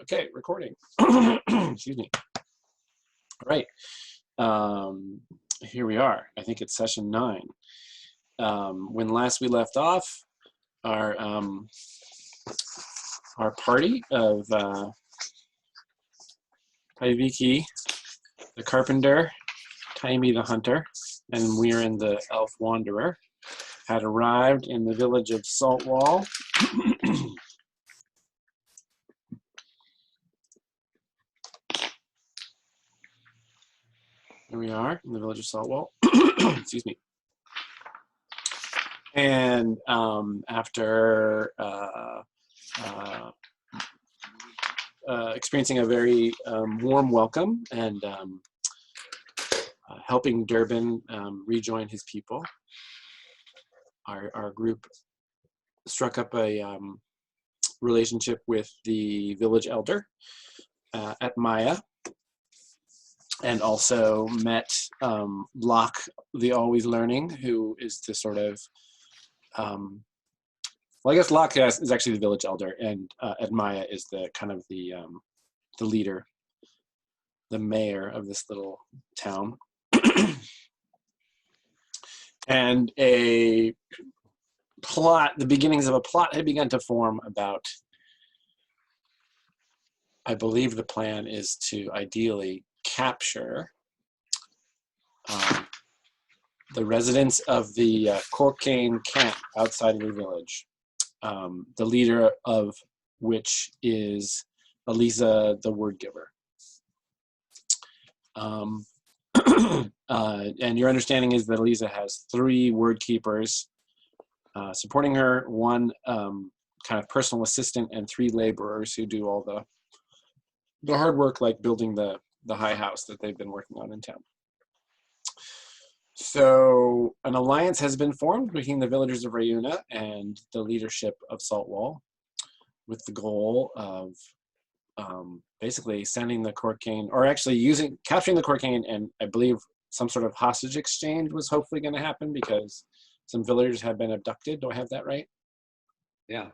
Okay, recording. Excuse me. All right. Here we are. I think it's session 9. When last we left off, our party of Taiviki, the carpenter, Taimi the hunter, and Weirin the elf wanderer had arrived in the village of Saltwall. Here we are in the village of Saltwall. Excuse me. And after experiencing a very warm welcome and helping Durbin rejoin his people, our group struck up a relationship with the village elder at Maya, and also met Locke, the always learning, who is the sort of, well, I guess Locke is actually the village elder, and Maya is the kind of the leader, the mayor of this little town. And the beginnings of a plot had begun to form about, I believe the plan is to ideally capture the residents of the Corkane camp outside of the village, the leader of which is Eliza the word giver. And your understanding is that Eliza has 3 word keepers supporting her, 1 kind of personal assistant, and 3 laborers who do all the hard work, like building the high house that they've been working on in town. So an alliance has been formed between the villagers of Rayuna and the leadership of Saltwall, with the goal of basically sending the Corkane, or actually capturing the Corkane, and I believe some sort of hostage exchange was hopefully going to happen because some villagers have been abducted. Do I have that right? Yeah.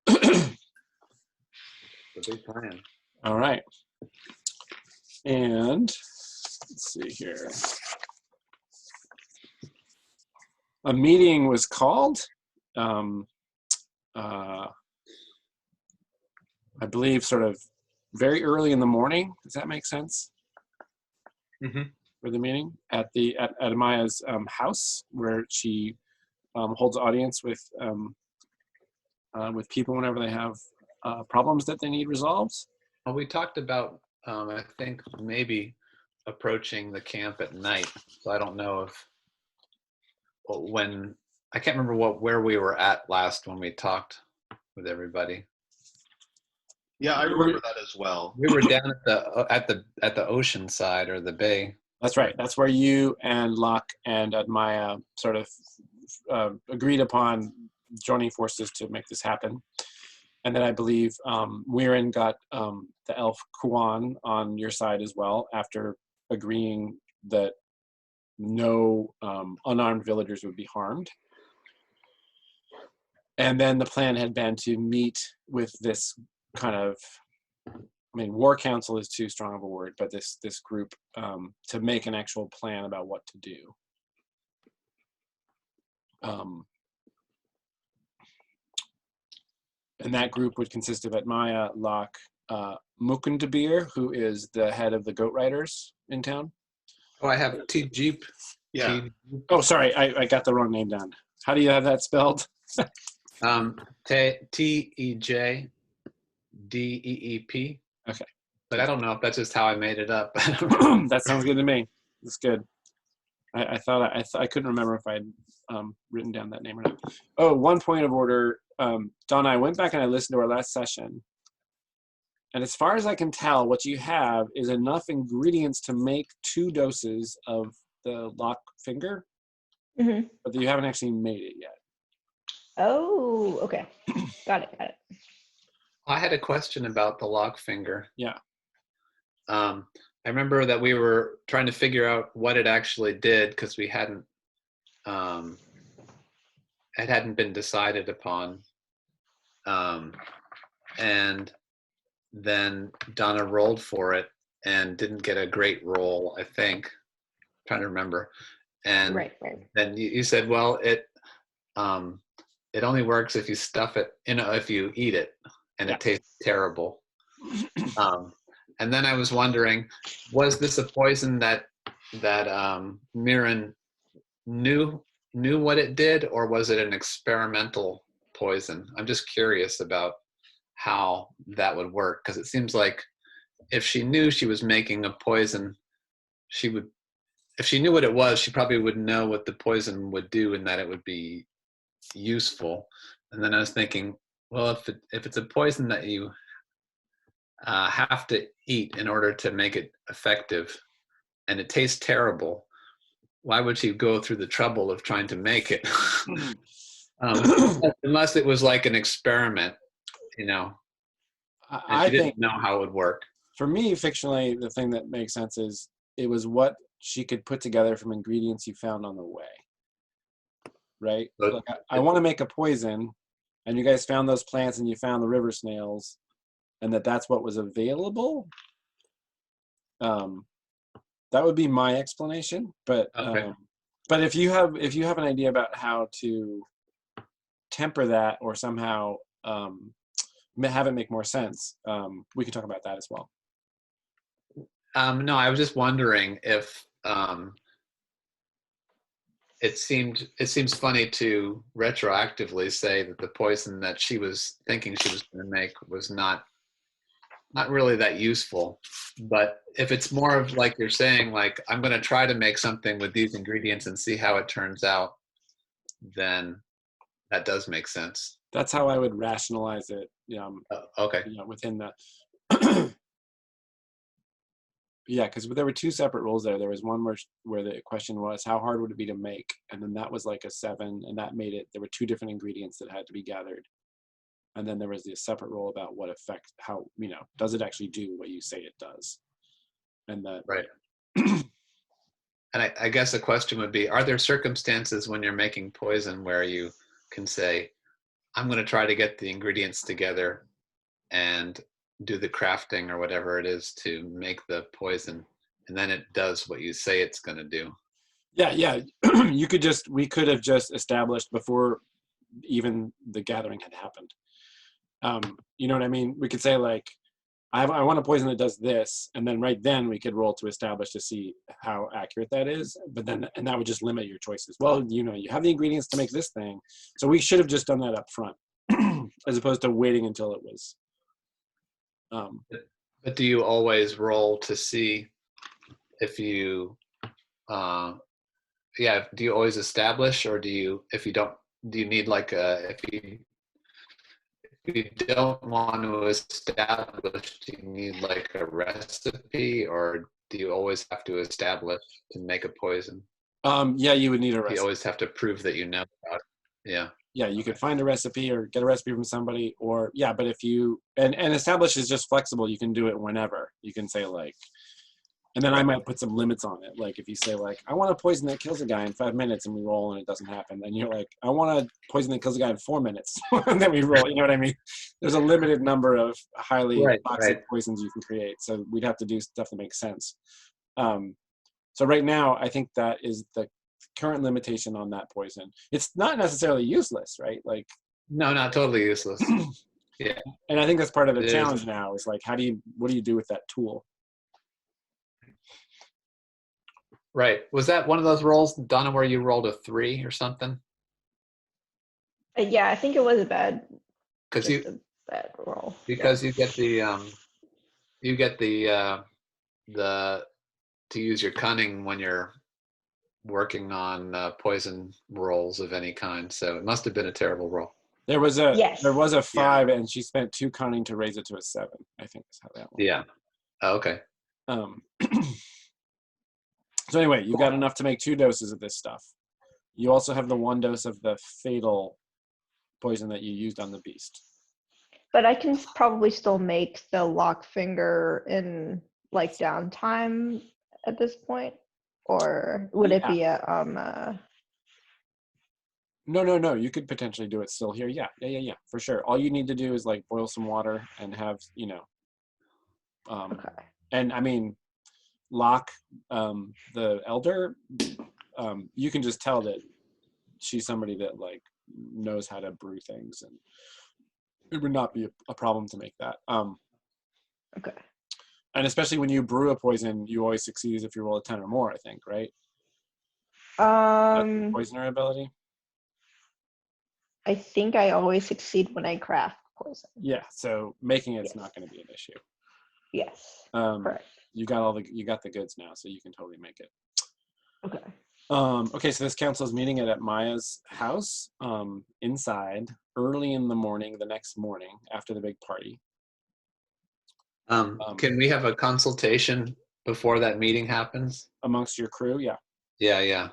It's a big plan. All right. And let's see here. A meeting was called. I believe sort of very early in the morning. Does that make sense? Mm-hmm. For the meeting at Amaya's house, where she holds audience with people whenever they have problems that they need resolved. Well, we talked about I think maybe approaching the camp at night. So I don't know if I can't remember where we were at last when we talked with everybody. Yeah, I remember that as well. We were down at the ocean side, or the bay. That's right. That's where you and Locke and Maya sort of agreed upon joining forces to make this happen. And then I believe Weirin got the elf Kuan on your side as well, after agreeing that no unarmed villagers would be harmed. And then the plan had been to meet with this kind of, war council is too strong of a word, but this group to make an actual plan about what to do. And that group would consist of Atmaya, Locke, Mukundabir, who is the head of the goat riders in town. Oh, I have T-Jeep. Yeah. Oh, sorry, I got the wrong name down. How do you have that spelled? T-E-J-D-E-E-P. Okay. But I don't know if that's just how I made it up. That sounds good to me. That's good. I thought I couldn't remember if I had written down that name or not. Oh, one point of order. Don, I went back and I listened to our last session. And as far as I can tell, what you have is enough ingredients to make 2 doses of the lock finger, but you haven't actually made it yet. Oh, okay. Got it. I had a question about the lock finger. Yeah. I remember that we were trying to figure out what it actually did, because we hadn't, it hadn't been decided upon. and then Donna rolled for it and didn't get a great roll, I think. I'm trying to remember. And Right. then you said, well, it only works if you stuff it, if you eat it, and Yeah. it tastes terrible. And then I was wondering, was this a poison that Mirren knew what it did, or was it an experimental poison? I'm just curious about how that would work, because it seems like if she knew she was making a poison, she would, if she knew what it was, she probably would know what the poison would do and that it would be useful. And then I was thinking, well, if it's a poison that you have to eat in order to make it effective, and it tastes terrible, why would she go through the trouble of trying to make it? Unless it was like an experiment, you know, and I she didn't think know how it would work. for me, fictionally, the thing that makes sense is it was what she could put together from ingredients you found on the way. Right? But Like, I want to make a poison, and you guys found those plants and you found the river snails, and that's what was available. That would be my explanation. But okay. but if you have an idea about how to temper that or somehow have it make more sense, we could talk about that as well. No, I was just wondering if it seems funny to retroactively say that the poison that she was thinking she was going to make was not really that useful. But if it's more of like you're saying, like, I'm going to try to make something with these ingredients and see how it turns out, then that does make sense. That's how I would rationalize it. Okay. Within the yeah, because there were two separate rules there. There was one where the question was how hard would it be to make, and then that was like a 7, and that made it. There were 2 different ingredients that had to be gathered, and then there was the separate rule about what effect, how does it actually do what you say it does, and that Right. And I guess the question would be: are there circumstances when you're making poison where you can say, "I'm going to try to get the ingredients together and do the crafting or whatever it is to make the poison, and then it does what you say it's going to do"? Yeah. We could have just established before even the gathering had happened. You know what I mean? We could say like, I want a poison that does this, and then right then we could roll to establish to see how accurate that is. But then, and that would just limit your choices. Well, you have the ingredients to make this thing, so we should have just done that up front, as opposed to waiting until it was. But do you always roll to see if you, do you always establish, or do you, if you don't, do you need like if you don't want to establish, do you need like a recipe, or do you always have to establish to make a poison? Yeah, you would need a recipe. You always have to prove that you know about it. Yeah. Yeah, you could find a recipe or get a recipe from somebody, or but if you and establish is just flexible. You can do it whenever. You can say like, and then I might put some limits on it. Like if you say like, I want a poison that kills a guy in 5 minutes, and we roll and it doesn't happen, then you're like, I want a poison that kills a guy in 4 minutes, and then we roll. You know what I mean? There's a limited number of highly toxic poisons you can create, so we'd have to do stuff that makes sense. So right now, I think that is the current limitation on that poison. It's not necessarily useless, right? Like, no, not totally useless. Yeah. And I think that's part of the challenge now is like, what do you do with that tool? Right. Was that one of those rolls, Donna, where you rolled a 3 or something? Yeah, I think it was a bad roll. Because you get the to use your cunning when you're working on poison rolls of any kind. So it must have been a terrible roll. There was a 5, Yeah. and she spent 2 cunning to raise it to a 7. I think that's how that went. Yeah. Oh, okay. So anyway, you got enough to make 2 doses of this stuff. You also have the 1 dose of the fatal poison that you used on the beast. But I can probably still make the lock finger in like downtime at this point, or would it be a No. You could potentially do it still here. Yeah, for sure. All you need to do is like boil some water and have, Okay. and I mean, Locke, the elder, you can just tell that she's somebody that like knows how to brew things, and it would not be a problem to make that. Okay. And especially when you brew a poison, you always succeed if you roll a 10 or more, I think, right? That's your poisoner ability. I think I always succeed when I craft poison. Yeah, so making it's Yes. not going to be an issue. Yes. Um, Correct. you got the goods now, so you can totally make it. Okay. Okay, so this council is meeting at Maya's house, inside, early in the morning, the next morning after the big party. Can we have a consultation before that meeting happens? Amongst your crew, yeah. Yeah.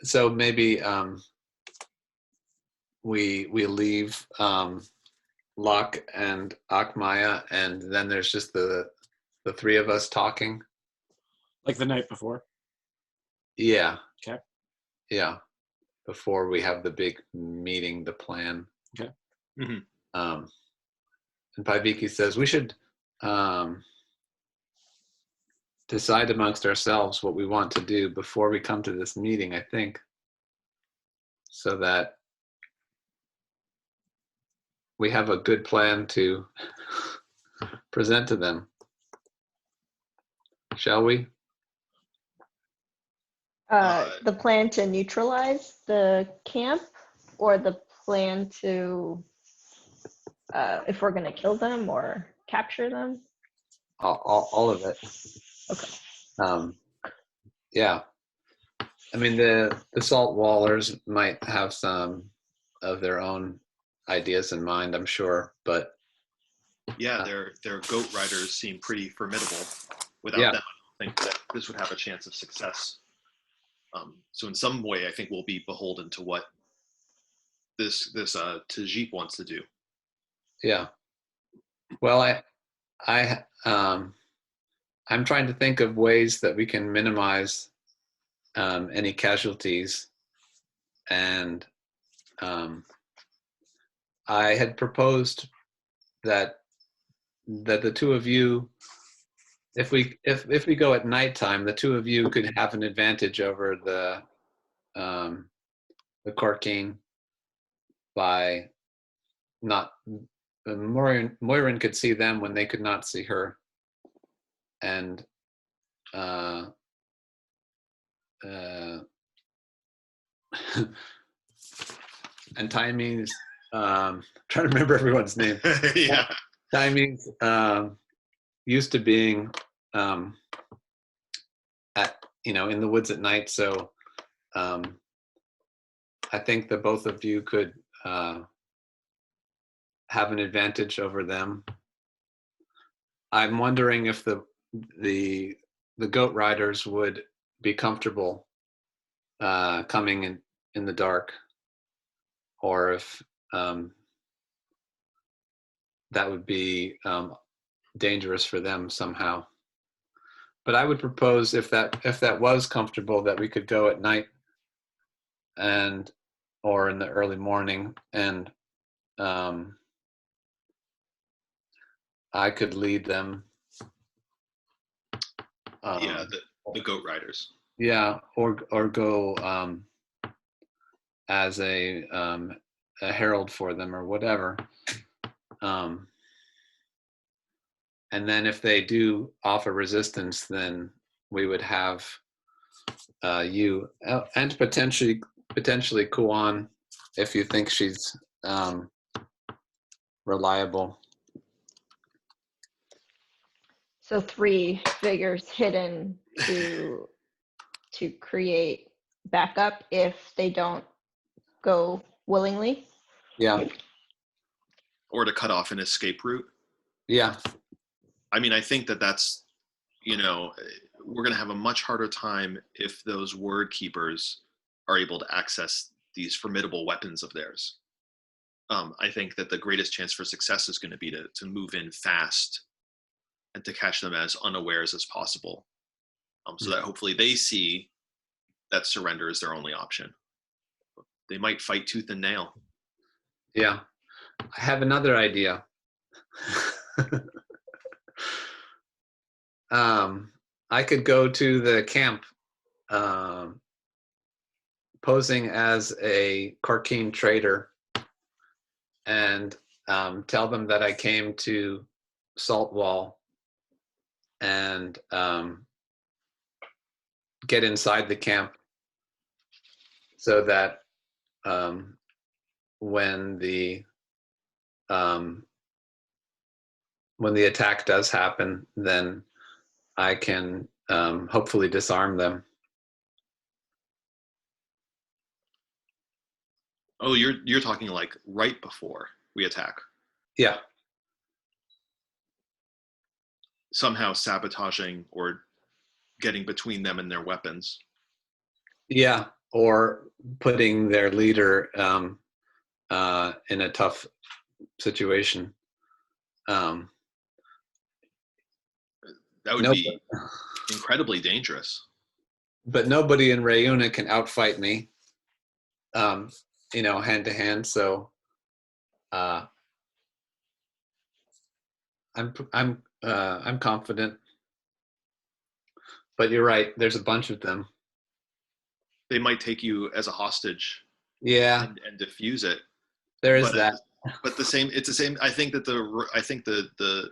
So maybe we leave Locke and Akmaya, and then there's just the three of us talking. Like the night before. Yeah. Okay. Yeah. Before we have the big meeting, the plan. Okay. And Paiviki says we should decide amongst ourselves what we want to do before we come to this meeting, I think, so that we have a good plan to present to them. Shall we? The plan to neutralize the camp, or the plan to, if we're gonna kill them or capture them? All of it. Okay. Yeah. I mean, the salt wallers might have some of their own ideas in mind, I'm sure, but Yeah, their goat riders seem pretty formidable. Without Yeah. them, I don't think that this would have a chance of success. So in some way, I think we'll be beholden to what this Tajik wants to do. yeah. Well, I'm trying to think of ways that we can minimize any casualties, and I had proposed that the two of you, if we go at nighttime, the two of you could have an advantage over the Korkine by not Moirin could see them when they could not see her, and and timings. Trying to remember everyone's name. Yeah. Timings used to being at in the woods at night, so I think that both of you could have an advantage over them. I'm wondering if the goat riders would be comfortable coming in the dark, or if that would be dangerous for them somehow. But I would propose, if that was comfortable, that we could go at night or in the early morning, and I could lead them. Yeah, the goat riders. Yeah, or go as a herald for them or whatever. And then if they do offer resistance, then we would have you and potentially Kuan, if you think she's reliable. So 3 figures hidden to create backup if they don't go willingly. Yeah. Or to cut off an escape route. Yeah. I mean, I think that's, we're going to have a much harder time if those word keepers are able to access these formidable weapons of theirs. I think that the greatest chance for success is going to be to move in fast and to catch them as unawares as possible, so that hopefully they see that surrender is their only option. They might fight tooth and nail. Yeah. I have another idea. I could go to the camp posing as a Corkine trader and tell them that I came to Saltwall and get inside the camp so that when the attack does happen, then I can hopefully disarm them. Oh, you're talking like right before we attack. Yeah. Somehow sabotaging or getting between them and their weapons. Yeah, or putting their leader in a tough situation. That would be incredibly dangerous. But nobody in Rayuna can outfight me, hand to hand. So I'm confident. But you're right. There's a bunch of them. They might take you as a hostage. Yeah. And diffuse it. There is that. But it's the same. I think the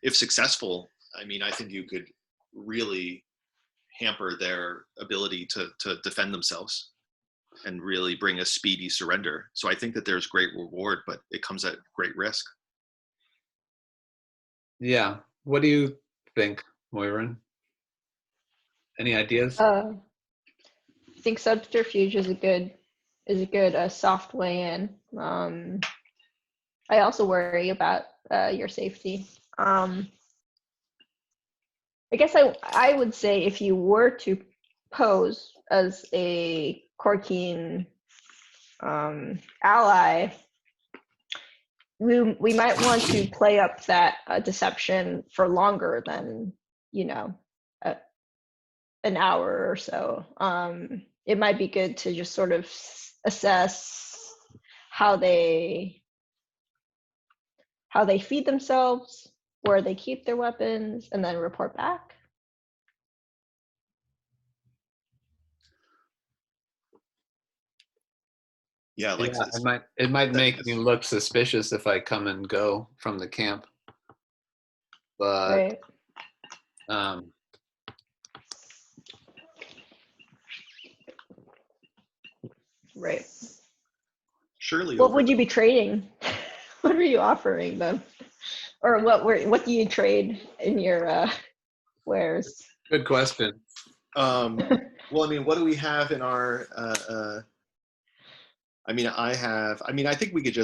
if successful, I mean, I think you could really hamper their ability to defend themselves and really bring a speedy surrender. So I think that there's great reward, but it comes at great risk. Yeah. What do you think, Moirin? Any ideas? I think subterfuge is a good soft way in. I also worry about your safety. I guess I would say if you were to pose as a Corkine ally, we might want to play up that deception for longer than an hour or so. It might be good to just sort of assess how they feed themselves, where they keep their weapons, and then report back. Yeah, like it might make me look suspicious if I come and go from the camp. But right. Right. Surely. What would you be trading? What were you offering them? Or what do you trade in your wares? Good question. Well, I mean, what do we have in our I think we could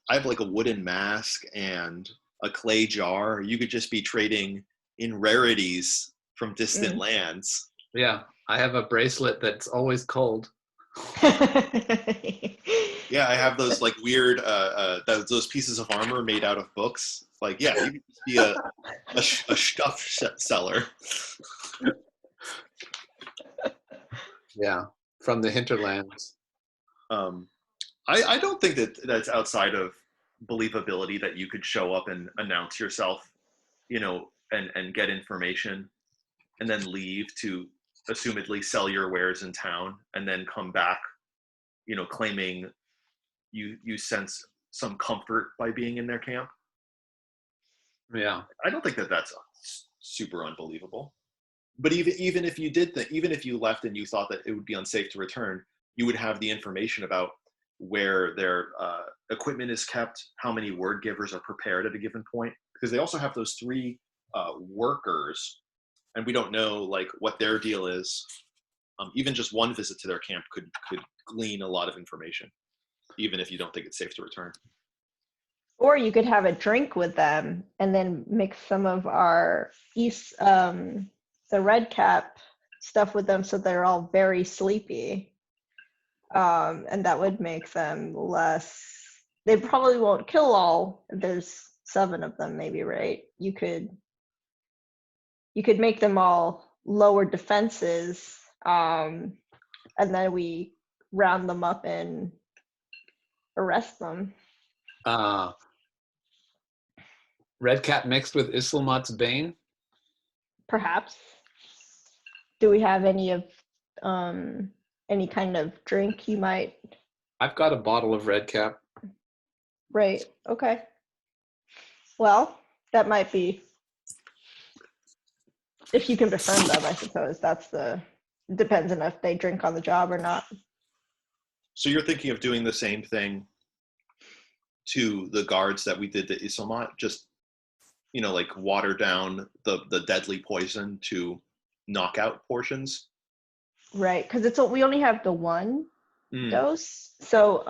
I have like a wooden mask and a clay jar. You could just be trading in rarities from distant lands. Yeah, I have a bracelet that's always cold. Yeah, I have those like weird those pieces of armor made out of books. Like, yeah, you could be a stuff seller. Yeah, from the hinterlands. I don't think that's outside of believability that you could show up and announce yourself, and get information and then leave to assumedly sell your wares in town and then come back, claiming you sense some comfort by being in their camp. Yeah. I don't think that's super unbelievable. But even if you did even if you left and you thought that it would be unsafe to return, you would have the information about where their equipment is kept, how many word givers are prepared at a given point, because they also have those 3 workers, and we don't know like what their deal is. Even just one visit to their camp could glean a lot of information, even if you don't think it's safe to return. Or you could have a drink with them and then mix some of our the red cap stuff with them so they're all very sleepy. And that would make them less they probably won't kill all. There's 7 of them, maybe, right? You could make them all lower defenses, and then we round them up and arrest them. Red Cat mixed with Islamat's Bane? Perhaps. Do we have any kind of drink you might? I've got a bottle of Red Cap. Right. Okay. Well, that might be, if you can befriend them, I suppose. Depends on if they drink on the job or not. So you're thinking of doing the same thing to the guards that we did to Isomat, just, like water down the deadly poison to knock out portions? Right, because we only have the 1 dose. So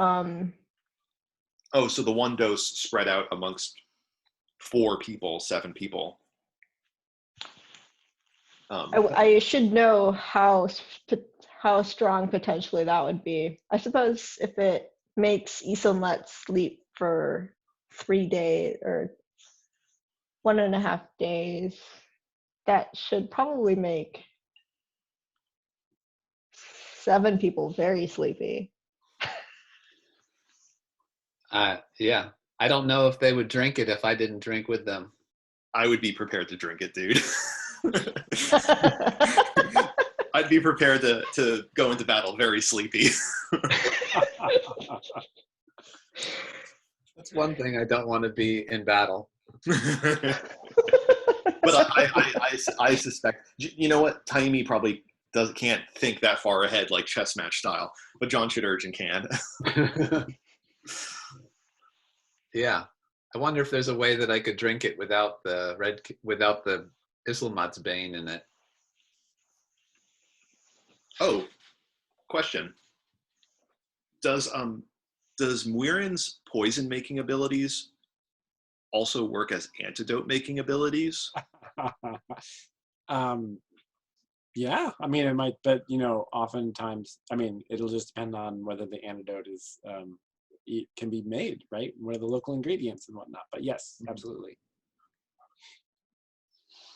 so the 1 dose spread out amongst 4 people, 7 people. I should know how strong potentially that would be. I suppose if it makes Isomet sleep for 3 days or 1.5 days, that should probably make 7 people very sleepy. Yeah. I don't know if they would drink it if I didn't drink with them. I would be prepared to drink it, dude. I'd be prepared to go into battle very sleepy. That's one thing I don't want to be in battle. But I suspect, you know what, Taimi probably can't think that far ahead, like chess match style, but John Shidurgeon can. Yeah, I wonder if there's a way that I could drink it without the Islamat's Bane in it. Oh, question: Does Muirin's poison making abilities also work as antidote making abilities? Yeah, I mean, it might, but oftentimes, I mean, it'll just depend on whether the antidote is it can be made, right? What are the local ingredients and whatnot? But yes, absolutely.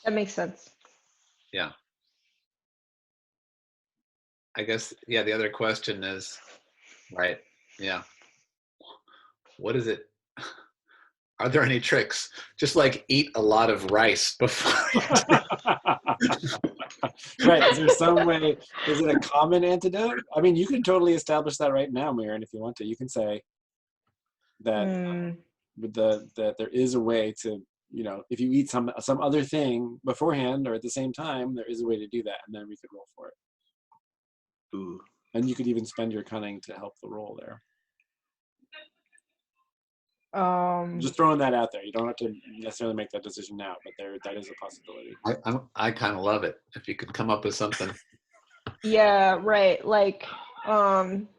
That makes sense. Yeah. I guess, yeah, the other question is, right, yeah. What is it? Are there any tricks? Just like eat a lot of rice before you Right, is there some way, is it a common antidote? I mean, you can totally establish that right now, Muirin, if you want to. You can say that that there is a way to, if you eat some other thing beforehand or at the same time, there is a way to do that, and then we could roll for it. Ooh. And you could even spend your cunning to help the roll there. Just throwing that out there. You don't have to necessarily make that decision now, but that is a possibility. I kind of love it if you could come up with something. Yeah, right. Like,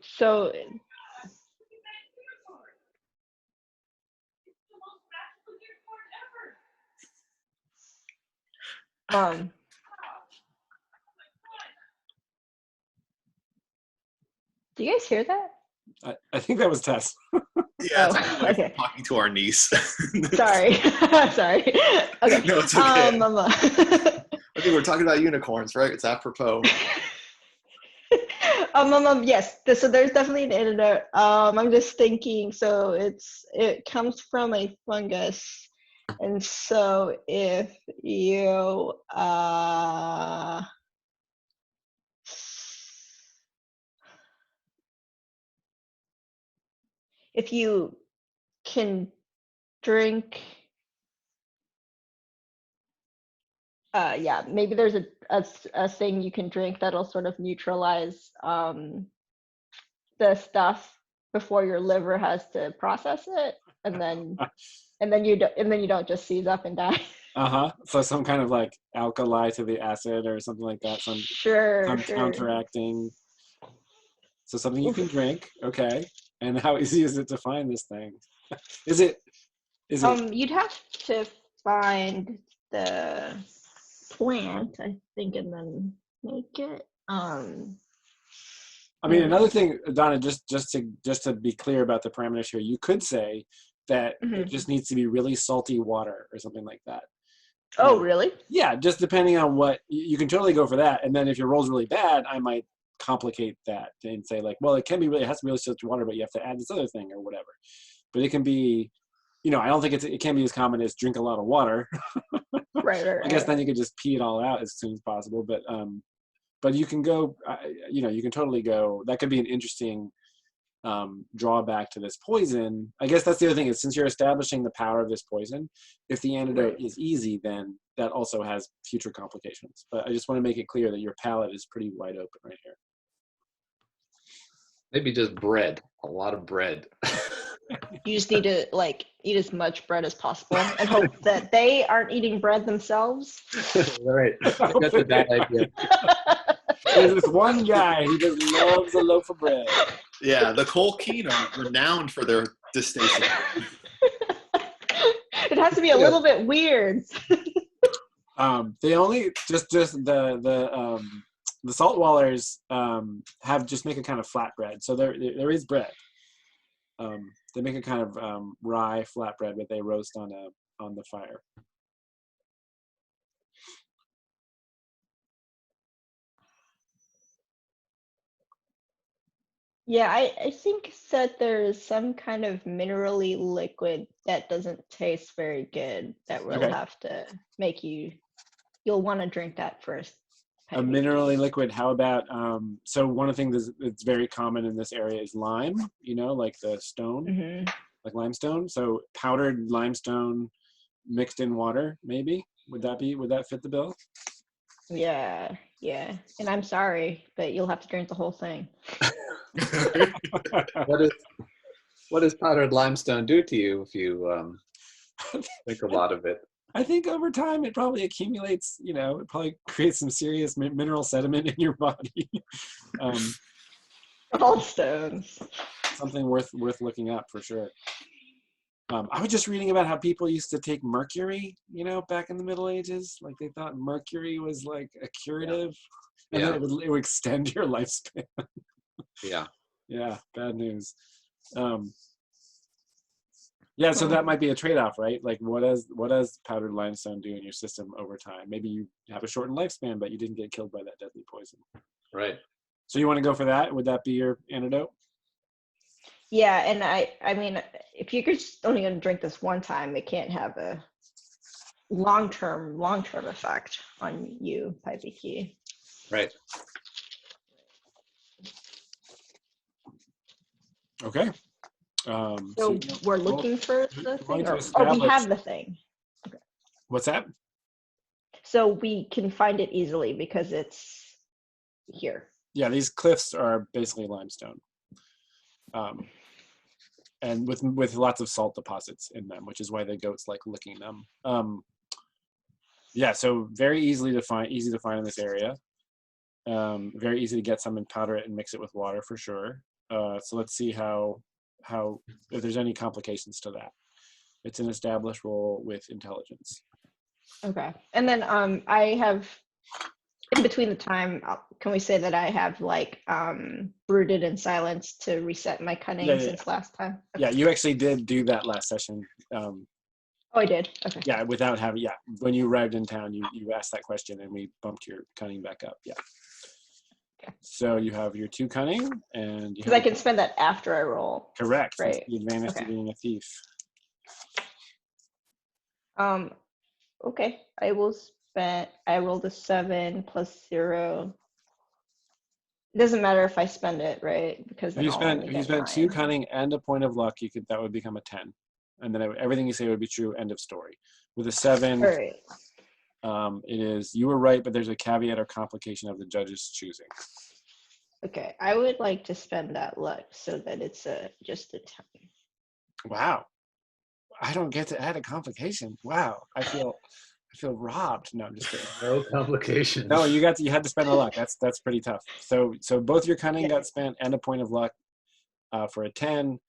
so do you guys hear that? I think that was Tess. Yeah, it's my wife okay. talking to our niece. Sorry. Sorry. Okay. No, it's okay. I think we're talking about unicorns, right? It's apropos. Yes. So there's definitely an antidote. I'm just thinking. So it comes from a fungus, and so if you can drink, yeah, maybe there's a thing you can drink that'll sort of neutralize the stuff before your liver has to process it, and then you don't just seize up and die. So some kind of like alkali to the acid or something like that. Some counteracting. So something you can drink, okay. And how easy is it to find this thing? Is it? You'd have to find the plant, I think, and then make it. I mean, another thing, Donna, just to be clear about the parameters here, you could say that it just needs to be really salty water or something like that. Oh, really? Yeah, just depending on what you can totally go for that. And then if your roll's really bad, I might complicate that and say like, well, it has to be really salty water, but you have to add this other thing or whatever. But it can be, I don't think it can be as common as drink a lot of water. Right. I guess then you could just pee it all out as soon as possible. But you can go, you can totally go. That could be an interesting drawback to this poison. I guess that's the other thing is since you're establishing the power of this poison, if the antidote is easy, then that also has future complications. But I just want to make it clear that your palate is pretty wide open right here. Maybe just bread, a lot of bread. You just need to eat as much bread as possible and hope that they aren't eating bread themselves. Right. That's a bad idea. There's this one guy, he just loves a loaf of bread. Yeah, the Colkeen are renowned for their distaste. It has to be a little bit weird. They only the salt wallers have just make a kind of flat bread. So there is bread. They make a kind of rye flatbread that they roast on the fire. Yeah, I think that there's some kind of minerally liquid that doesn't taste very good that will have to make you'll want to drink that first. A minerally liquid. How about so one of the things that's very common in this area is lime, like the stone, like limestone. So powdered limestone mixed in water, maybe. Would that fit the bill? Yeah. And I'm sorry, but you'll have to drink the whole thing. What does powdered limestone do to you if you drink a lot of it? I think over time it probably accumulates, it probably creates some serious mineral sediment in your body. Gallstones. Something worth looking up for sure. I was just reading about how people used to take mercury, back in the Middle Ages. Like they thought mercury was like a curative, and then it would extend your lifespan. Yeah. Yeah, bad news. Yeah, so that might be a trade-off, right? Like, what does powdered limestone do in your system over time? Maybe you have a shortened lifespan, but you didn't get killed by that deadly poison. Right. So you want to go for that? Would that be your antidote? Yeah, and I mean, if you're just only going to drink this one time, it can't have a long-term effect on you, Pipey. Right. Okay. So we're looking for the thing, or we have the thing. Okay. What's that? So we can find it easily because it's here. Yeah, these cliffs are basically limestone, and with lots of salt deposits in them, which is why the goats like licking them. Yeah, so very easy to find in this area. Very easy to get some and powder it and mix it with water for sure. So let's see how if there's any complications to that. It's an established role with intelligence. Okay, and then I have in between the time. Can we say that I have brooded in silence to reset my cunning since last time? Okay. Yeah, you actually did do that last session. Oh, I did. Okay. Yeah, without having when you arrived in town, you asked that question and we bumped your cunning back up. Yeah. Okay. So you have your 2 cunning, and because I can spend that after I roll. Correct. Right. That's the advantage to being a thief. Okay. I rolled a 7 plus 0. It doesn't matter if I spend it, right? Because if you spent 2 cunning and a point of luck, that would become a 10, and then everything you say would be true. End of story. With a 7, right. It is you were right, but there's a caveat or complication of the judge's choosing. Okay, I would like to spend that luck so that it's just a 10. Wow, I don't get to add a complication. Wow, I feel robbed. No, I'm just kidding. No complications. No, you had to spend a luck. That's pretty tough. So both your cunning got spent and a point of luck for a 10.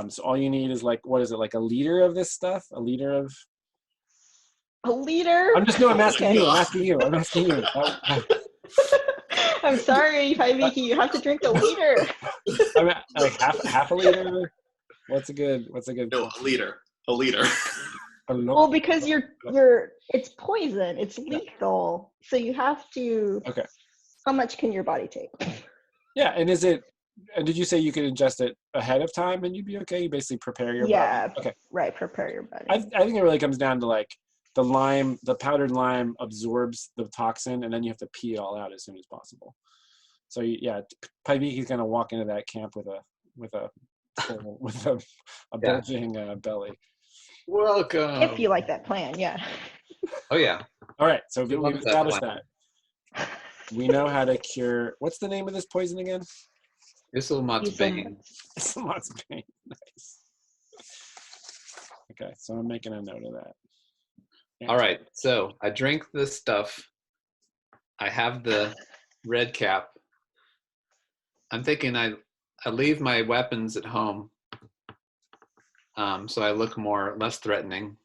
So all you need is what is it, like a liter of this stuff? A liter of. A liter? I'm asking you. I'm asking you. I'm sorry, Vicky, you have to drink a liter. I mean, like half a liter. What's a good? No, a liter. A liter. Well, because it's poison. It's lethal. So you have to. Okay. How much can your body take? Yeah, and is it? And did you say you could ingest it ahead of time and you'd be okay? You basically prepare your body. Okay. Right. Prepare your body. I think it really comes down to like the powdered lime absorbs the toxin, and then you have to pee it all out as soon as possible. So yeah, Paiviki's gonna walk into that camp with a bulging belly. Welcome. If you like that plan, yeah. Oh yeah. All right, so we've love that established plan. that. We know how to cure. What's the name of this poison again? Isilmatsbane. Isilmatsbane. Nice. Okay, so I'm making a note of that. Yeah. All right, so I drink this stuff. I have the red cap. I'm thinking I leave my weapons at home, so I look less threatening.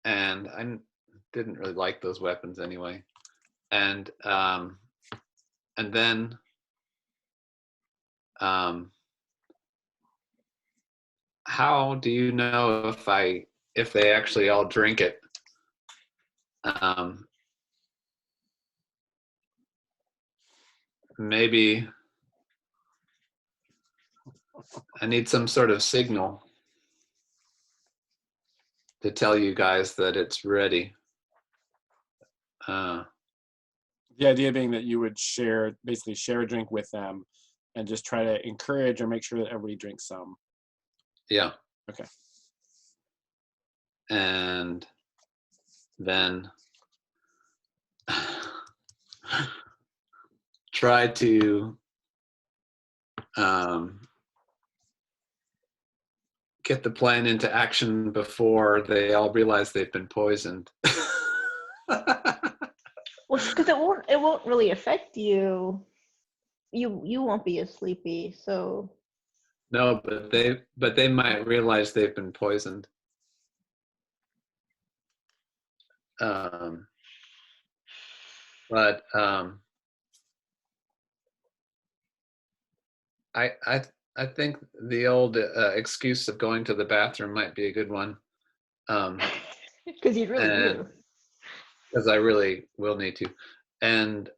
And I didn't really like those weapons anyway. And then how do you know if they actually all drink it? Maybe I need some sort of signal to tell you guys that it's ready. The idea being that you would basically share a drink with them and just try to encourage or make sure that everybody drinks some. Yeah. Okay. And then try to get the plan into action before they all realize they've been poisoned. Well, because it won't really affect you. You won't be as sleepy, so. No, but they might realize they've been poisoned. But I think the old excuse of going to the bathroom might be a good one. Because you really do. Because I really will need to, and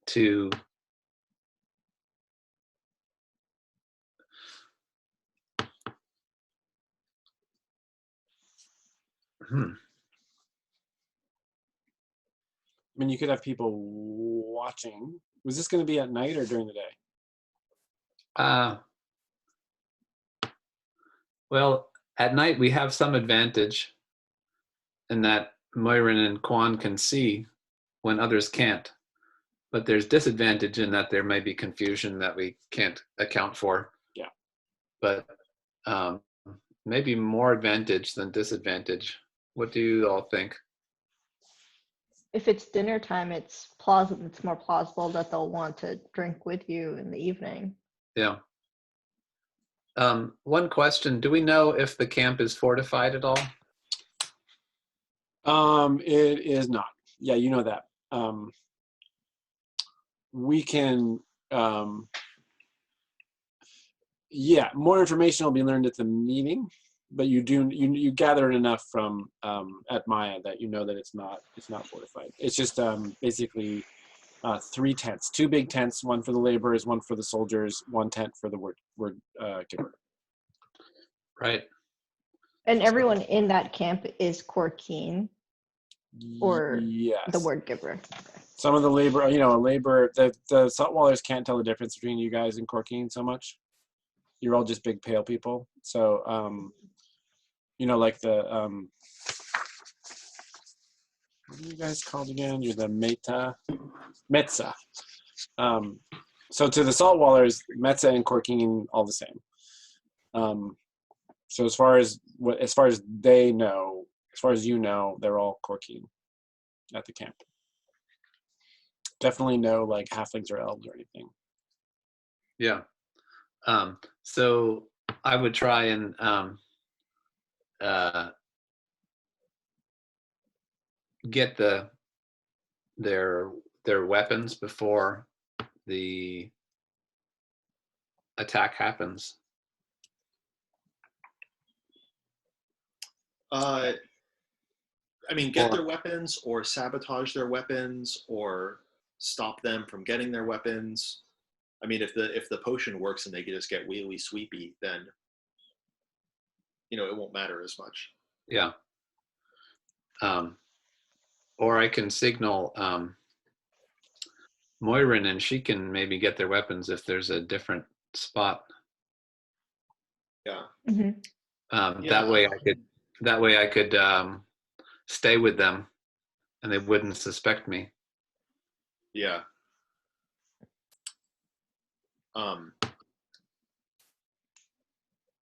to I mean, you could have people watching. Was this going to be at night or during the day? Well, at night we have some advantage in that Moirin and Quan can see when others can't. But there's disadvantage in that there may be confusion that we can't account for. Yeah. But maybe more advantage than disadvantage. What do you all think? If it's dinner time, it's plausible. It's more plausible that they'll want to drink with you in the evening. Yeah. One question: do we know if the camp is fortified at all? It is not. Yeah, you know that. We can. Yeah, more information will be learned at the meeting, but you gathered enough from at Maya that you know that it's not fortified. It's just basically 3 tents, 2 big tents, one for the laborers, one for the soldiers, 1 tent for the word giver. Right. And everyone in that camp is Corkeen, or yes. the word giver. Some of the the saltwallers can't tell the difference between you guys and Corkeen so much. You're all just big pale people. So, like the, what are you guys called again? You're the Metza. So to the saltwallers, Metza and Corkeen all the same. So as far as they know, as far as you know, they're all Corkeen at the camp. Definitely no like halflings or elves or anything. Yeah. So I would try and get the their weapons before the attack happens? I mean, get Or- their weapons or sabotage their weapons or stop them from getting their weapons. I mean, if the potion works and they can just get wheelie sweepy, then it won't matter as much. Yeah. Or I can signal Moirin, and she can maybe get their weapons if there's a different spot. Yeah. Mhm. That way I could stay with them, and they wouldn't suspect me. Yeah.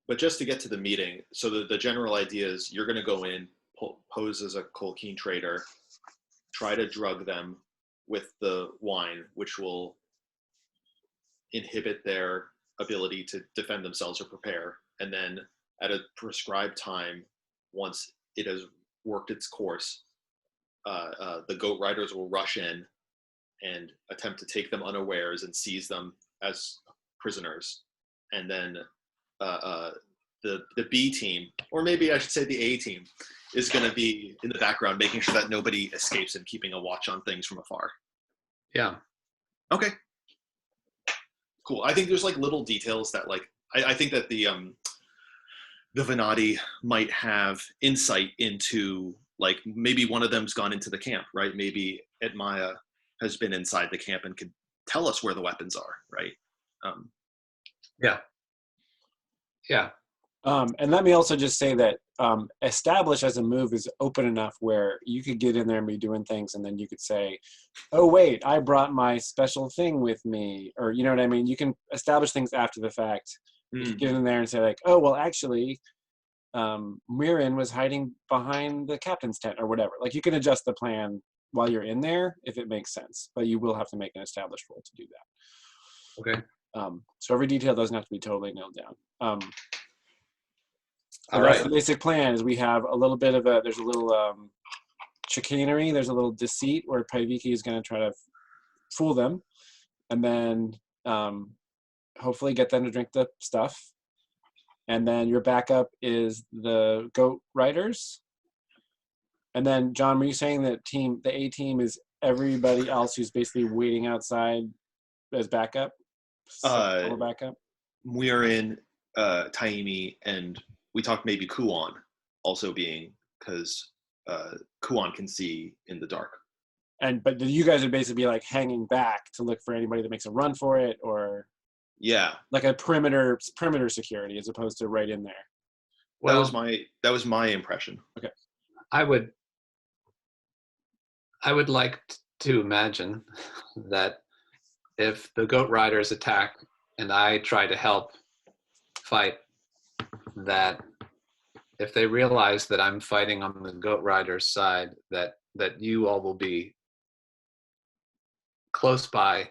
But just to get to the meeting, so the general idea is you're going to go in, pose as a Colkeen trader, try to drug them with the wine, which will inhibit their ability to defend themselves or prepare. And then at a prescribed time, once it has worked its course, the goat riders will rush in and attempt to take them unawares and seize them as prisoners. And then the B team, or maybe I should say the A team, is going to be in the background, making sure that nobody escapes and keeping a watch on things from afar. Yeah. Okay. Cool. I think there's like little details that I think that the Venati might have insight into, like, maybe one of them's gone into the camp, right? Maybe Edmaya has been inside the camp and could tell us where the weapons are, right? Yeah. Yeah. And let me also just say that establish as a move is open enough where you could get in there and be doing things, and then you could say, oh, wait, I brought my special thing with me. Or, you know what I mean? You can establish things after the fact. You can get in there and say, like, oh, well, actually, Mirren was hiding behind the captain's tent or whatever. Like, you can adjust the plan while you're in there if it makes sense. But you will have to make an established roll to do that. Okay. So every detail doesn't have to be totally nailed down. All That's right. the basic plan. Is we have a little bit of there's a little chicanery, there's a little deceit where Paiviki is going to try to fool them, and then hopefully get them to drink the stuff. And then your backup is the goat riders. And then, John, were you saying that the A team is everybody else who's basically waiting outside as backup? Backup? We are in Taimi, and we talked maybe Kuon also being, because Kuon can see in the dark. But you guys would basically be like hanging back to look for anybody that makes a run for it, or like a perimeter security as opposed to right in there. Well, that was my impression. Okay. I would like to imagine that if the goat riders attack and I try to help fight, that if they realize that I'm fighting on the goat riders' side, that you all will be close by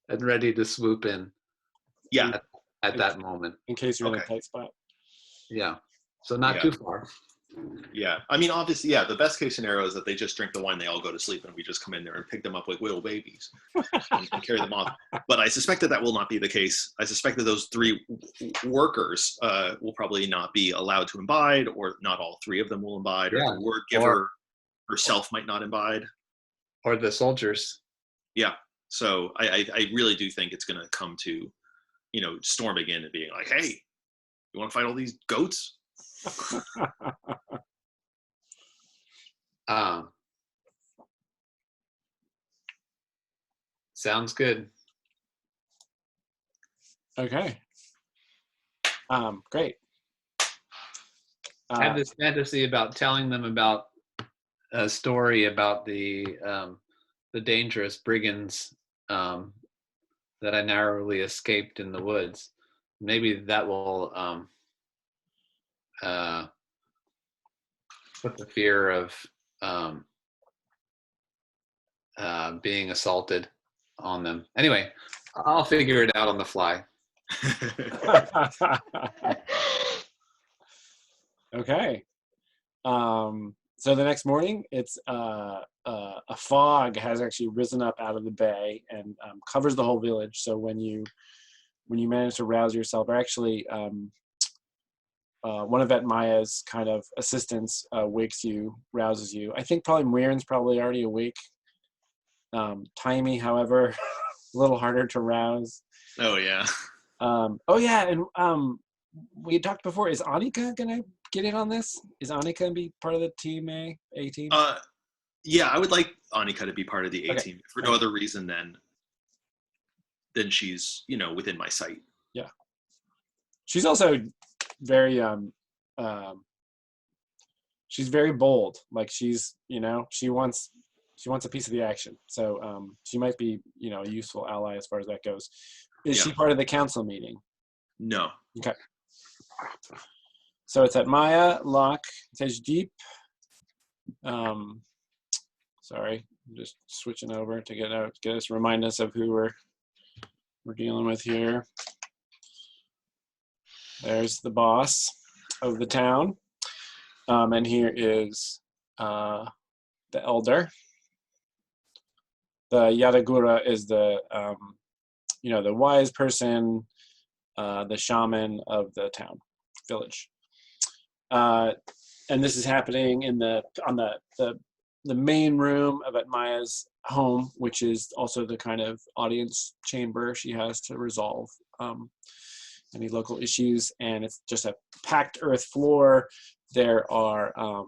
and ready to swoop in. Yeah. At that moment. In case you're in a tight spot. Yeah. So not too far. Yeah. I mean, obviously, yeah, the best case scenario is that they just drink the wine, they all go to sleep, and we just come in there and pick them up like little babies and carry them off. But I suspect that will not be the case. I suspect that those 3 workers will probably not be allowed to imbibe, or not all 3 of them will imbibe, or the word giver herself might not imbibe. Or the soldiers. Yeah. So I really do think it's going to come to, storming in and being like, hey, you want to fight all these goats? Sounds good. Okay. Great. I have this fantasy about telling them about a story about the dangerous brigands that I narrowly escaped in the woods. Maybe that will put the fear of being assaulted on them. Anyway, I'll figure it out on the fly. Okay. So the next morning, it's a fog has actually risen up out of the bay and covers the whole village. So when you manage to rouse yourself, or actually one of Maya's kind of assistants wakes you, rouses you. I think probably Muirin's probably already awake. Timey, however, a little harder to rouse. Oh yeah. Oh yeah, and we talked before. Is Annika gonna get in on this? Is Annika gonna be part of the team A team? Yeah, I would like Annika to be part of the A Okay. team for no other reason than she's within my sight. Yeah. She's also very she's very bold. Like she's she wants a piece of the action. So she might be a useful ally as far as that goes. Is she part of the council meeting? No. Okay. So it's at Maya, Locke, Tajdeep. Sorry, I'm just switching over to get us remind us of who we're dealing with here. There's the boss of the town, and here is the elder. The Yadagura is the the wise person, the shaman of the town village. And this is happening on the main room of Maya's home, which is also the kind of audience chamber she has to resolve any local issues. And it's just a packed earth floor. There are a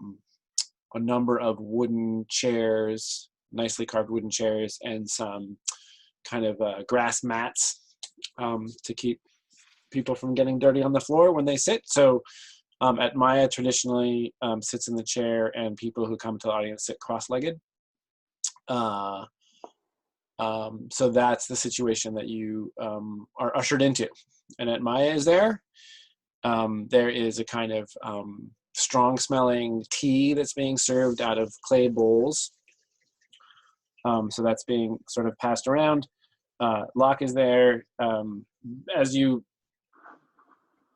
number of wooden chairs, nicely carved wooden chairs, and some kind of grass mats to keep people from getting dirty on the floor when they sit. So at Maya, traditionally sits in the chair, and people who come to the audience sit cross-legged. So that's the situation that you are ushered into. And at Maya is there. There is a kind of strong-smelling tea that's being served out of clay bowls. So that's being sort of passed around. Locke is there.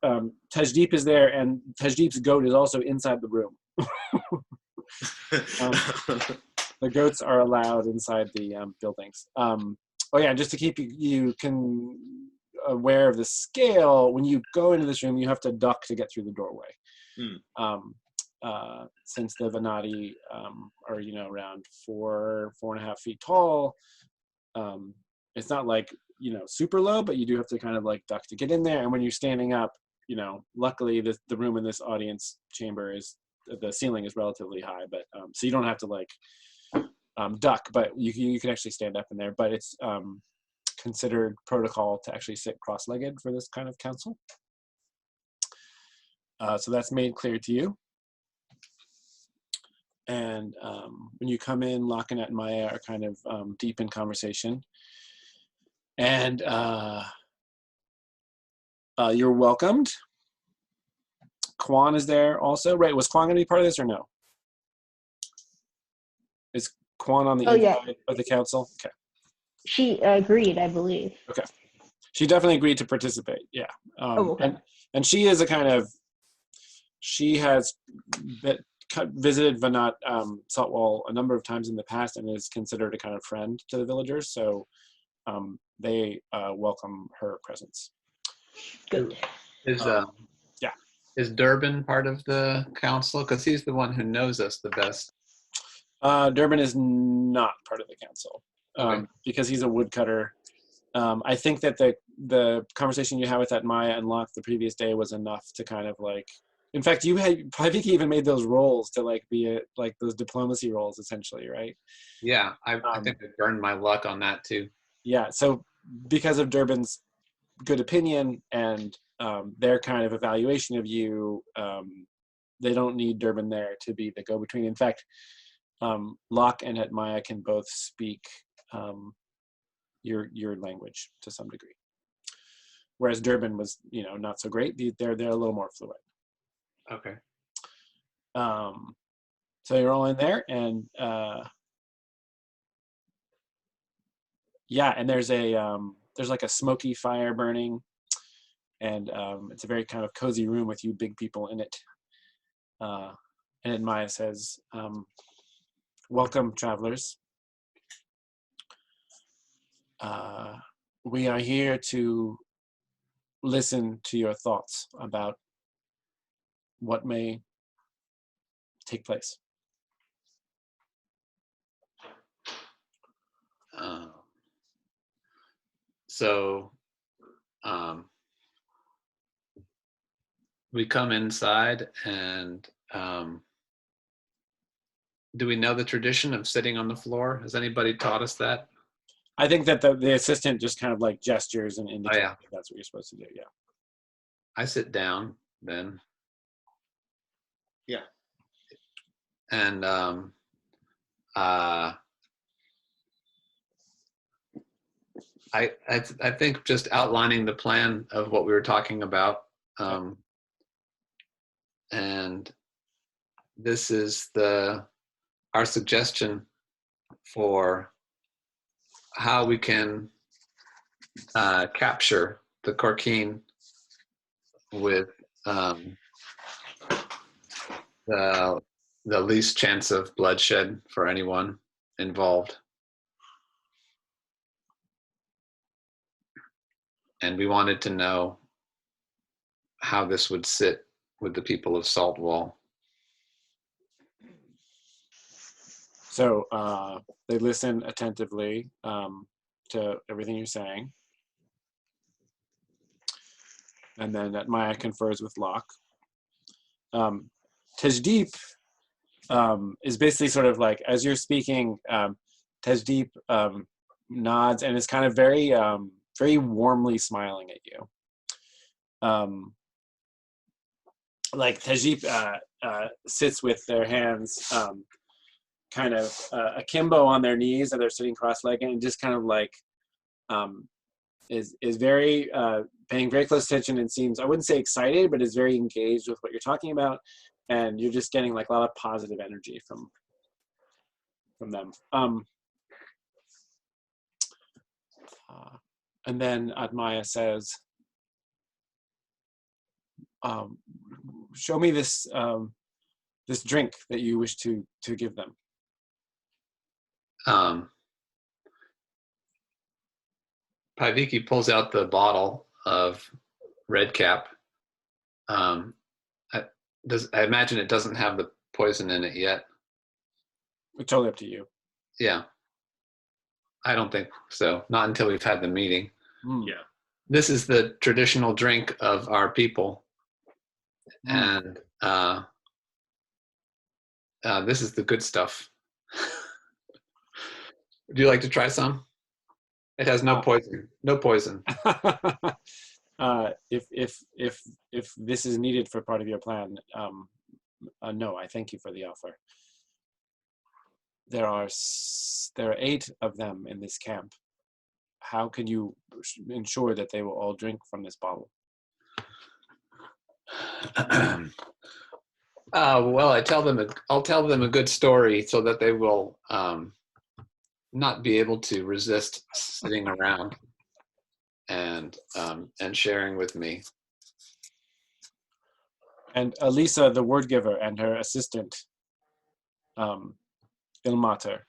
Tajdeep is there, and Tajdeep's goat is also inside the room. The goats are allowed inside the buildings. Oh yeah, just to keep you aware of the scale, when you go into this room, you have to duck to get through the doorway. Since the Venati are around 4.5 feet tall, it's not like super low, but you do have to kind of like duck to get in there. And when you're standing up, luckily the room in this audience chamber the ceiling is relatively high, but so you don't have to like duck, but you can actually stand up in there. But it's considered protocol to actually sit cross-legged for this kind of council. So that's made clear to you. And when you come in, Locke and Maya are kind of deep in conversation. And you're welcomed. Kwan is there also. Right, was Kwan going to be part of this or no? Is Kwan on the inside of the council? Okay. She agreed, I believe. Okay. She definitely agreed to participate, yeah. Okay. And she is she has visited Vanat Saltwall a number of times in the past and is considered a kind of friend to the villagers, so they welcome her presence. Good. Is Durbin part of the council? Because he's the one who knows us the best. Durbin is not part of the council because he's a woodcutter. I think that the conversation you had with that Maya and Locke the previous day was enough to kind of like. In fact, I think you even made those roles to like be like those diplomacy roles essentially, right? Yeah, I think I burned my luck on that too. Yeah, so because of Durbin's good opinion and their kind of evaluation of you, they don't need Durbin there to be the go-between. In fact, Locke and Maya can both speak your language to some degree, whereas Durbin was not so great. They're a little more fluent. Okay. So you're all in there, and yeah, and there's like a smoky fire burning, and it's a very kind of cozy room with you big people in it. And Maya says, welcome, travelers. We are here to listen to your thoughts about what may take place. So we come inside, and do we know the tradition of sitting on the floor? Has anybody taught us that? I think that the assistant just kind of like gestures and indicates yeah. that that's what you're supposed to do. Yeah. I sit down then. Yeah. And I think just outlining the plan of what we were talking about, and this is our suggestion for how we can capture the Korkeen with the least chance of bloodshed for anyone involved. And we wanted to know how this would sit with the people of Saltwall. So they listen attentively to everything you're saying. And then Maya confers with Locke. Tajdeep is basically sort of like, as you're speaking, Tajdeep nods and is kind of very, very warmly smiling at you. Like Tajdeep sits with their hands kind of akimbo on their knees, and they're sitting cross-legged, and just kind of like is very paying very close attention, and seems, I wouldn't say excited, but is very engaged with what you're talking about, and you're just getting like a lot of positive energy from them. And then Admaya says, show me this this drink that you wish to give them. Paviki pulls out the bottle of Red Cap. I imagine it doesn't have the poison in it yet. It's totally up to you. Yeah. I don't think so. Not until we've had the meeting. Yeah. This is the traditional drink of our people. And this is the good stuff. Would you like to try some? It has no poison. No poison. If this is needed for part of your plan, no, I thank you for the offer. There are 8 of them in this camp. How can you ensure that they will all drink from this bottle? Well, I'll tell them a good story so that they will not be able to resist sitting around and sharing with me. And Elisa, the word giver, and her assistant, Ilmater,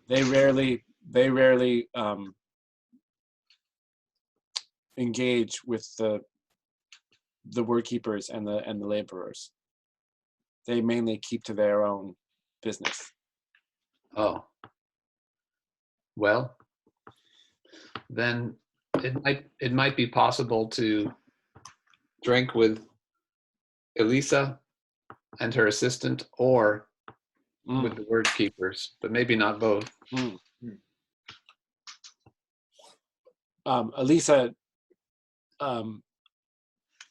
they rarely engage with the word keepers and the laborers. They mainly keep to their own business. Oh. Well, then it might be possible to drink with Elisa and her assistant, or with the word keepers, but maybe not both. Elisa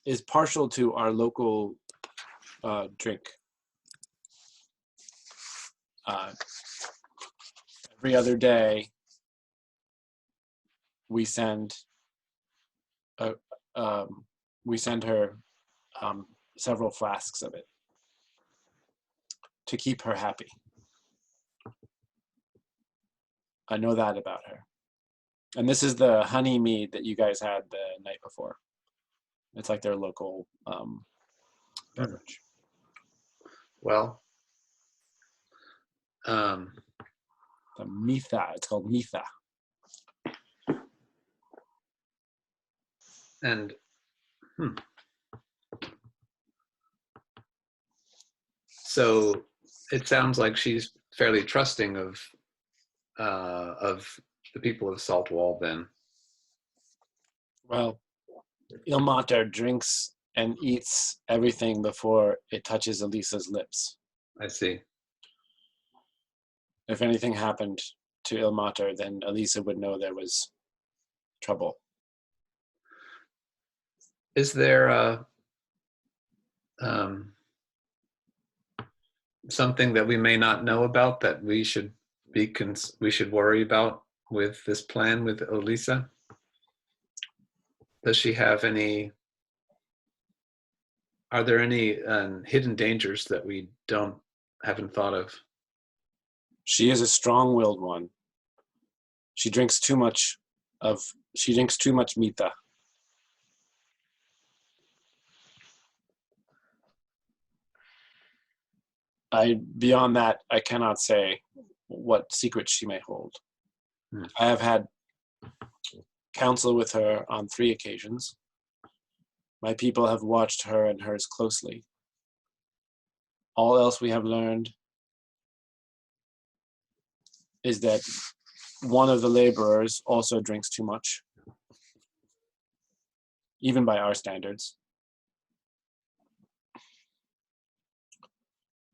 is partial to our local drink. Every other day, we send her several flasks of it to keep her happy. I know that about her. And this is the honey mead that you guys had the night before. It's like their local beverage. Well, The Mitha. It's called Mitha. and so it sounds like she's fairly trusting of the people of Saltwall. Then, Well, Ilmater drinks and eats everything before it touches Elisa's lips. I see. If anything happened to Ilmater, then Elisa would know there was trouble. Is there something that we may not know about that we should we should worry about with this plan with Elisa? Does she have any? Are there any hidden dangers that we haven't thought of? She is a strong-willed one. She drinks too much Mitha. Beyond that, I cannot say what secrets she may hold. I have had counsel with her on 3 occasions. My people have watched her and hers closely. All else we have learned is that one of the laborers also drinks too much, even by our standards.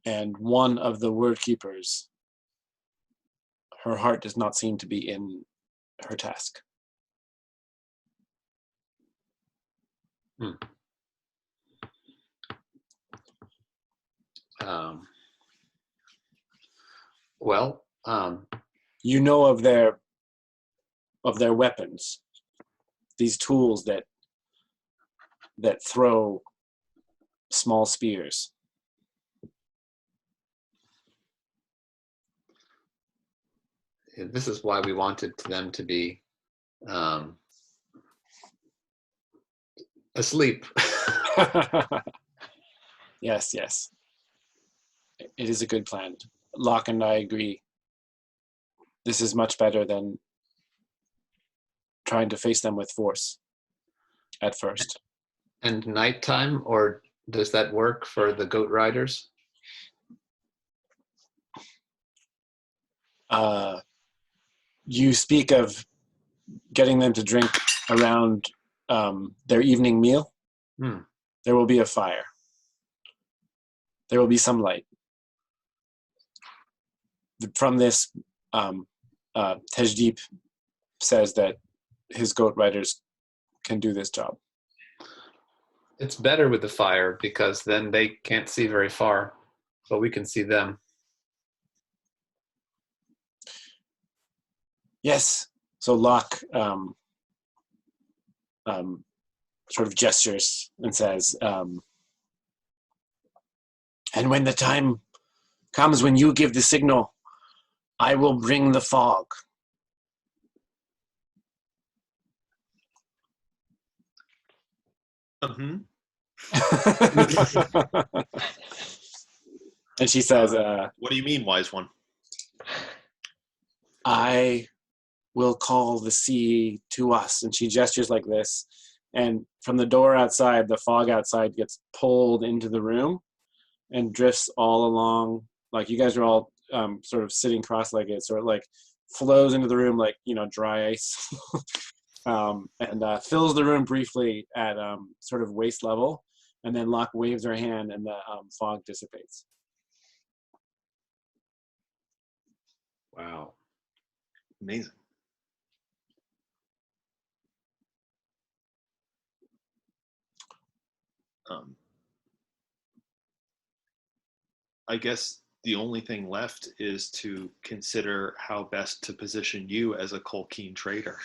And one of the word keepers, her heart does not seem to be in her task. You know of their weapons, these tools that throw small spears. This is why we wanted them to be asleep. Yes. It is a good plan. Locke and I agree. This is much better than trying to face them with force at first. And nighttime, or does that work for the goat riders? You speak of getting them to drink around their evening meal. There will be a fire. There will be some light. From this, Tejdeep says that his goat riders can do this job. It's better with the fire because then they can't see very far, but we can see them. Yes. So Locke sort of gestures and says, and when the time comes when you give the signal, I will bring the fog. And she says, what do you mean, wise one? I will call the sea to us. And she gestures like this. And from the door outside, the fog outside gets pulled into the room and drifts all along. Like you guys are all sort of sitting cross-legged, so it like flows into the room like, dry ice. And fills the room briefly at sort of waist level. And then Locke waves her hand and the fog dissipates. Wow. Amazing. I guess the only thing left is to consider how best to position you as a Colkeen trader.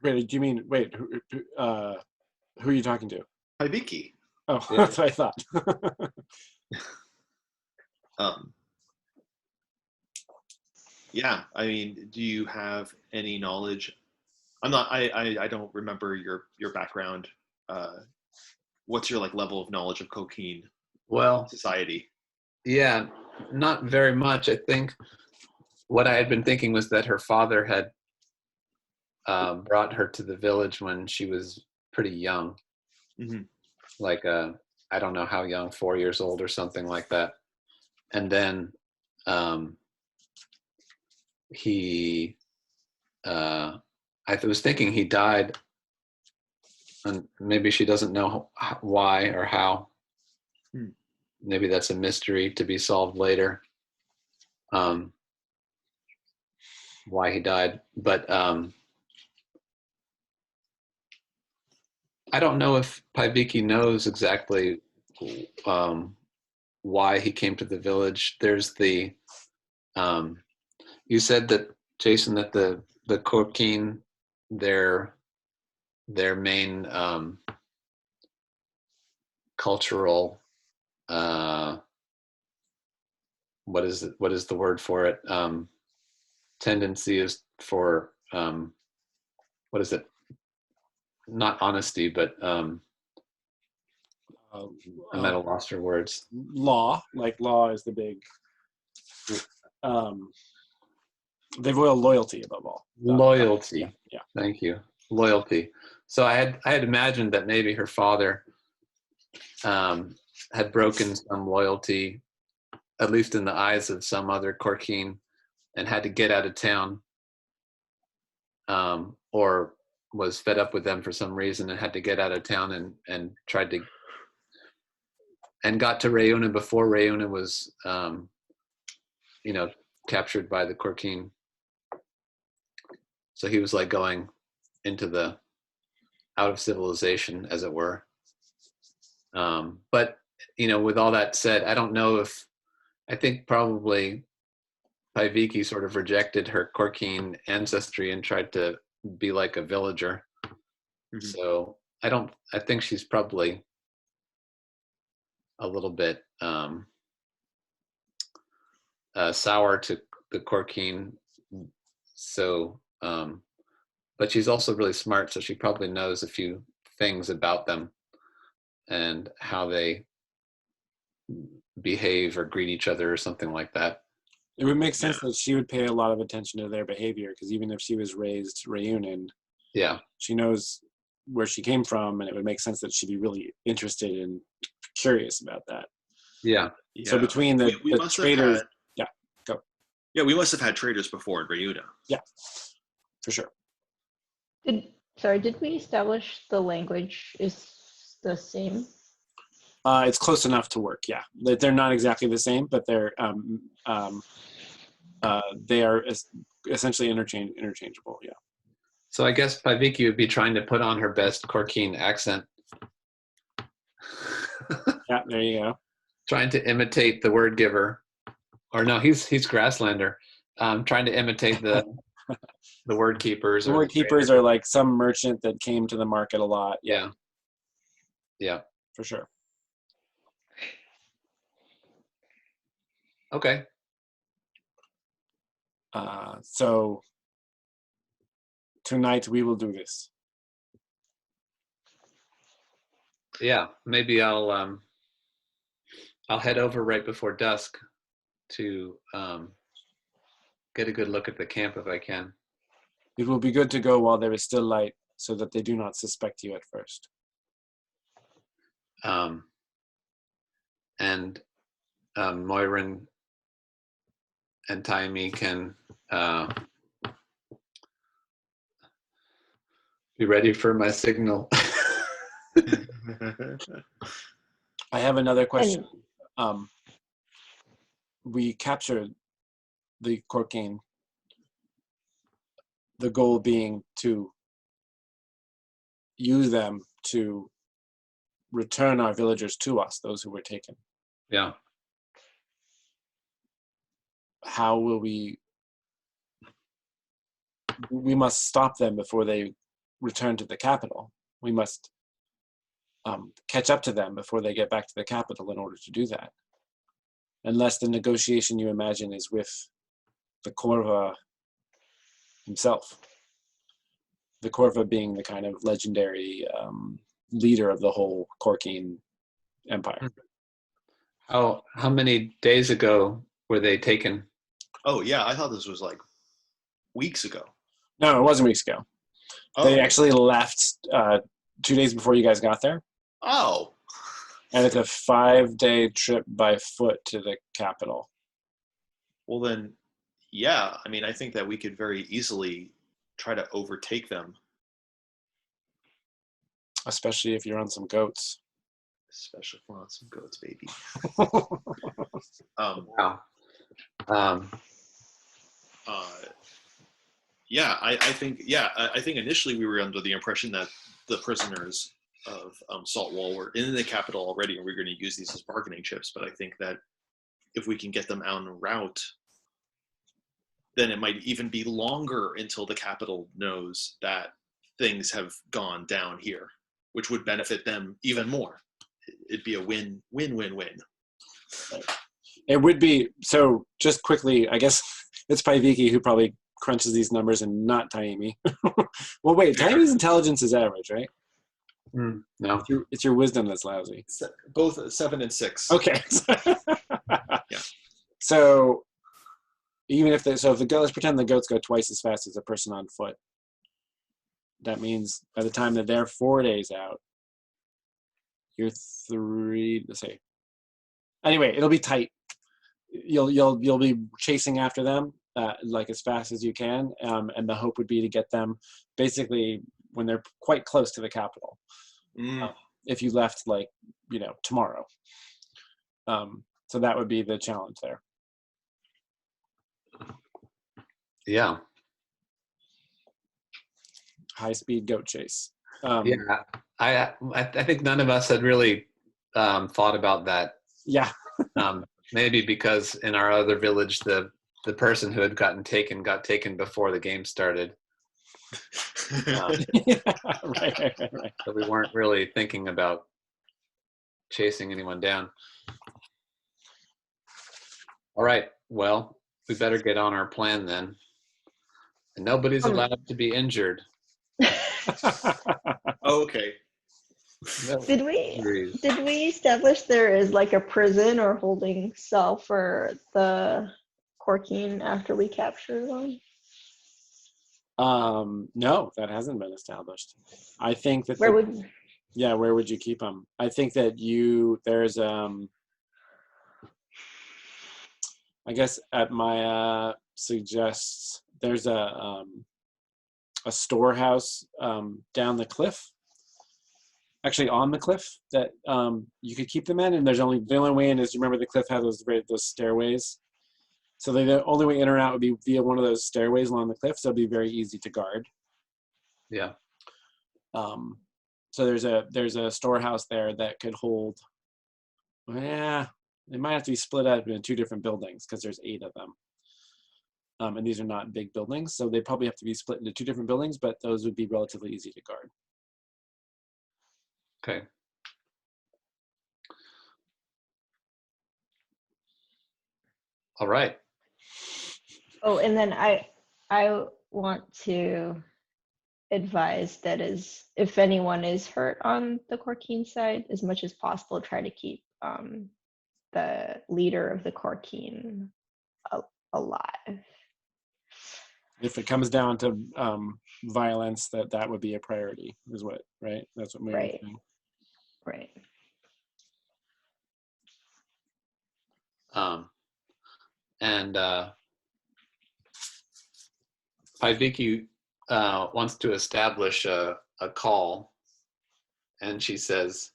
Wait, do you mean, who are you talking to? Hi, Vicky. Oh, yeah. That's what I thought. Yeah, I mean, do you have any knowledge I'm not. I don't remember your background. What's your like level of knowledge of Coquine Well, society? yeah, not very much. I think what I had been thinking was that her father had brought her to the village when she was pretty young, Hmm. like I don't know how young, 4 years old or something like that. And then he, I was thinking he died, and maybe she doesn't know why or how. Hmm. Maybe that's a mystery to be solved later. Why he died, but I don't know if Paiviki knows exactly why he came to the village. There's the you said that, Jason, that the Korkin, their main cultural what is the word for it, tendency is for what is it, not honesty, but I'm at a loss for words. Law, like law is the big. They've loyalty above all. Loyalty. Yeah. Thank you. Loyalty. So I had imagined that maybe her father had broken some loyalty, at least in the eyes of some other Korkin, and had to get out of town, or was fed up with them for some reason and had to get out of town and tried to, and got to Rayuna before Rayuna was, captured by the Korkin. So he was like going into the out of civilization, as it were. But with all that said, I don't know if, I think probably Paiviki sort of rejected her Korkin ancestry and tried to be like a villager. Mm-hmm. So I think she's probably a little bit sour to the Korkin. So, but she's also really smart, so she probably knows a few things about them and how they behave or greet each other or something like that. It would make sense that she would pay a lot of attention to their behavior, because even if she was raised Rayunan, yeah, she knows where she came from, and it would make sense that she'd be really interested and curious about that. Yeah. So between the traders, yeah, go. Yeah, we must have had traders before in Rayuna. Yeah, for sure. Did we establish the language is the same? It's close enough to work. Yeah, they're not exactly the same, but they are essentially interchangeable. Yeah. So I guess Paiviki would be trying to put on her best Korkin accent. Yeah, there you go. Trying to imitate the word giver, or no, he's Grasslander. Trying to imitate the word keepers. The word keepers are like some merchant that came to the market a lot. Yeah. Yeah. For sure. Okay. So tonight we will do this. Yeah, maybe I'll head over right before dusk to get a good look at the camp if I can. It will be good to go while there is still light, so that they do not suspect you at first. And Moirin and Taimi can be ready for my signal. I have another question. We captured the Korkin, the goal being to use them to return our villagers to us, those who were taken. Yeah. How will we must stop them before they return to the capital. We must catch up to them before they get back to the capital in order to do that. Unless the negotiation you imagine is with the Korva himself, the Corva being the kind of legendary leader of the whole Corkine empire. How many days ago were they taken? Oh yeah, I thought this was like weeks ago. No, it wasn't weeks ago. They actually left 2 days before you guys got there. Oh. And it's a 5-day trip by foot to the capital. Well then, yeah. I mean, I think that we could very easily try to overtake them. Especially if you're on some goats. Especially if we're on some goats, baby. Wow. Yeah, I think initially we were under the impression that the prisoners of Saltwall were in the capital already, and we are going to use these as bargaining chips. But I think that if we can get them en route, then it might even be longer until the capital knows that things have gone down here, which would benefit them even more. It'd be a win-win-win-win. It would be. So just quickly, I guess it's Paiviki who probably crunches these numbers and not Taimi. Well, wait, Taimi's intelligence is average, right? No. It's your wisdom that's lousy. Both 7 and 6. Okay. Yeah. So even if if the goats, let's pretend the goats go twice as fast as a person on foot. That means by the time that they're 4 days out, you're 3. Let's say. Anyway, it'll be tight. You'll be chasing after them like as fast as you can, and the hope would be to get them basically when they're quite close to the capital. If you left tomorrow, so that would be the challenge there. Yeah. High speed goat chase. Yeah. I think none of us had really thought about that. Yeah. Maybe because in our other village, the person who had got taken before the game started. Right. So we weren't really thinking about chasing anyone down. All right. Well, we better get on our plan then. And nobody's allowed to be injured. Okay. No. Did we establish there is like a prison or holding cell for the Corkine after we capture them? No, that hasn't been established. I think that Where would you keep them? I think that there's I guess at Maya suggests there's a storehouse down the cliff, actually on the cliff, that you could keep them in, and the only way in is, you remember the cliff had those stairways, so the only way in or out would be via one of those stairways along the cliff, so it'd be very easy to guard. Yeah. So there's a storehouse there that could hold, it might have to be split up into 2 different buildings because there's 8 of them. And these are not big buildings, so they probably have to be split into 2 different buildings, but those would be relatively easy to guard. Okay. All right. Oh, and then I want to advise that if anyone is hurt on the Corkine side, as much as possible, try to keep the leader of the Corkine alive. If it comes down to violence, that would be a priority, is what, right? That's what Mary's saying. Right. And Paiviki wants to establish a call, and she says,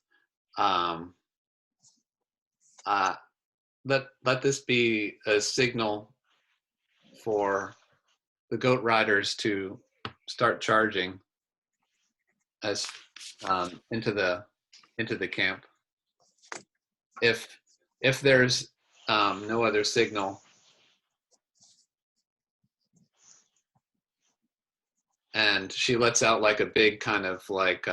let this be a signal for the goat riders to start charging as into the camp. If there's no other signal, and she lets out like a big kind of like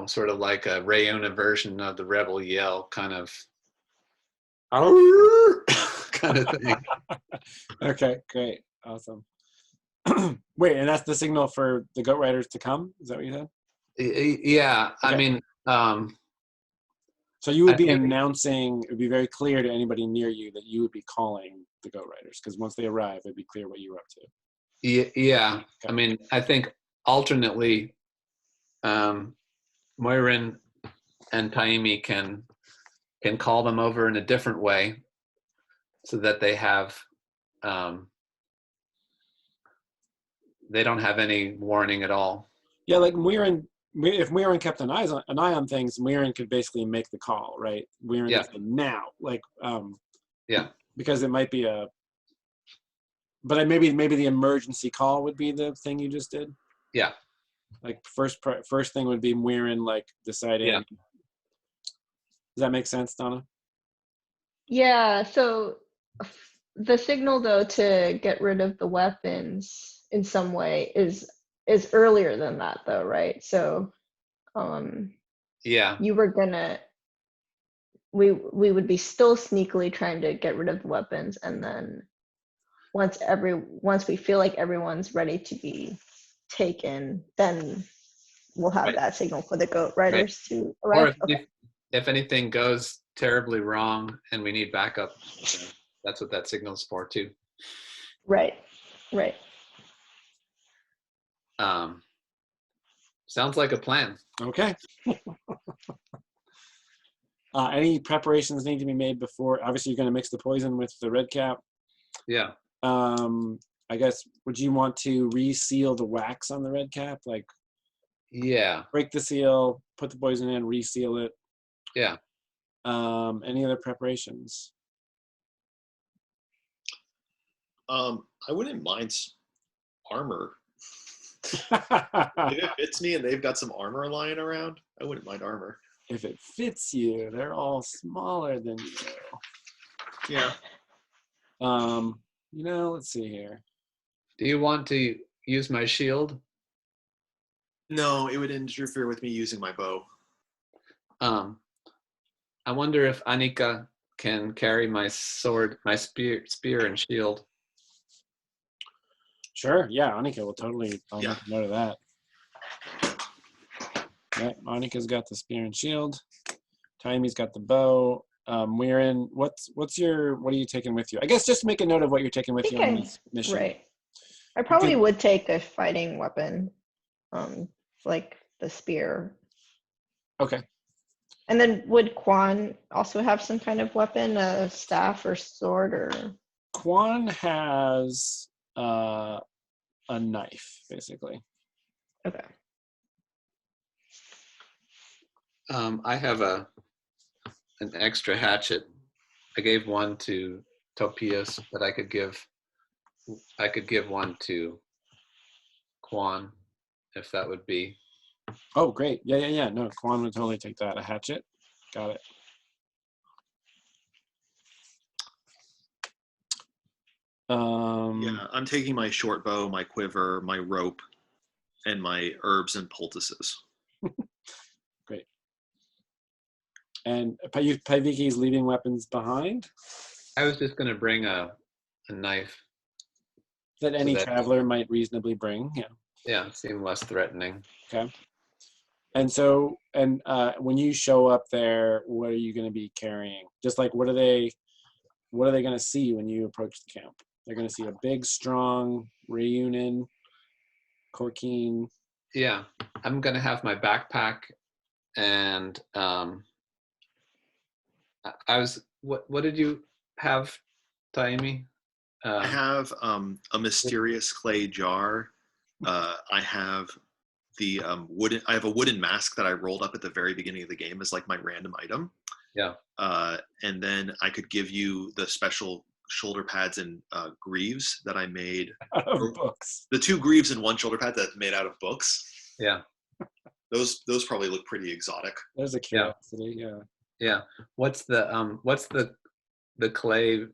sort of like a Rayona version of the rebel yell, kind of kind of thing. Okay, great, awesome. Wait, and that's the signal for the goat riders to come? Is that what you said? Yeah, I Okay. mean, So you would I be think- announcing, it would be very clear to anybody near you that you would be calling the goat riders, because once they arrive, it'd be clear what you were up to. yeah. I Okay. mean, I think alternately, Moirin and Taimi can call them over in a different way, so that they have they don't have any warning at all. Yeah, like if Muirin kept an eye on things, Muirin could basically make the call, right? Muirin Yeah. could say now, like, Yeah. because it might be but maybe the emergency call would be the thing you just did. Yeah. Like first thing would be Muirin like deciding. Yeah. Does that make sense, Donna? Yeah, so the signal though to get rid of the weapons in some way is earlier than that though, right? So Yeah. you were gonna we would be still sneakily trying to get rid of the weapons, and then once we feel like everyone's ready to be taken, then we'll have Right. that signal for the goat riders to Or arrive. Okay. if anything goes terribly wrong and we need backup, that's what that signal's for too. Right. Sounds like a plan. Okay. Any preparations need to be made before? Obviously, you're going to mix the poison with the red cap. Yeah. I guess, would you want to reseal the wax on the red cap? Like, Yeah. break the seal, put the poison in, reseal it. Yeah. Any other preparations? I wouldn't mind armor. If it fits me and they've got some armor lying around, I wouldn't mind armor. If it fits you, they're all smaller than you. Yeah. Let's see here. Do you want to use my shield? No, it would interfere with me using my bow. I wonder if Annika can carry my sword, my spear and shield. Sure, yeah, Annika will totally, I'll Yeah. make a note of that. Yeah, Annika's got the spear and shield. Taimi's got the bow. Muirin, what are you taking with you? I guess just make a note of what you're taking with you on this mission. Right. I probably would take a fighting weapon, like the spear. Okay. And then would Quan also have some kind of weapon, a staff or sword or? Quan has a knife, basically. Okay. I have an extra hatchet. I gave one to Topias, but I could give one to Quan, if that would be. Oh, great. Yeah. No, Quan would totally take that. A hatchet. Got it. Yeah, I'm taking my short bow, my quiver, my rope, and my herbs and poultices. Great. And Paiviki's leaving weapons behind? I was just going to bring a knife. That any traveler might reasonably bring, yeah. Yeah, seem less threatening. Okay. And so, when you show up there, what are you going to be carrying? Just like, what are they going to see when you approach the camp? They're going to see a big, strong Rayunin, Corkine. Yeah, I'm going to have my backpack, and what did you have, Taimi? I have a mysterious clay jar. I have the wooden. I have a wooden mask that I rolled up at the very beginning of the game as like my random item. Yeah. And then I could give you the special shoulder pads and greaves that I made. Out of books. The 2 greaves and 1 shoulder pad that's made out of books. Yeah. Those probably look pretty exotic. There's a curiosity, yeah. Yeah. What's the clay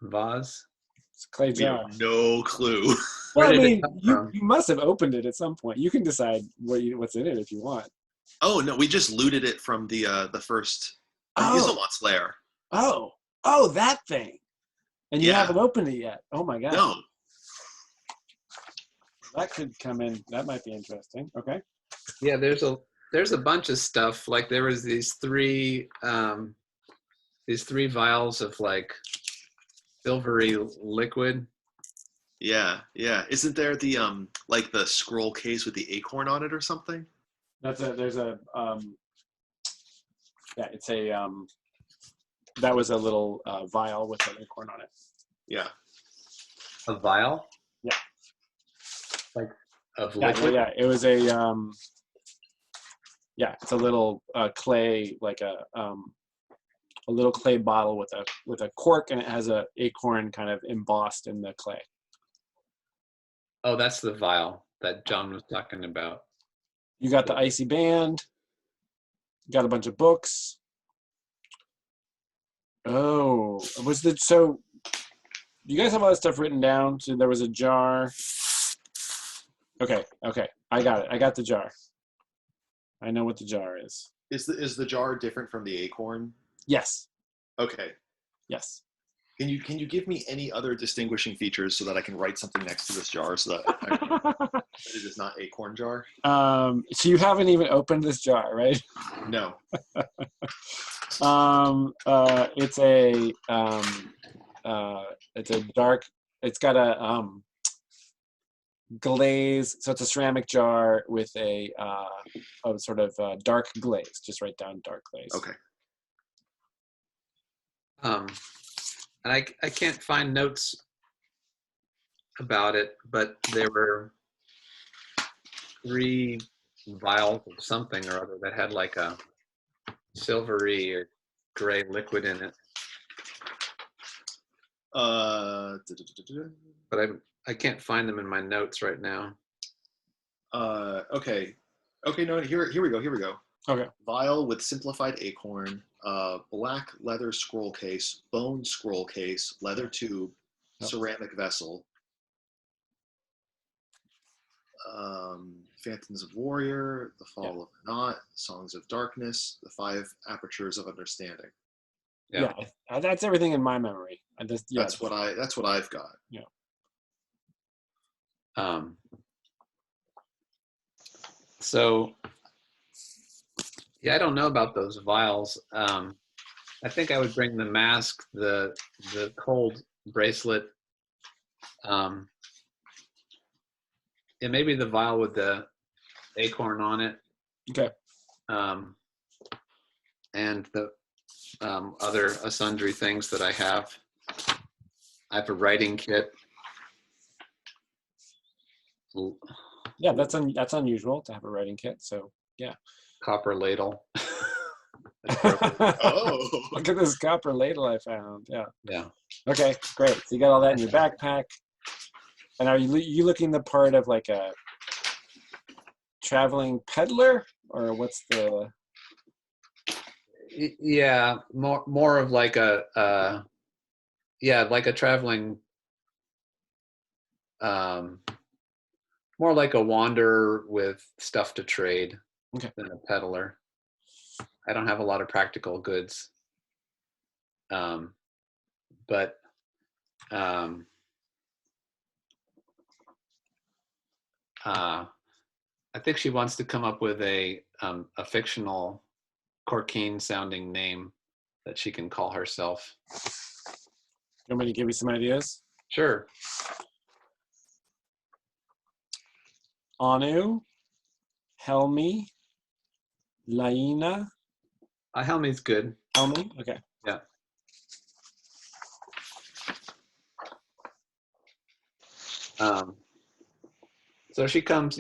vase? It's a clay We jar. have no clue. Well, I Where did it mean, come from? you must have opened it at some point. You can decide what's in it if you want. Oh no, we just looted it from the first Hazelnut's lair. Oh, that thing. And you Yeah. haven't opened it yet. Oh my god. No. That could come in. That might be interesting. Okay. Yeah, there's a bunch of stuff. Like there was these three vials of like silvery liquid. Yeah, yeah. Isn't there the like the scroll case with the acorn on it or something? There's a yeah, it's a that was a little vial with an acorn on it. Yeah. A vial? Yeah. Like of Yeah, liquid? yeah. It was a yeah, it's a little clay, like a little clay bottle with a cork, and it has a acorn kind of embossed in the clay. Oh, that's the vial that John was talking about. You got the icy band. You got a bunch of books. Oh, so you guys have all that stuff written down? So there was a jar. Okay, I got it. I got the jar. I know what the jar is. Is the jar different from the acorn? Yes. Okay. Yes. Can you give me any other distinguishing features so that I can write something next to this jar so that I know that it is not acorn jar? So you haven't even opened this jar, right? No. It's a dark. It's got a glaze. So it's a ceramic jar with a sort of dark glaze. Just write down dark glaze. Okay. And I can't find notes about it, but there were 3 vials of something or other that had like a silvery or gray liquid in it. But I can't find them in my notes right now. Okay. Okay, no, here we go. Okay. Vial with simplified acorn, black leather scroll case, bone scroll case, leather tube, Yep. ceramic vessel, Phantoms of Warrior, The Fall of the Knot, Songs of Darkness, The 5 Apertures of Understanding. Yeah, that's everything in my memory. That's what I've got. Yeah. So yeah, I don't know about those vials. I think I would bring the mask, the cold bracelet, and maybe the vial with the acorn on it. Okay. And the other sundry things that I have. I have a writing kit. Yeah, that's unusual to have a writing kit. So yeah. Copper ladle. Oh. Look at this copper ladle I found. Yeah. Yeah. Okay, great. So you got all that in your backpack. And are you looking the part of like a traveling peddler, or what's the? Yeah, more of like a like a traveling, more like a wanderer with stuff to trade than a peddler. I don't have a lot of practical goods, but I think she wants to come up with a fictional Corkine sounding name that she can call herself. You want me to give you some ideas? Sure. Anu, Helmi, Laina. Helmi's good. Helmi? Okay. Yeah. So she comes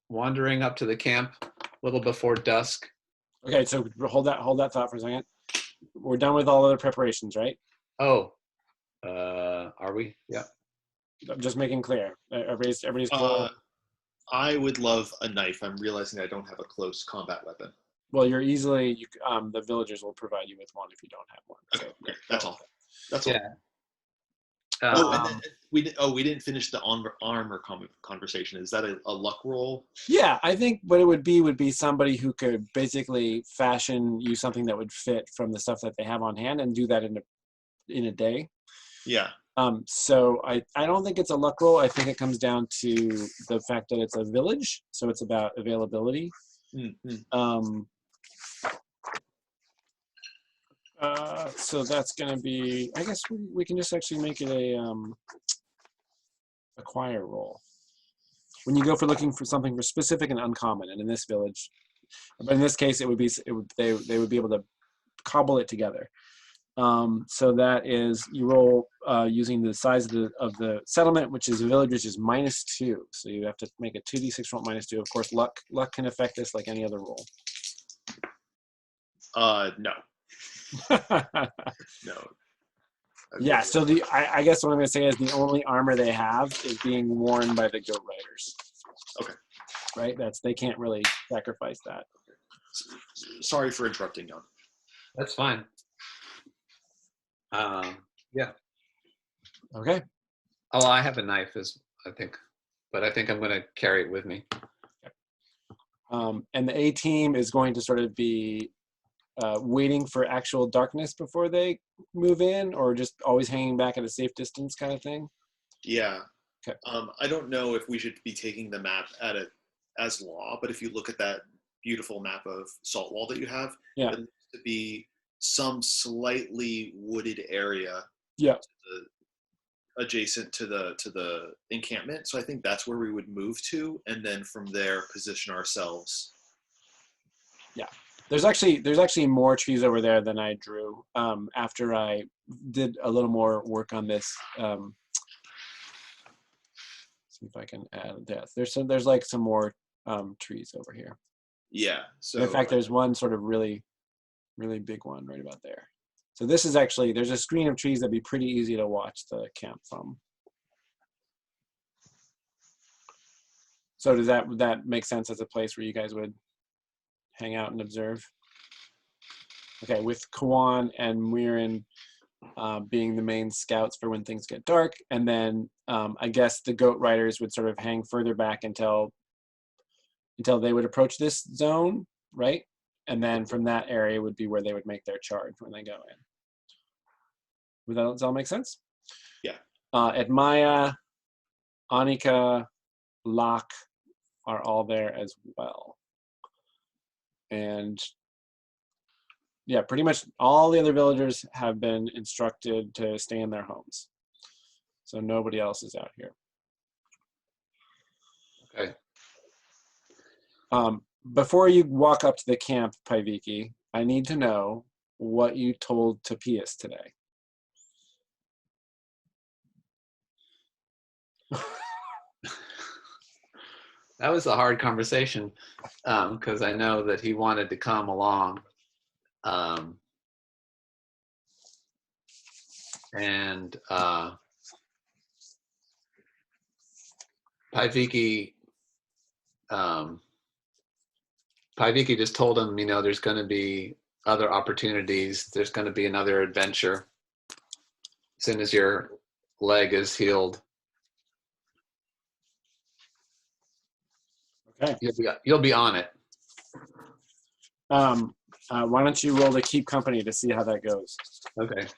wandering up to the camp a little before dusk. Okay, so hold that thought for a second. We're done with all other preparations, right? Oh, are we? Yeah. I'm just making clear. Everybody's cool. I would love a knife. I'm realizing I don't have a close combat weapon. Well, the villagers will provide you with one if you don't have one. Okay, okay. That's all. That's Yeah. all. And then we didn't finish the armor conversation. Is that a luck roll? Yeah, I think what it would be somebody who could basically fashion you something that would fit from the stuff that they have on hand and do that in a day. Yeah. So I don't think it's a luck roll. I think it comes down to the fact that it's a village, so it's about availability. Mm-hmm. So that's going to be, I guess we can just actually make it a acquire roll. When you go for looking for something for specific and uncommon, and in this village, but in this case, they would be able to cobble it together. So that is, you roll using the size of the settlement, which is a village, which is -2. So you have to make a 2d6 roll -2. Of course, luck can affect this like any other roll. No. No. Yeah. So I guess what I'm going to say is the only armor they have is being worn by the goat riders. Okay. Right. They can't really sacrifice that. Sorry for interrupting, Jan. That's fine. Yeah. Okay. Oh, I have a knife, but I think I'm going to carry it with me. And the A team is going to sort of be waiting for actual darkness before they move in, or just always hanging back at a safe distance kind of thing? Yeah. Okay. I don't know if we should be taking the map at it as law, but if you look at that beautiful map of Saltwall that you have, Yeah. it looks to be some slightly wooded area. Yeah. Adjacent to the encampment. So I think that's where we would move to, and then from there position ourselves. Yeah. There's actually more trees over there than I drew after I did a little more work on this. See if I can add that. There's like some more trees over here. Yeah. So in fact, there's one sort of really, really big one right about there. So this is actually, there's a screen of trees that'd be pretty easy to watch the camp from. So would that make sense as a place where you guys would hang out and observe? Okay, with Kawan and Muirin being the main scouts for when things get dark, and then I guess the goat riders would sort of hang further back until they would approach this zone, right? And then from that area would be where they would make their charge when they go in. Does that all make sense? Yeah. At Maya, Annika, Locke are all there as well. And yeah, pretty much all the other villagers have been instructed to stay in their homes. So nobody else is out here. Okay. Before you walk up to the camp, Paiviki, I need to know what you told Tapias today. That was a hard conversation because I know that he wanted to come along. And Paiviki just told him, there's going to be other opportunities. There's going to be another adventure as soon as your leg is healed. Okay. You'll be on it. Why don't you roll to keep company to see how that goes? Okay.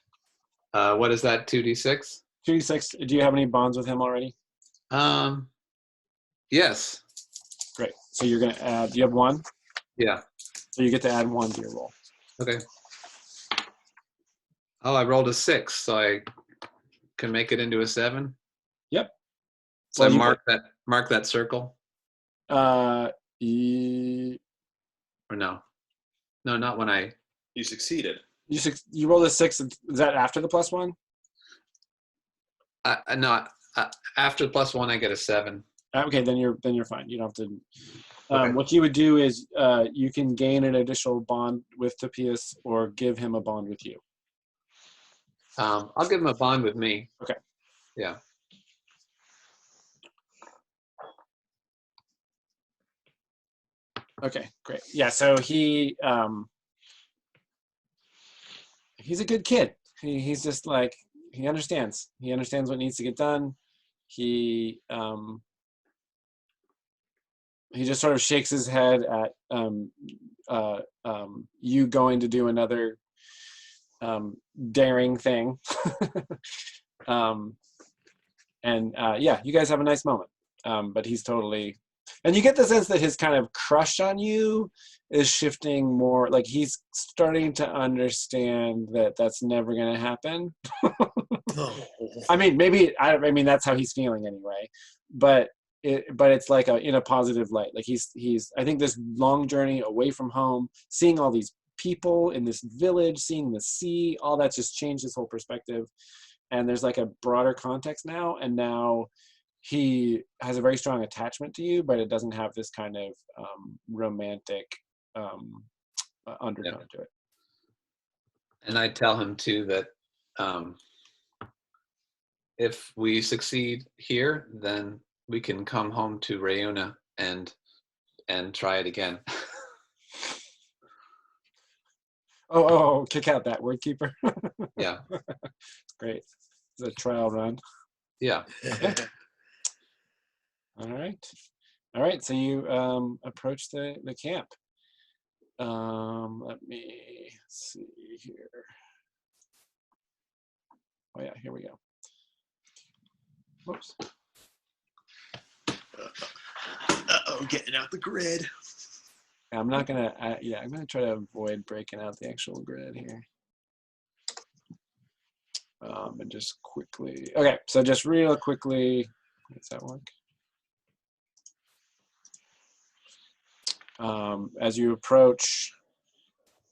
What is that? 2d6? 2d6. Do you have any bonds with him already? Yes. Great. So you're going to add. Do you have 1? Yeah. So you get to add 1 to your roll. Okay. Oh, I rolled a 6, so I can make it into a 7. Yep. So well, mark that circle. Or no, not when I. You succeeded. You rolled a 6. Is that after the +1? No. After the +1, I get a 7. Okay, then you're fine. You don't have to. Okay. What you would do is you can gain an additional bond with Tapias or give him a bond with you. I'll give him a bond with me. Okay. Yeah. Okay, great. Yeah, so he's a good kid. He's just like, he understands. He understands what needs to get done. He just sort of shakes his head at you going to do another daring thing. Yeah, you guys have a nice moment. But he's totally, and you get the sense that his kind of crush on you is shifting more. Like he's starting to understand that that's never going to happen. I mean, maybe I mean that's how he's feeling anyway. But it's like in a positive light. Like he's I think this long journey away from home, seeing all these people in this village, seeing the sea, all that just changed his whole perspective. And there's like a broader context now, and now he has a very strong attachment to you, but it doesn't have this kind of romantic undertone to it. And I tell him too that if we succeed here, then we can come home to Rayuna and try it again. Oh, kick out that word keeper. Yeah. Great. It's a trial run. Yeah. All right. So you approach the camp. Let me see here. Oh yeah, here we go. Whoops. Uh-oh, getting out the grid. I'm not gonna. I'm gonna try to avoid breaking out the actual grid here. And just quickly. Okay, so just real quickly. Does that work? As you approach,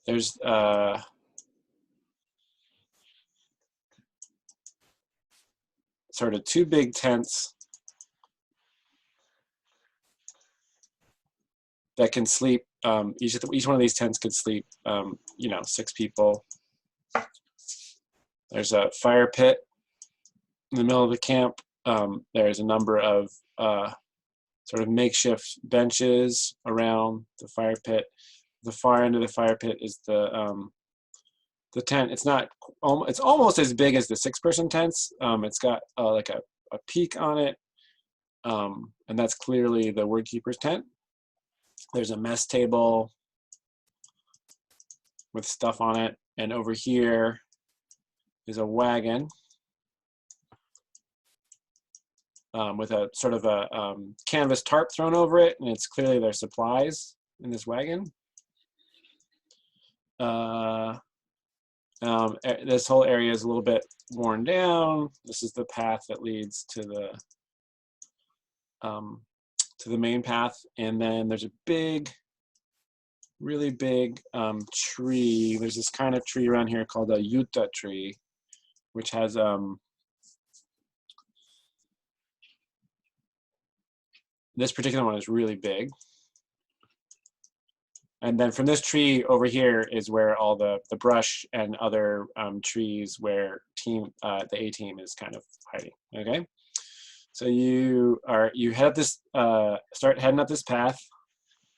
there's sort of two big tents that can sleep. Each one of these tents could sleep, 6 people. There's a fire pit in the middle of the camp. There's a number of sort of makeshift benches around the fire pit. The far end of the fire pit is the tent. It's not. It's almost as big as the 6-person tents. It's got like a peak on it, and that's clearly the word keeper's tent. There's a mess table with stuff on it, and over here is a wagon with a sort of a canvas tarp thrown over it, and it's clearly their supplies in this wagon. This whole area is a little bit worn down. This is the path that leads to the main path, and then there's a big, really big tree. There's this kind of tree around here called a yuta tree, which has this particular one is really big. And then from this tree over here is where all the brush and other trees where the A team is kind of hiding. Okay, so you head up this start heading up this path,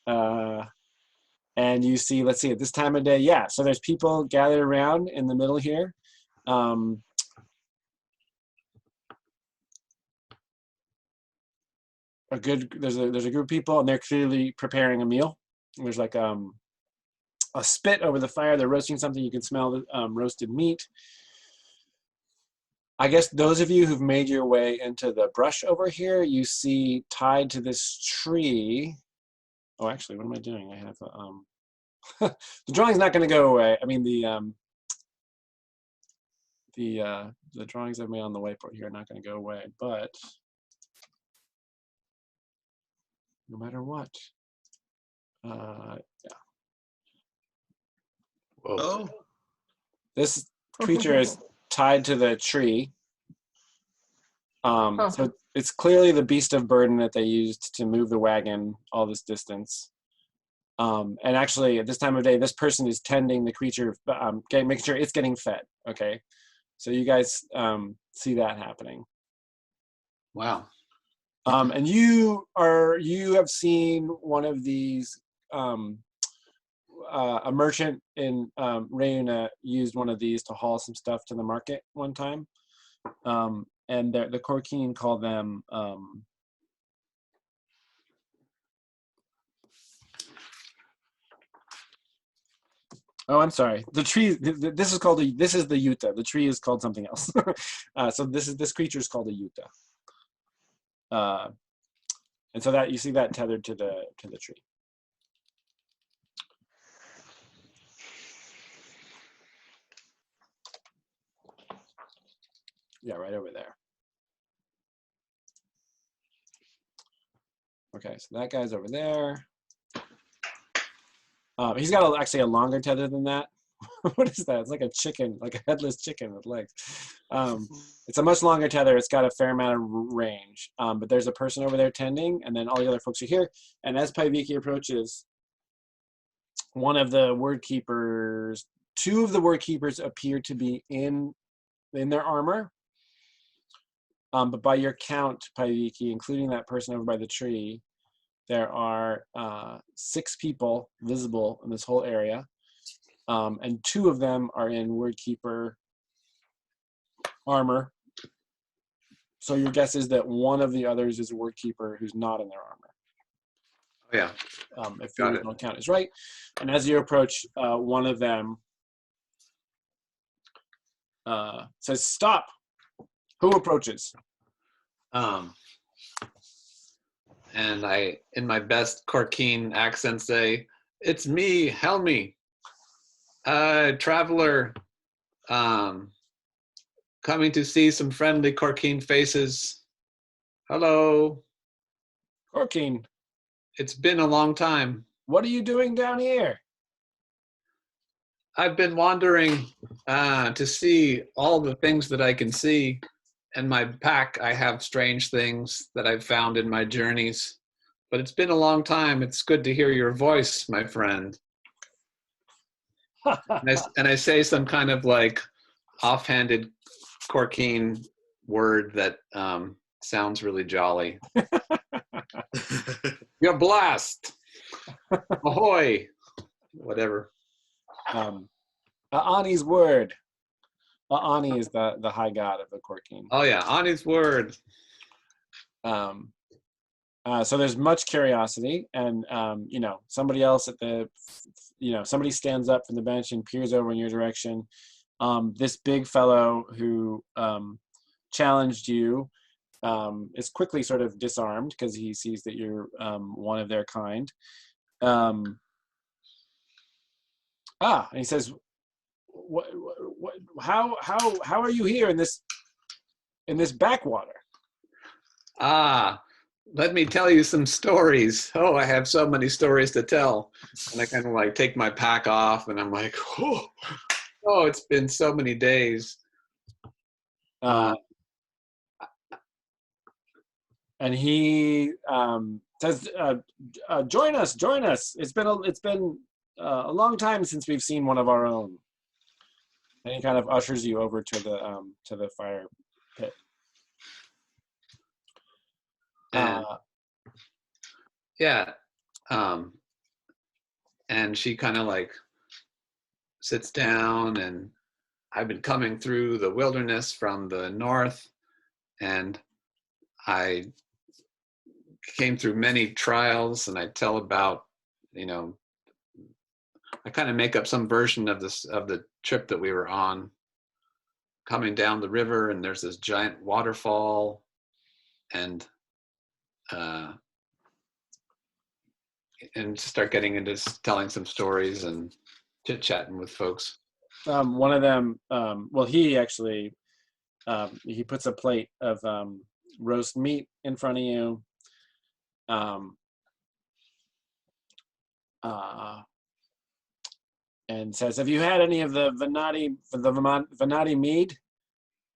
and you see, let's see, at this time of day, yeah. So there's people gathered around in the middle here. There's a group of people, and they're clearly preparing a meal. There's like a spit over the fire. They're roasting something. You can smell the roasted meat. I guess those of you who've made your way into the brush over here, you see tied to this tree. Oh, actually, what am I doing? I have the drawing's not going to go away. I mean, the drawings I've made on the whiteboard here are not going to go away, but no matter what, yeah. Whoa. Oh, This creature is tied to the tree. So it's clearly the beast of burden that they used to move the wagon all this distance. And actually, at this time of day, this person is tending the creature, making sure it's getting fed. Okay, so you guys see that happening. Wow. And you have seen one of these. A merchant in Rayuna used one of these to haul some stuff to the market one time. And the Korkeen call them Oh, I'm sorry. The tree. This is called a. This is the Yuta. The tree is called something else. So this creature is called a Yuta. And so that you see that tethered to the tree. Yeah, right over there. Okay, so that guy's over there. He's got actually a longer tether than that. What is that? It's like a chicken, like a headless chicken with legs. It's a much longer tether. It's got a fair amount of range. But there's a person over there tending, and then all the other folks are here. And as Paiviki approaches, one of the word keepers, two of the word keepers appear to be in their armor. But by your count, Paiviki, including that person over by the tree, there are 6 people visible in this whole area. And 2 of them are in word keeper armor. So your guess is that one of the others is a word keeper who's not in their armor. Oh, yeah. If the original count is right. And as you approach, one of them says, "Stop." Who approaches? And I, in my best Corkine accent, say, "It's me, Helmy, traveler, coming to see some friendly Corkine faces. Hello. Corkine. It's been a long time. What are you doing down here? I've been wandering to see all the things that I can see. In my pack, I have strange things that I've found in my journeys. But it's been a long time. It's good to hear your voice, my friend." And I say some kind of like offhanded Corkine word that sounds really jolly. Your blast! Ahoy! Whatever. Ani's word. Ani is the high god of the Corkine. Oh yeah, Ani's word. So there's much curiosity, and somebody else at the, somebody stands up from the bench and peers over in your direction. This big fellow who challenged you is quickly sort of disarmed because he sees that you're one of their kind. And he says, how are you here in this backwater? Let me tell you some stories. Oh, I have so many stories to tell. And I kind of like take my pack off and I'm like, oh, it's been so many days. And he says, join us. It's been a long time since we've seen one of our own. And he kind of ushers you over to the fire pit. And she kind of like sits down, and I've been coming through the wilderness from the north, and I came through many trials, and I tell about, I kind of make up some version of the trip that we were on, coming down the river, and there's this giant waterfall, and start getting into telling some stories and chit-chatting with folks. One of them, he actually, he puts a plate of roast meat in front of you. And says, "Have you had any of the Venati mead?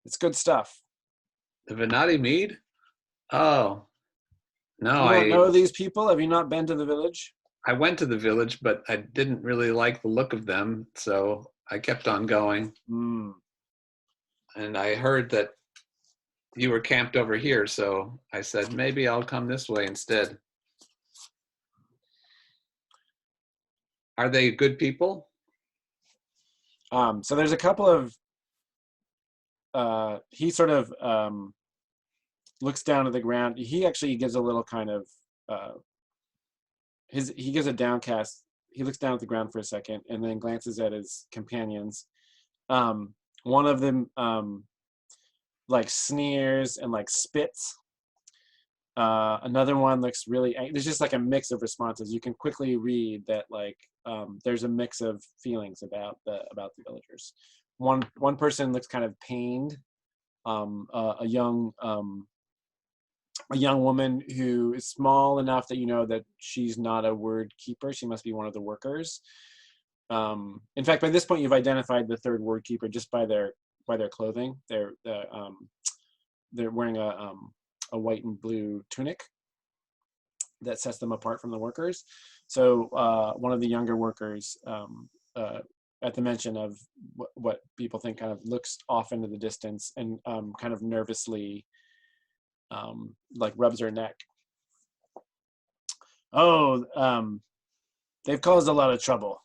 It's good stuff." The Venati mead? Oh, no. You don't know these people? Have you not been to the village? I went to the village, but I didn't really like the look of them, so I kept on going. And I heard that you were camped over here, so I said, maybe I'll come this way instead. Are they good people? So there's a couple of, he sort of looks down at the ground. He actually gives a little kind of, he gives a downcast, he looks down at the ground for a second and then glances at his companions. One of them like sneers and like spits. Another one looks really there's just like a mix of responses. You can quickly read that like there's a mix of feelings about the villagers. One person looks kind of pained. A young woman who is small enough that you know that she's not a word keeper. She must be one of the workers. In fact, by this point, you've identified the third word keeper just by their clothing. They're wearing a white and blue tunic that sets them apart from the workers. So one of the younger workers, at the mention of what people think, kind of looks off into the distance and kind of nervously like rubs her neck. Oh, they've caused a lot of trouble,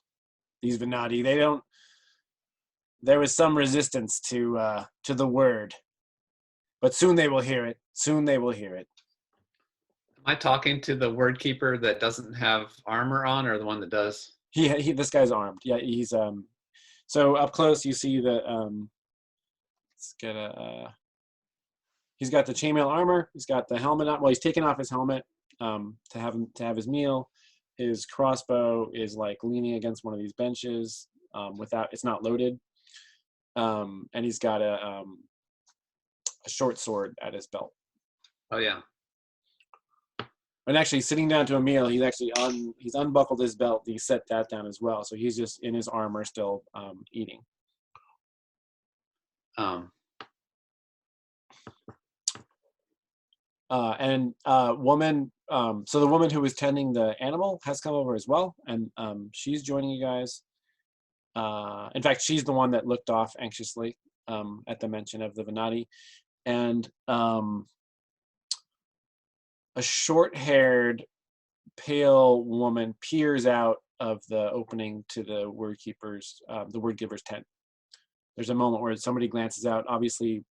these Venati. There was some resistance to the word, but soon they will hear it. Soon they will hear it. Am I talking to the word keeper that doesn't have armor on, or the one that does? This guy's armed. Yeah, he's so up close you see the let's get a he's got the chainmail armor, he's got the helmet on. Well, he's taken off his helmet to have his meal. His crossbow is like leaning against one of these benches it's not loaded. And he's got a short sword at his belt. Oh yeah. And actually, sitting down to a meal, he's unbuckled his belt. He set that down as well. So he's just in his armor, still eating. Woman. So the woman who was tending the animal has come over as well, and she's joining you guys. In fact, she's the one that looked off anxiously at the mention of the Venati, and a short-haired, pale woman peers out of the opening to the word giver's tent. There's a moment where somebody glances out, obviously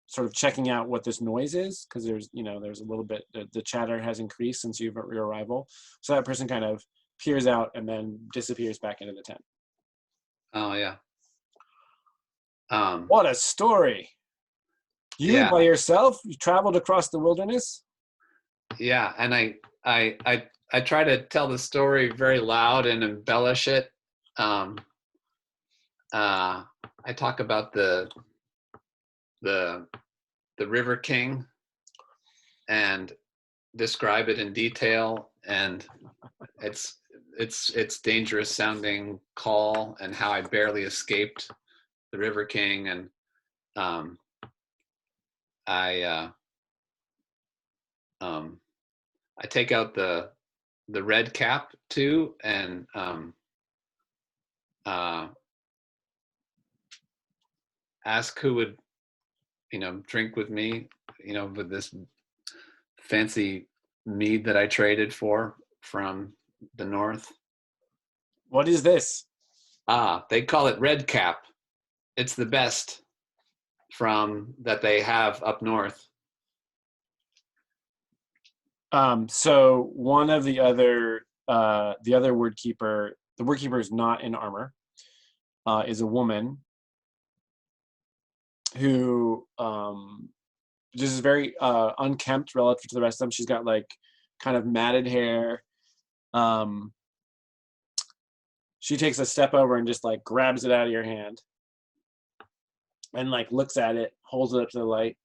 sort of checking out what this noise is, because there's a little bit, the chatter has increased since your arrival. So that person kind of peers out and then disappears back into the tent. Oh yeah. What a story! You by yourself? You traveled across the wilderness? Yeah, and I try to tell the story very loud and embellish it. I talk about the River King and describe it in detail, and its dangerous sounding call, and how I barely escaped the River King, and I take out the red cap too, and ask who would drink with me, with this fancy mead that I traded for from the north. What is this? They call it red cap. It's the best from that they have up north. So one of the other word keeper, the word keeper is not in armor, is a woman who just is very unkempt relative to the rest of them. She's got like kind of matted hair. She takes a step over and just like grabs it out of your hand and like looks at it, holds it up to the light.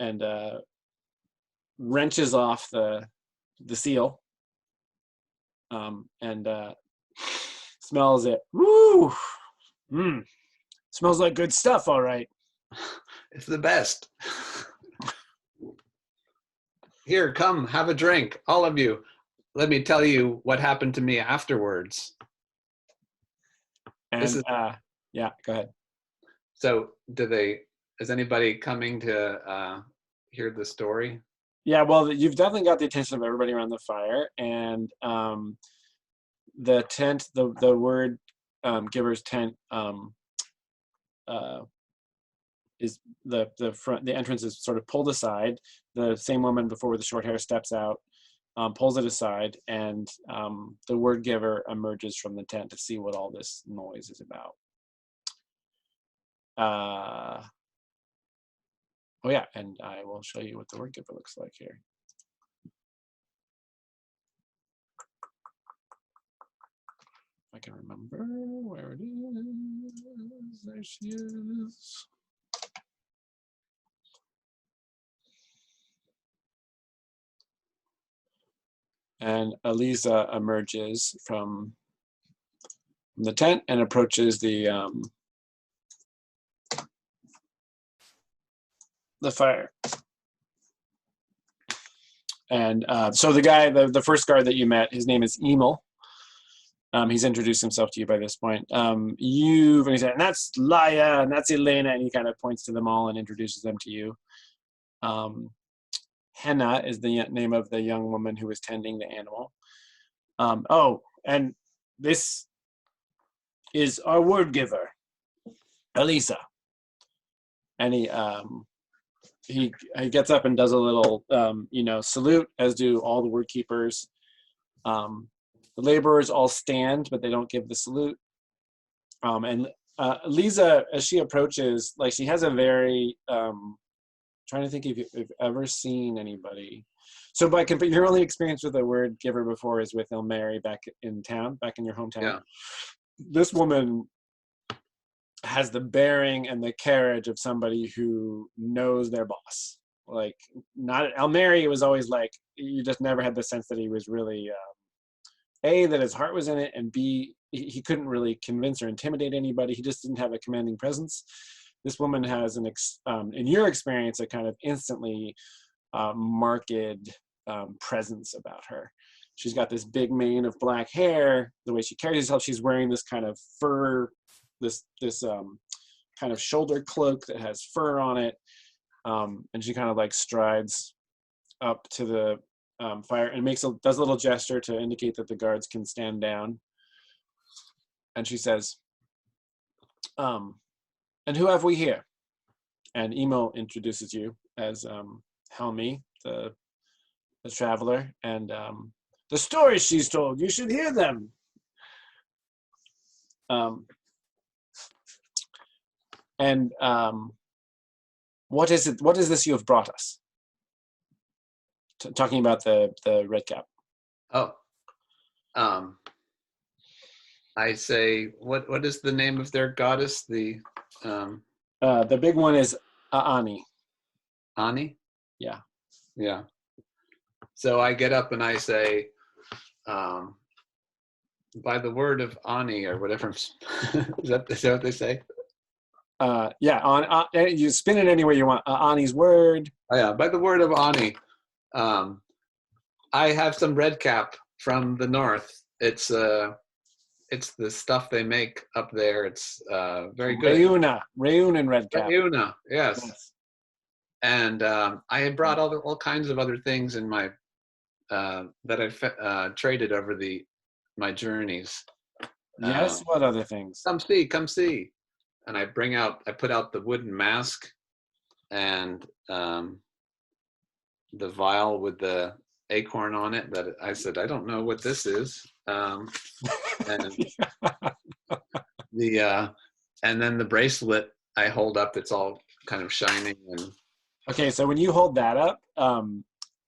And wrenches off the seal and smells it. Woo! Smells like good stuff, all right. It's the best. Here, come, have a drink, all of you. Let me tell you what happened to me afterwards. And yeah, go ahead. So is anybody coming to hear the story? Yeah, well, you've definitely got the attention of everybody around the fire, and the tent, the word giver's tent is the front. The entrance is sort of pulled aside. The same woman before with the short hair steps out, pulls it aside, and the word giver emerges from the tent to see what all this noise is about. Oh yeah, and I will show you what the word giver looks like here. If I can remember where it is. There she is. And Eliza emerges from the tent and approaches the fire. And so the guy, the first guard that you met, his name is Emil. He's introduced himself to you by this point. And he said, and that's Laia, and that's Elena, and he kind of points to them all and introduces them to you. Henna is the name of the young woman who was tending the animal. Oh, and this is our word giver, Elisa. And he gets up and does a little, salute, as do all the word keepers. The laborers all stand, but they don't give the salute. And Lisa, as she approaches, like she has a very, trying to think if you've ever seen anybody. So your only experience with a word giver before is with Ilmari back in your hometown. Yeah. This woman has the bearing and the carriage of somebody who knows their boss. Like, not Ilmari, it was always like, you just never had the sense that he was really, A, that his heart was in it, and B, he couldn't really convince or intimidate anybody. He just didn't have a commanding presence. This woman has in your experience, a kind of instantly marked presence about her. She's got this big mane of black hair. The way she carries herself, she's wearing this kind of fur, this kind of shoulder cloak that has fur on it, and she kind of like strides up to the fire and does a little gesture to indicate that the guards can stand down. And she says, and who have we here? And Emo introduces you as Helmi, the traveler, and the stories she's told, you should hear them. What is it? What is this you have brought us? Talking about the red cap. Oh, I say, what is the name of their goddess? The big one is Ani. Ani? Yeah. Yeah. So I get up and I say, by the word of Ani, or whatever. Is that what they say? Yeah. You spin it any way you want. Ani's word. Oh, yeah. By the word of Ani, I have some red cap from the north. It's the stuff they make up there. It's very good. Rayunan red cap. Rayuna, yes. And I had brought all kinds of other things in my that I've traded over my journeys. Yes, what other things? Come see. And I put out the wooden mask and the vial with the acorn on it that I said, I don't know what this is. And and then the bracelet I hold up, it's all kind of shining. And okay, so when you hold that up,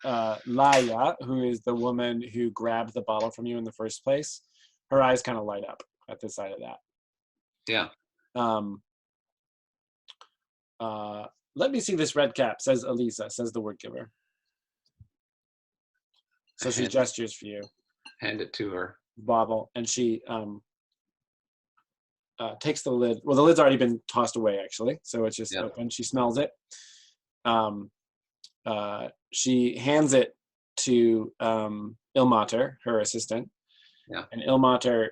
Laia, who is the woman who grabbed the bottle from you in the first place, her eyes kind of light up at the sight of that. Yeah. Let me see this red cap, says Elisa, says the word giver. So she gestures for you. Hand it to her. Bottle, and she takes the lid. Well, the lid's already been tossed away, actually, so it's just open. She smells it. She hands it to Ilmater, her assistant. Yeah. And Ilmater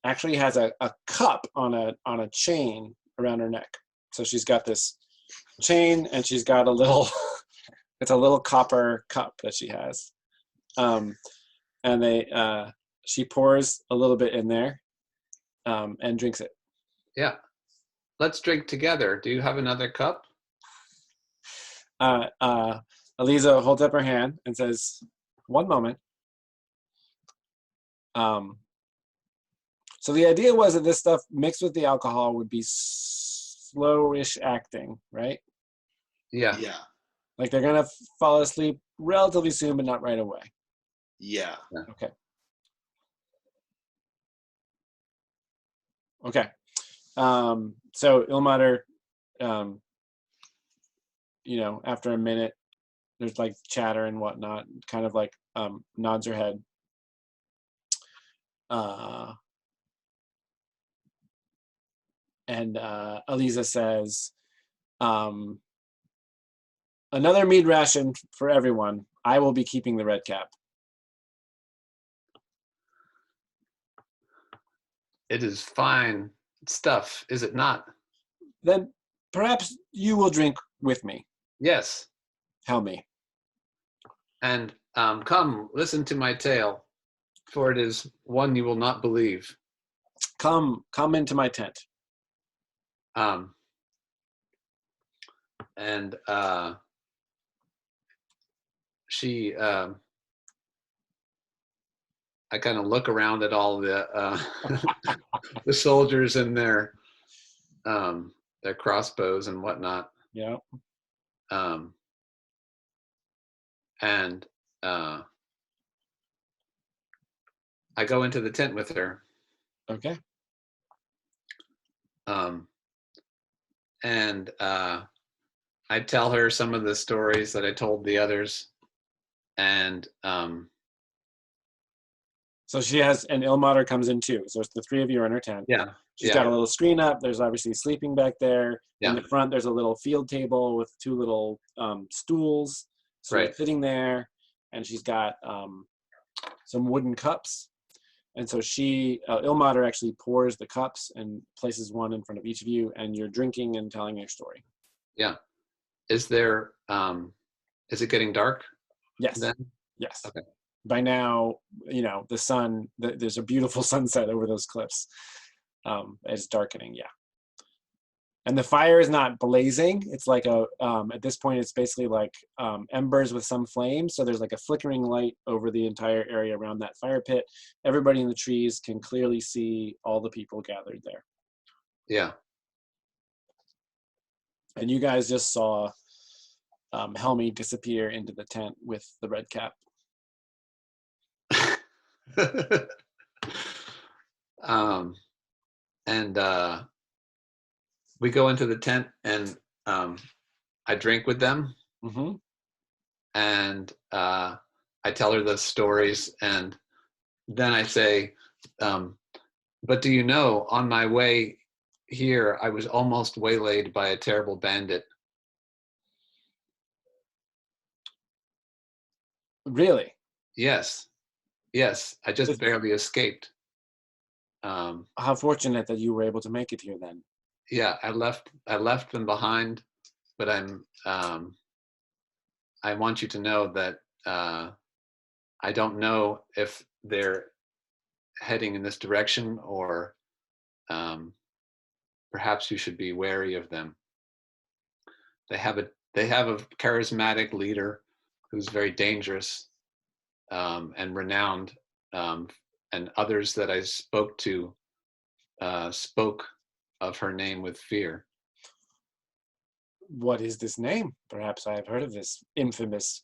actually has a cup on a chain around her neck. So she's got this chain, and she's got a little it's a little copper cup that she has. And she pours a little bit in there and drinks it. Yeah. Let's drink together. Do you have another cup? Eliza holds up her hand and says, "One moment." So the idea was that this stuff mixed with the alcohol would be slowish acting, right? Yeah. Yeah. Like they're gonna fall asleep relatively soon, but not right away. Yeah. Okay. Okay. So Ilmater, after a minute, there's like chatter and whatnot, kind of like nods her head. And Eliza says, another mead ration for everyone. I will be keeping the red cap. It is fine stuff, is it not? Then perhaps you will drink with me, Yes. Helmi. And come, listen to my tale, for it is one you will not believe. Come into my tent. And she, I kind of look around at all the the soldiers and their crossbows and whatnot. Yeah. And I go into the tent with her. Okay. And I tell her some of the stories that I told the others. And so she has, and Ilmater comes in too. So it's the three of you are in her tent. yeah, She's got a little screen up. There's obviously sleeping back there. Yeah. In the front, there's a little field table with two little stools. So Right. you're sitting there, and she's got some wooden cups. And so Ilmater actually pours the cups and places one in front of each of you, and you're drinking and telling your story. Yeah. Is there, is it getting dark? Yes. Then? Yes. Okay. By now, the sun, there's a beautiful sunset over those cliffs. It's darkening, yeah. And the fire is not blazing. It's like at this point, it's basically like embers with some flame. So there's like a flickering light over the entire area around that fire pit. Everybody in the trees can clearly see all the people gathered there. Yeah. And you guys just saw Helmi disappear into the tent with the red cap. And we go into the tent, and I drink with them. Mm-hmm. And I tell her the stories, and then I say, but do you know, on my way here, I was almost waylaid by a terrible bandit. Really? Yes, I just barely escaped. How fortunate that you were able to make it here then. Yeah, I left them behind, but I want you to know that I don't know if they're heading in this direction, or perhaps you should be wary of them. They have a charismatic leader who's very dangerous and renowned, and others that I spoke to spoke of her name with fear. What is this name? Perhaps I have heard of this infamous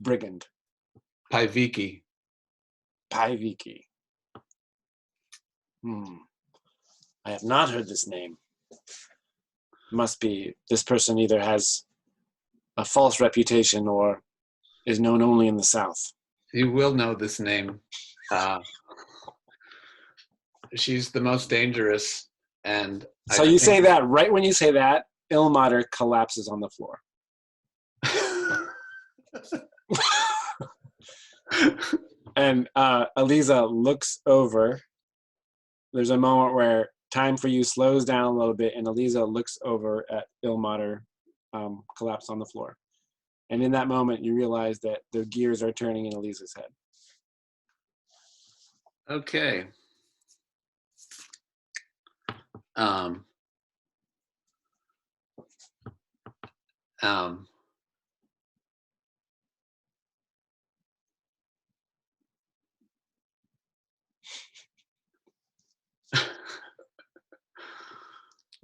brigand. Paiviki. Paiviki. I have not heard this name. Must be this person either has a false reputation or is known only in the South. You will know this name. She's the most dangerous, and so you say that right when you say that, Ilmater collapses on the floor. And Eliza looks over. There's a moment where time for you slows down a little bit, and Eliza looks over at Ilmater collapse on the floor. And in that moment, you realize that the gears are turning in Eliza's head. Okay.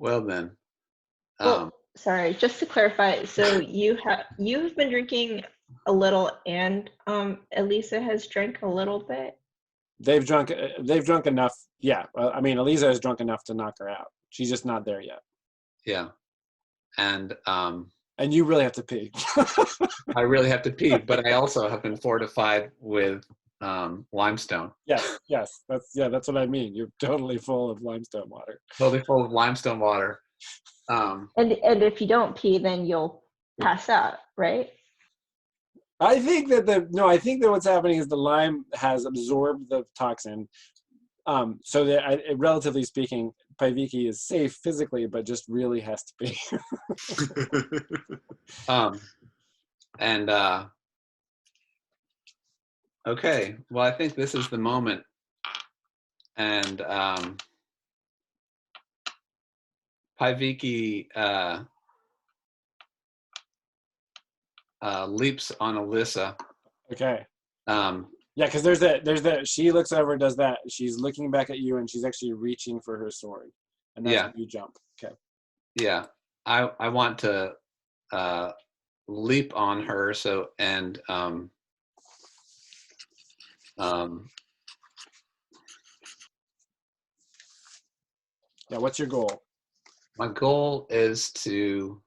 Well then, Well, sorry, just to clarify, so you've been drinking a little, and Elisa has drank a little bit. They've drunk enough. Yeah, I mean, Eliza has drunk enough to knock her out. She's just not there yet. yeah, and And you really have to pee. I really have to pee, but I also have been fortified with limestone. Yes, that's what I mean. You're totally full of limestone water. Totally full of limestone water. And if you don't pee, then you'll pass out, right? I think that what's happening is the lime has absorbed the toxin. So that, relatively speaking, Paiviki is safe physically, but just really has to pee. And okay, well, I think this is the moment. And Paiviki leaps on Alyssa. Okay. Um, Yeah, because there's that. She looks over, does that. She's looking back at you, and she's actually reaching for her sword, and that's when you jump. Okay. Yeah, I want to leap on her. Yeah. What's your goal? My goal is to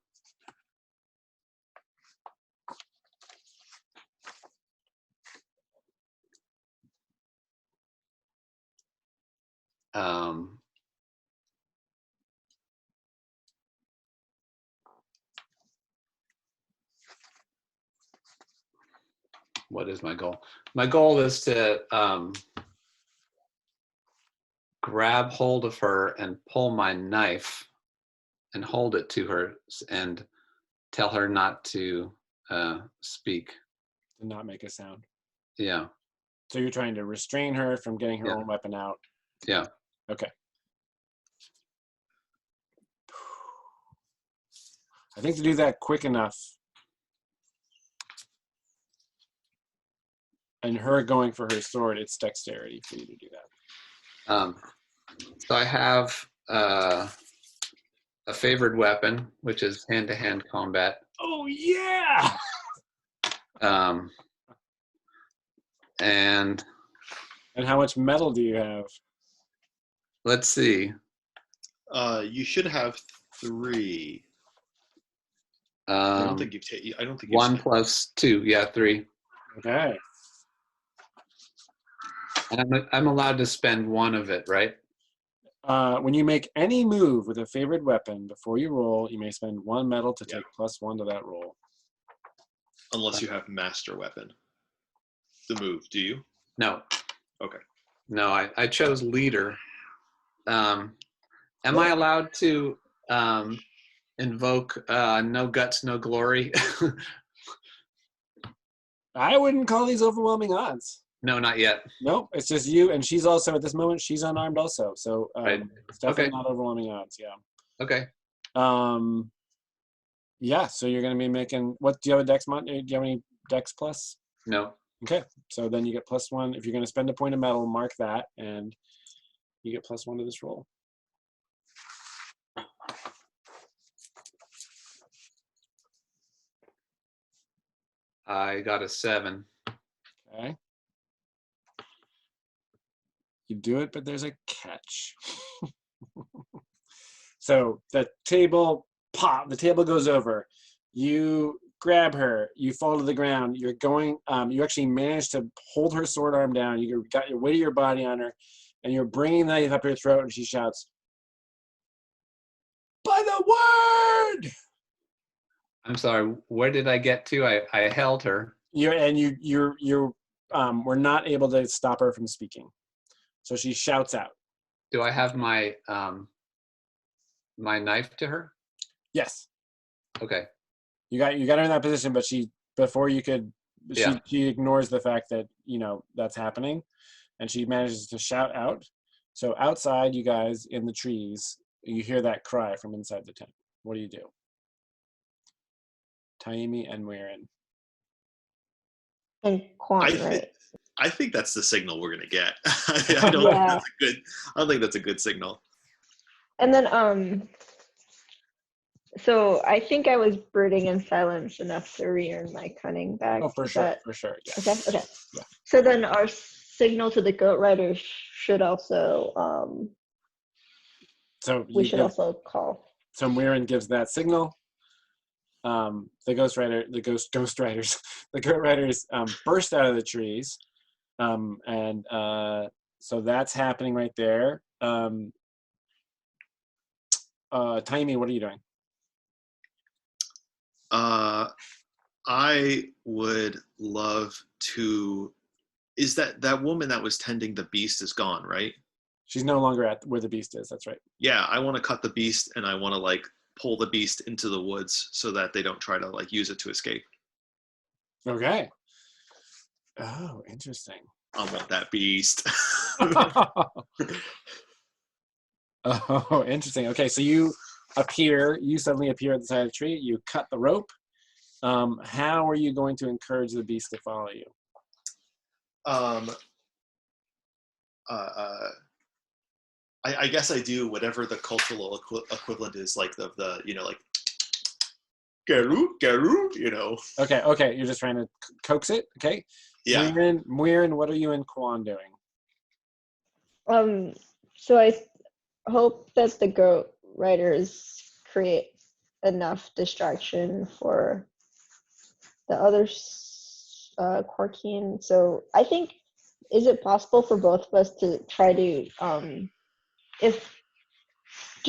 what is my goal? My goal is to grab hold of her and pull my knife and hold it to her and tell her not to speak. To not make a sound. Yeah. So you're trying to restrain her from getting her own weapon out. Yeah. Okay. I think to do that quick enough, and her going for her sword, it's dexterity for you to do that. So I have a favored weapon, which is hand-to-hand combat. Oh yeah! And how much metal do you have? Let's see. You should have 3. I don't think you've taken. I don't think 1 plus 2. Yeah, 3. Okay. And I'm allowed to spend 1 of it, right? When you make any move with a favored weapon before you roll, you may spend 1 metal to take +1 to that roll. Unless you have master weapon. The move, do you? No. Okay. No, I chose leader. Am I allowed to invoke no guts, no glory? I wouldn't call these overwhelming odds. No, not yet. Nope, it's just you, and she's also, at this moment, she's unarmed also. So Right. It's definitely not overwhelming odds, yeah. Okay. Yeah, so you're going to be making, what, do you have a dex mod? Do you have any dex plus? No. Okay, so then you get +1. If you're going to spend a point of metal, mark that, and you get +1 to this roll. I got a 7. Okay. You do it, but there's a catch. So the table goes over. You grab her, you fall to the ground. You're going, you actually manage to hold her sword arm down. You got your weight of your body on her, and you're bringing the knife up her throat, and she shouts, "By the word!" I'm sorry, where did I get to? I held her. You're we're not able to stop her from speaking. So she shouts out. Do I have my my knife to her? Yes. Okay. You got her in that position, but she ignores the fact that, that's happening, and she manages to shout out. So outside, you guys in the trees, you hear that cry from inside the tent. What do you do? Taimi and Muirin. And Quan, right? I think that's the signal we're gonna get. I don't think that's a good signal. And then So I think I was brooding in silence enough to re-earn my cunning back. Oh, for Is sure, that for sure. Yeah. okay? Okay. Yeah. So then our signal to the goat riders should also So we you should give. also call. So Mirren gives that signal. The ghost riders, the goat riders burst out of the trees, and so that's happening right there. Taimi, what are you doing? I would love to. Is that woman that was tending the beast is gone, right? She's no longer at where the beast is. That's right. Yeah, I want to cut the beast, and I want to like pull the beast into the woods so that they don't try to like use it to escape. Okay. Oh, interesting. I want that beast. Oh, interesting. Okay, so you suddenly appear at the side of the tree, you cut the rope. How are you going to encourage the beast to follow you? I guess I do whatever the cultural equivalent is, like the like Garu, Okay, you're just trying to coax it, okay? Yeah. Muirin, what are you and Quan doing? So I hope that the goat riders create enough distraction for the other Quarkine. So I think, is it possible for both of us to try to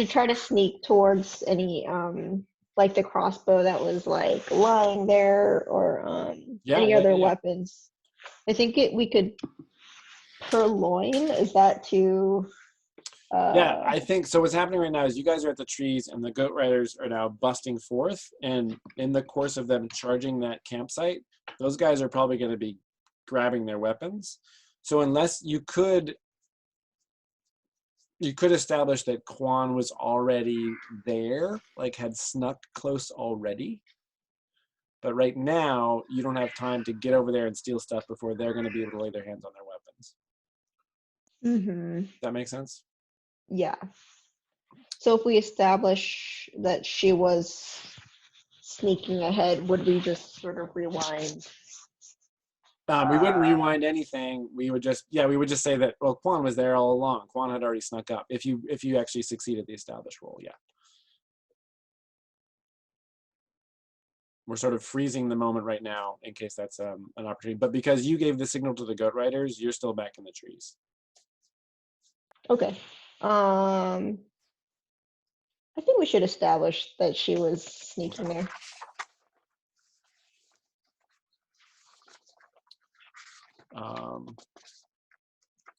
try to sneak towards any like the crossbow that was like lying there, or any other weapons? I think we could purloin. Is that too? Yeah, I think so. What's happening right now is you guys are at the trees, and the goat riders are now busting forth. And in the course of them charging that campsite, those guys are probably going to be grabbing their weapons. So unless you could establish that Quan was already there, like had snuck close already. But right now, you don't have time to get over there and steal stuff before they're going to be able to lay their hands on their weapons. Mm-hmm. Does that make sense? Yeah. So if we establish that she was sneaking ahead, would we just sort of rewind? We wouldn't rewind anything. We would just say that, well, Quan was there all along. Quan had already snuck up. If you actually succeeded the established role, yeah. We're sort of freezing the moment right now in case that's an opportunity. But because you gave the signal to the goat riders, you're still back in the trees. Okay. I think we should establish that she was sneaking there.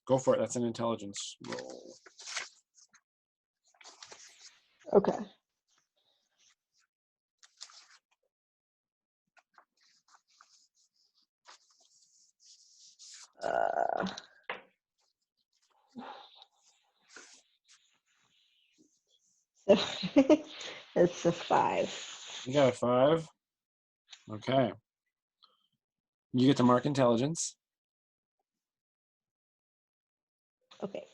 Go for it. That's an intelligence roll. Okay. It's a 5. You got a 5. Okay. You get to mark intelligence. Okay.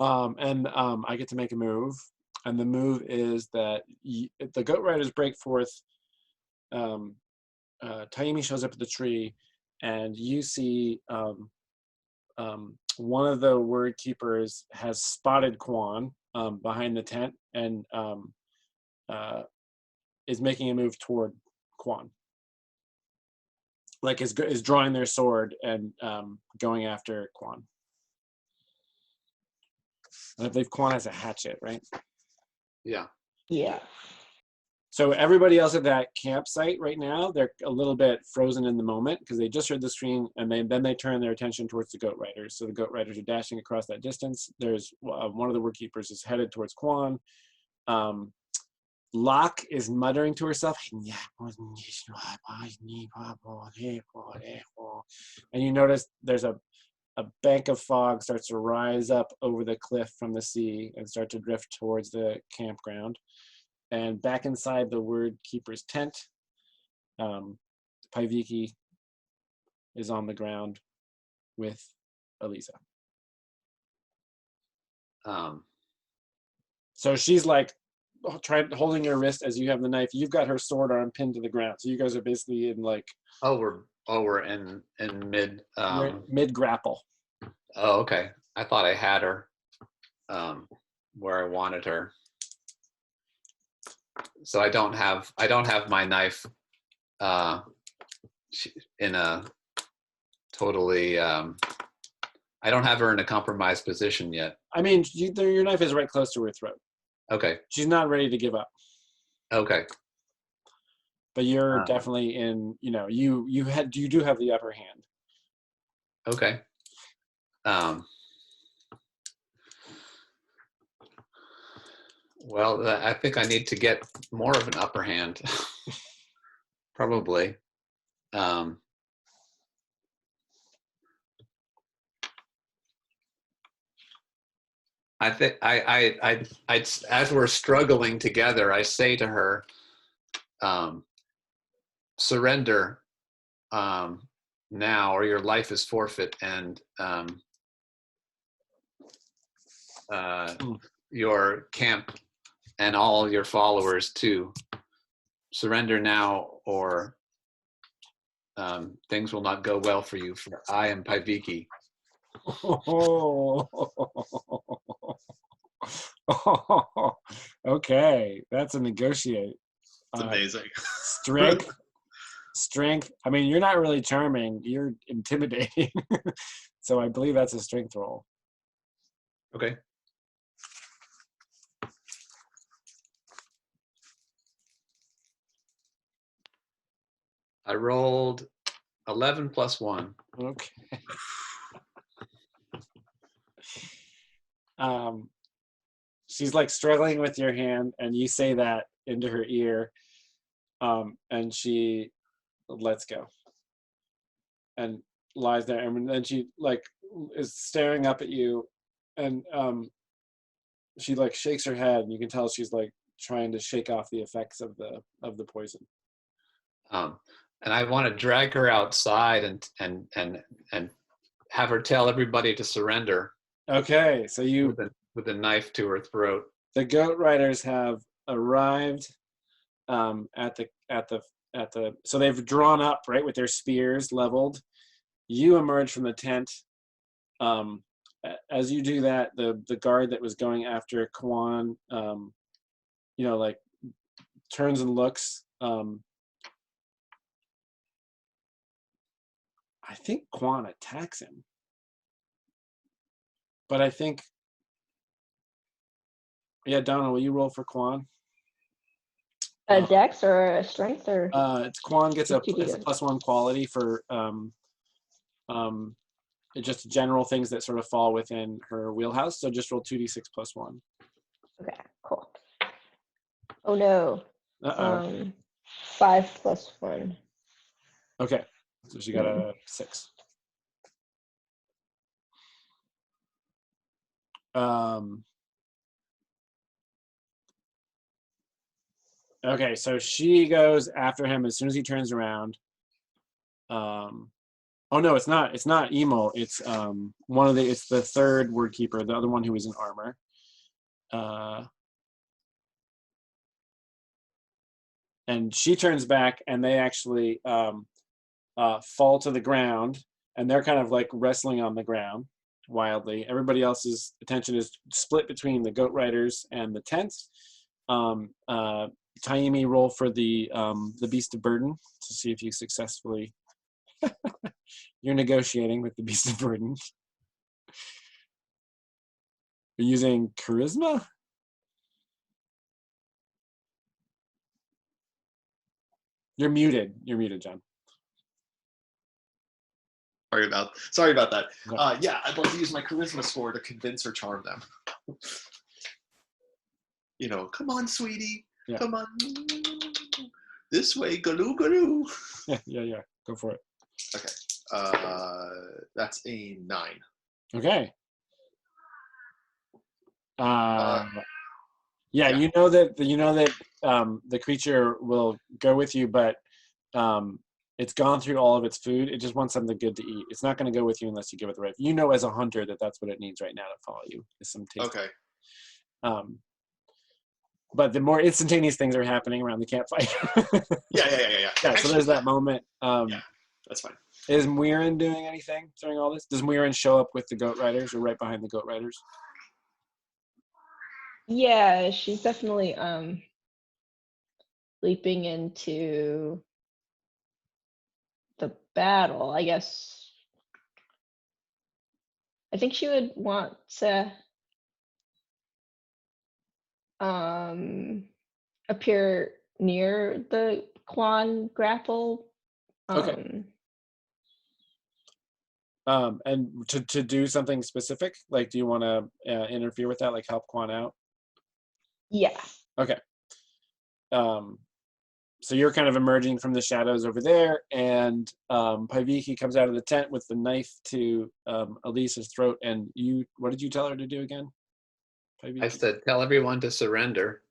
I get to make a move, and the move is that the goat riders break forth. Taimi shows up at the tree, and you see one of the word keepers has spotted Quan behind the tent and is making a move toward Quan. Like is drawing their sword and going after Quan. And I believe Quan has a hatchet, right? Yeah. Yeah. So everybody else at that campsite right now, they're a little bit frozen in the moment because they just heard the scream, and then they turn their attention towards the goat riders. So the goat riders are dashing across that distance. There's one of the word keepers is headed towards Quan. Locke is muttering to herself, and you notice there's a bank of fog starts to rise up over the cliff from the sea and start to drift towards the campground. And back inside the word keeper's tent, Paiviki is on the ground with Elisa. So she's like holding her wrist as you have the knife. You've got her sword arm pinned to the ground. So you guys are basically in like. We're in mid. Mid grapple. Oh, okay. I thought I had her where I wanted her. So I don't have my knife in a totally. I don't have her in a compromised position yet. I mean, your knife is right close to her throat. Okay. She's not ready to give up. Okay. But you're definitely in. You do have the upper hand. Okay. Well, I think I need to get more of an upper hand. Probably. I think I as we're struggling together, I say to her, surrender now, or your life is forfeit, and your camp and all your followers too. Surrender now, or things will not go well for you. For I am Paiviki. Okay, that's a negotiate. It's amazing. Strength. I mean, you're not really charming. You're intimidating. So I believe that's a strength roll. Okay. I rolled 11 plus 1. Okay. She's like struggling with your hand, and you say that into her ear, and she lets go and lies there, and then she like is staring up at you, and she like shakes her head, and you can tell she's like trying to shake off the effects of the poison. And I want to drag her outside and have her tell everybody to surrender. Okay, so you with a knife to her throat. The goat riders have arrived at the so they've drawn up right with their spears leveled. You emerge from the tent. As you do that, the guard that was going after Kwan, like turns and looks. I think Kwan attacks him, but I think. Yeah, Donna, will you roll for Kwan? A dex or a strength or? It's Kwan gets it's a +1 quality for just general things that sort of fall within her wheelhouse. So just roll 2d6 + 1. Okay, cool. Oh no. 5 + 1. Okay, so she got a 6. Okay, so she goes after him as soon as he turns around. Oh no, it's not Emo. It's it's the third word keeper, the other one who was in armor. And she turns back, and they actually fall to the ground, and they're kind of like wrestling on the ground wildly. Everybody else's attention is split between the goat riders and the tents. Taimi, roll for the beast of burden to see if you successfully. You're negotiating with the beast of burden. You're using charisma. You're muted, John. Sorry about that. Yeah, I'd love to use my charisma score to convince or charm them. Come on, sweetie. Yeah. Come on. This way, galoo galoo. Yeah. Go for it. Okay. That's a 9. Okay. Yeah, yeah. you know that the creature will go with you, but it's gone through all of its food. It just wants something good to eat. It's not going to go with you unless you give it the right. You know, as a hunter, that's what it needs right now to follow you. Is some taste. Okay. but the more instantaneous things are happening around the campfire. Yeah. Yeah, so Actually, there's that moment. yeah, that's fine. Is Muirin doing anything during all this? Does Muirin show up with the goat riders or right behind the goat riders? Yeah, she's definitely leaping into the battle, I guess. I think she would want to appear near the Quan grapple. Okay. And to do something specific, like, do you want to interfere with that, like help Quan out? Yeah. Okay. So you're kind of emerging from the shadows over there, and Paiviki comes out of the tent with the knife to Elisa's throat. And what did you tell her to do again, Paiviki? I said, tell everyone to surrender.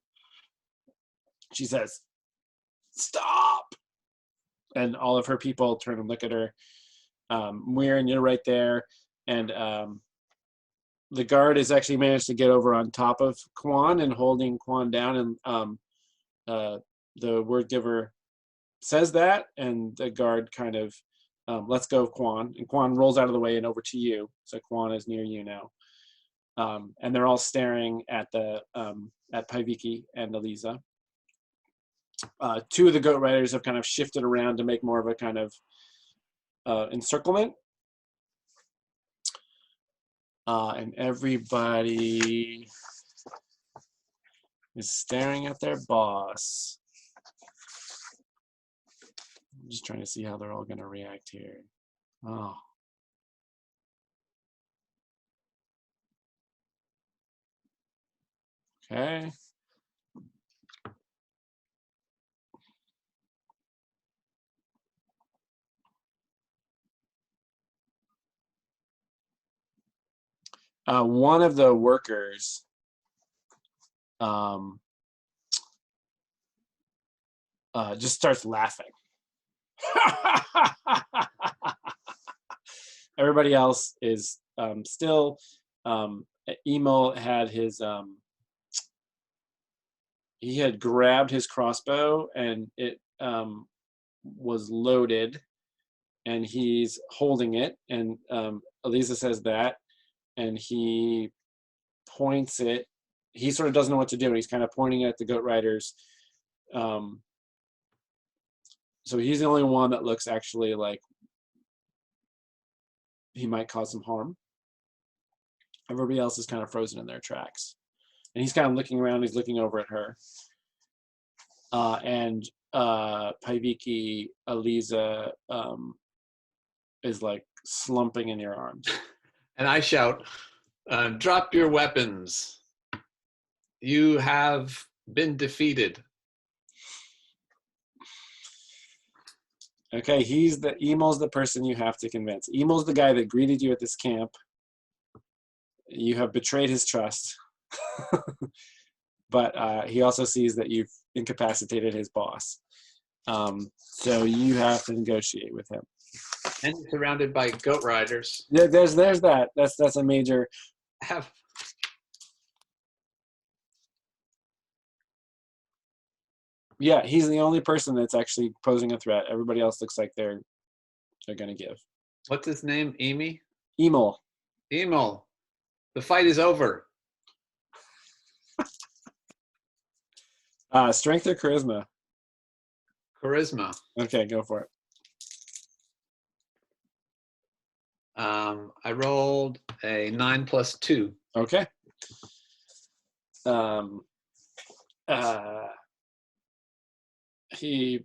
She says, "Stop!" And all of her people turn and look at her. Muirin, you're right there, and the guard has actually managed to get over on top of Quan and holding Quan down, and the word giver says that, and the guard kind of lets go of Quan, and Quan rolls out of the way and over to you. So Quan is near you now, and they're all staring at at Paiviki and Elisa. Two of the goat riders have kind of shifted around to make more of a kind of encirclement, and everybody is staring at their boss. I'm just trying to see how they're all going to react here. Oh. Okay. One of the workers just starts laughing. Everybody else is still. Emil had his. He had grabbed his crossbow and it was loaded, and he's holding it. And Elisa says that, and he points it. He sort of doesn't know what to do, and he's kind of pointing at the goat riders. So he's the only one that looks actually like he might cause some harm. Everybody else is kind of frozen in their tracks. And he's kind of looking around, he's looking over at her. And Paiviki, Elisa is like slumping in your arms. And I shout, drop your weapons. You have been defeated. Okay, Emil's the person you have to convince. Emil's the guy that greeted you at this camp. You have betrayed his trust. But he also sees that you've incapacitated his boss. So you have to negotiate with him. And you're surrounded by goat riders. Yeah, there's that. That's a major. Yeah, he's the only person that's actually posing a threat. Everybody else looks like they're gonna give. What's his name? Emil. Emil. The fight is over. Strength or charisma? Charisma. Okay, go for it. I rolled a 9 + 2. Okay. He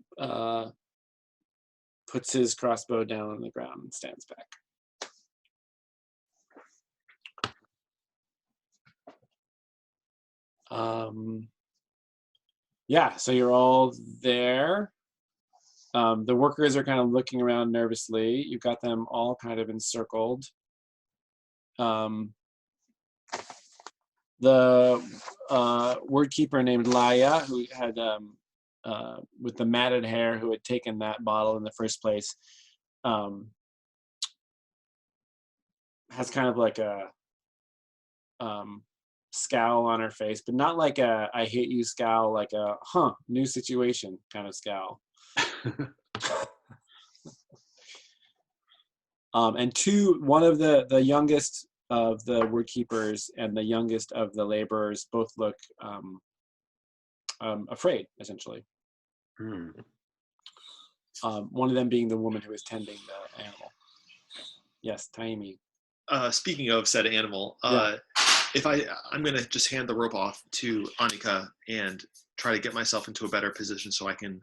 puts his crossbow down on the ground and stands back. Yeah, so you're all there. The workers are kind of looking around nervously. You've got them all kind of encircled. The word keeper named Laia, who had with the matted hair, who had taken that bottle in the first place, has kind of like a scowl on her face, but not like a "I hate you" scowl, like a new situation kind of scowl. And one of the youngest of the word keepers and the youngest of the laborers both look afraid, essentially. One of them being the woman who is tending the animal. Yes, Taimi. Speaking of said animal, if I'm going to just hand the rope off to Annika and try to get myself into a better position so I can,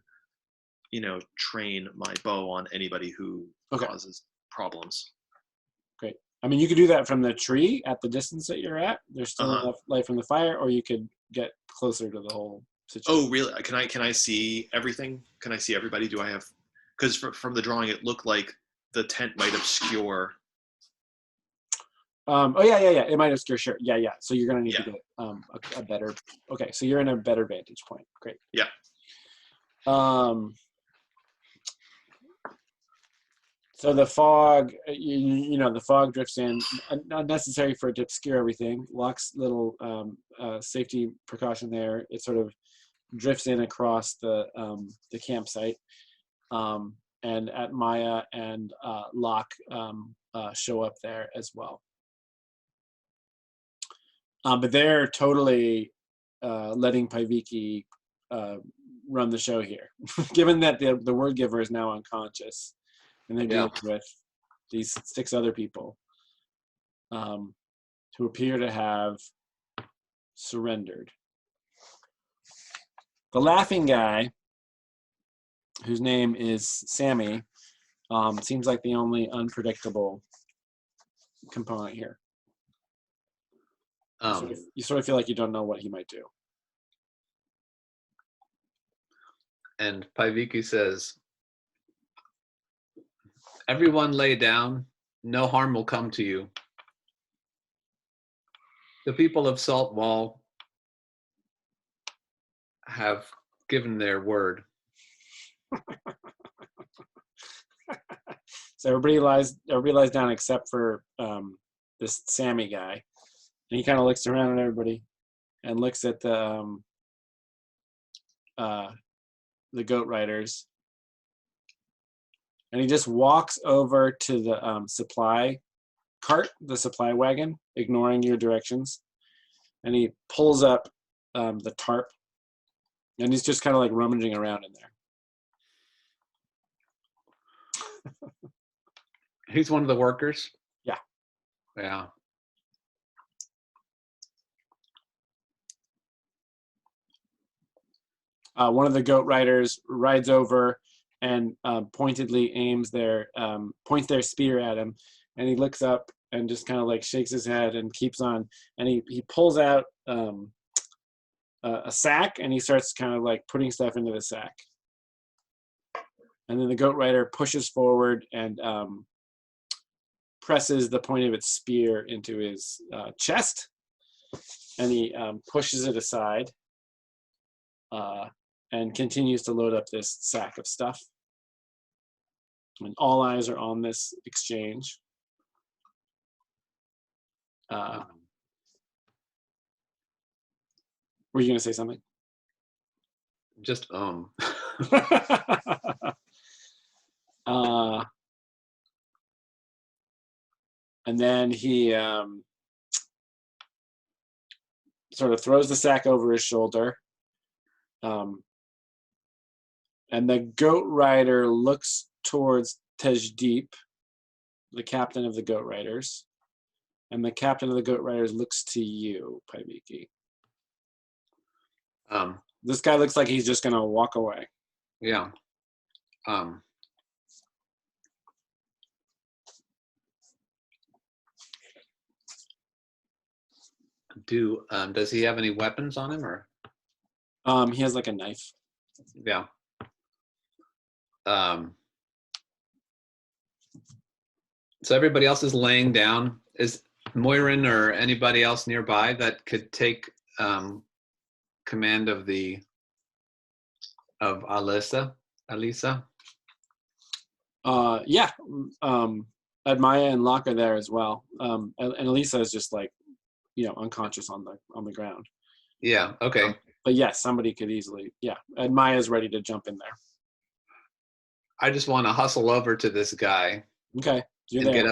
train my bow on anybody who causes problems. Great. I mean, you could do that from the tree at the distance that you're at. There's still enough light from the fire, or you could get closer to the whole situation. Oh, really? Can I see everything? Can I see everybody? Do I have? Because from the drawing, it looked like the tent might obscure. Yeah. It might obscure. Sure. Yeah. So you're gonna need to get a better. Okay, so you're in a better vantage point. Great. Yeah. So the fog, the fog drifts in, not necessary for it to obscure everything. Locke's little safety precaution there. It sort of drifts in across the campsite, and at Maya and Locke show up there as well. But they're totally letting Paiviki run the show here, given that the word giver is now unconscious. And they're dealing with these 6 other people who appear to have surrendered. The laughing guy, whose name is Sammy, seems like the only unpredictable component here. You sort of feel like you don't know what he might do. And Paiviki says, "Everyone lay down. No harm will come to you. The people of Salt Wall have given their word." So everybody lies down except for this Sammy guy, and he kind of looks around at everybody and looks at the goat riders. And he just walks over to the supply cart, the supply wagon, ignoring your directions. And he pulls up the tarp. And he's just kind of like rummaging around in there. He's one of the workers? Yeah. Yeah. One of the goat riders rides over and pointedly points their spear at him, and he looks up and just kind of like shakes his head and keeps on, and he pulls out a sack, and he starts kind of like putting stuff into the sack, and then the goat rider pushes forward and presses the point of its spear into his chest, and he pushes it aside and continues to load up this sack of stuff. And all eyes are on this exchange. Were you going to say something? Just And then he sort of throws the sack over his shoulder. And the goat rider looks towards Tejdeep, the captain of the goat riders. And the captain of the goat riders looks to you, Paiviki. This guy looks like he's just going to walk away. Yeah. Does he have any weapons on him, or? He has like a knife. Yeah. So everybody else is laying down. Is Moirin or anybody else nearby that could take command of Alisa? Yeah. Admaya and Locke are there as well. And Alisa is just like unconscious on the ground. Yeah. Okay. But yes, somebody could easily. Yeah, and Maya's ready to jump in there. I just want to hustle over to this guy Okay, you're and there.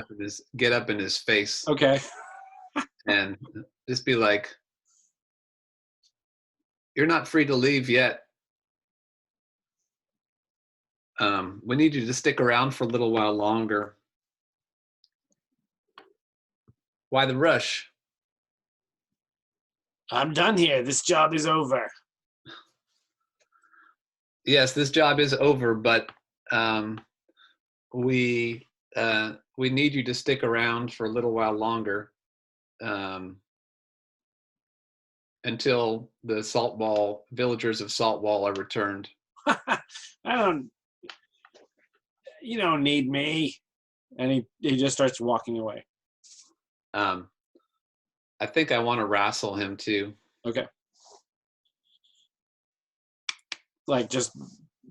get up in his face Okay. and just be like, "You're not free to leave yet. We need you to stick around for a little while longer." Why the rush? I'm done here. This job is over. Yes, this job is over, but we need you to stick around for a little while longer until the villagers of Saltwall are returned. You don't need me. And he just starts walking away. I think I want to wrestle him too. Okay. Like just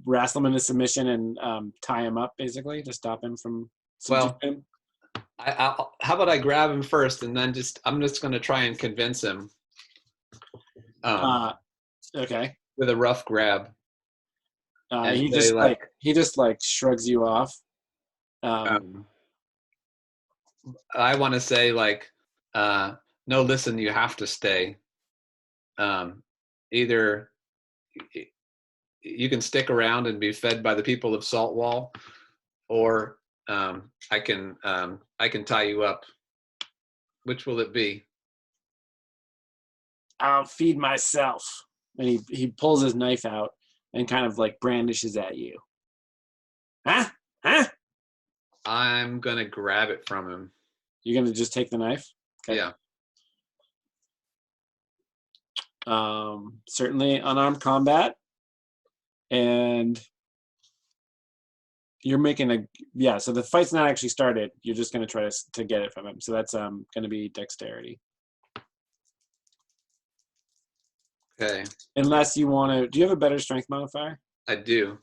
wrestle him into submission and tie him up, basically, to stop him from subduing him. How about I grab him first, and then I'm just going to try and convince him. Okay. With a rough grab. He just shrugs you off. I want to say no, listen, you have to stay. Either you can stick around and be fed by the people of Saltwall, or I can tie you up. Which will it be? I'll feed myself. And he pulls his knife out and kind of like brandishes at you. Huh? I'm gonna grab it from him. You're gonna just take the knife? Okay. Yeah. Certainly unarmed combat. And you're making so the fight's not actually started. You're just gonna try to get it from him. So that's gonna be dexterity. Okay. Unless you want to, do you have a better strength modifier? I do.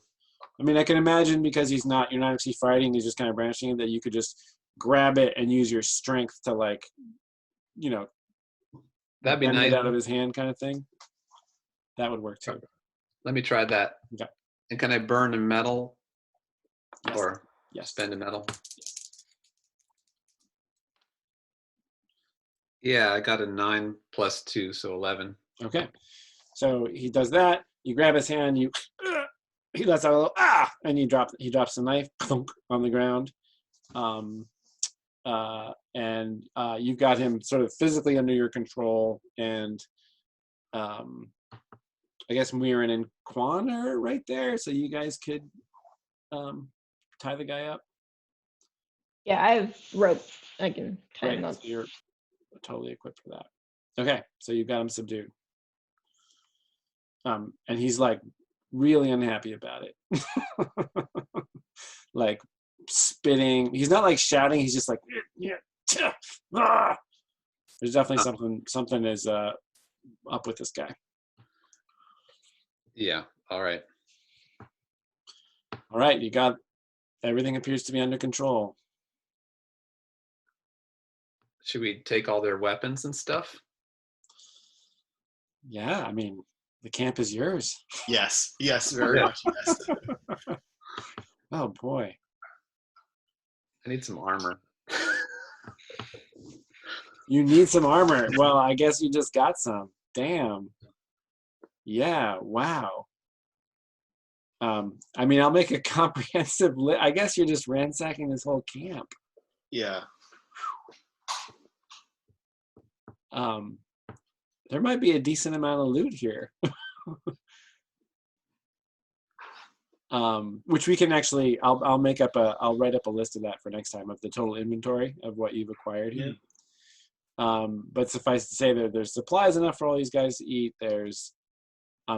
I mean, I can imagine because you're not actually fighting, he's just kind of brandishing it, that you could just grab it and use your strength to that'd be bend nice. it out of his hand kind of thing. That would work too. Let me try that. Okay. And can I burn a metal? Yes. Or yes. spend a metal? Yes. Yeah, I got a 9 + 2, so 11. Okay. So he does that. You grab his hand. He lets out a little and he drops the knife on the ground. And you've got him sort of physically under your control. And I guess Mirren and Quan are right there, so you guys could tie the guy up. Yeah, I have rope. I can tie him up. So you're totally equipped for that. Okay, so you've got him subdued. And he's like really unhappy about it. Like spitting. He's not like shouting, he's just like, there's definitely something is up with this guy. Yeah, all right. All right, you got everything appears to be under control. Should we take all their weapons and stuff? Yeah, I mean, the camp is yours. Yes, very much yes. Oh boy. I need some armor. You need some armor. Well, I guess you just got some. Damn. Yeah, wow. I mean, I'll make a comprehensive list. I guess you're just ransacking this whole camp. Yeah. There might be a decent amount of loot here. Which we can actually, I'll write up a list of that for next time, of the total inventory of what you've acquired here. But suffice to say that there's supplies enough for all these guys to eat. There's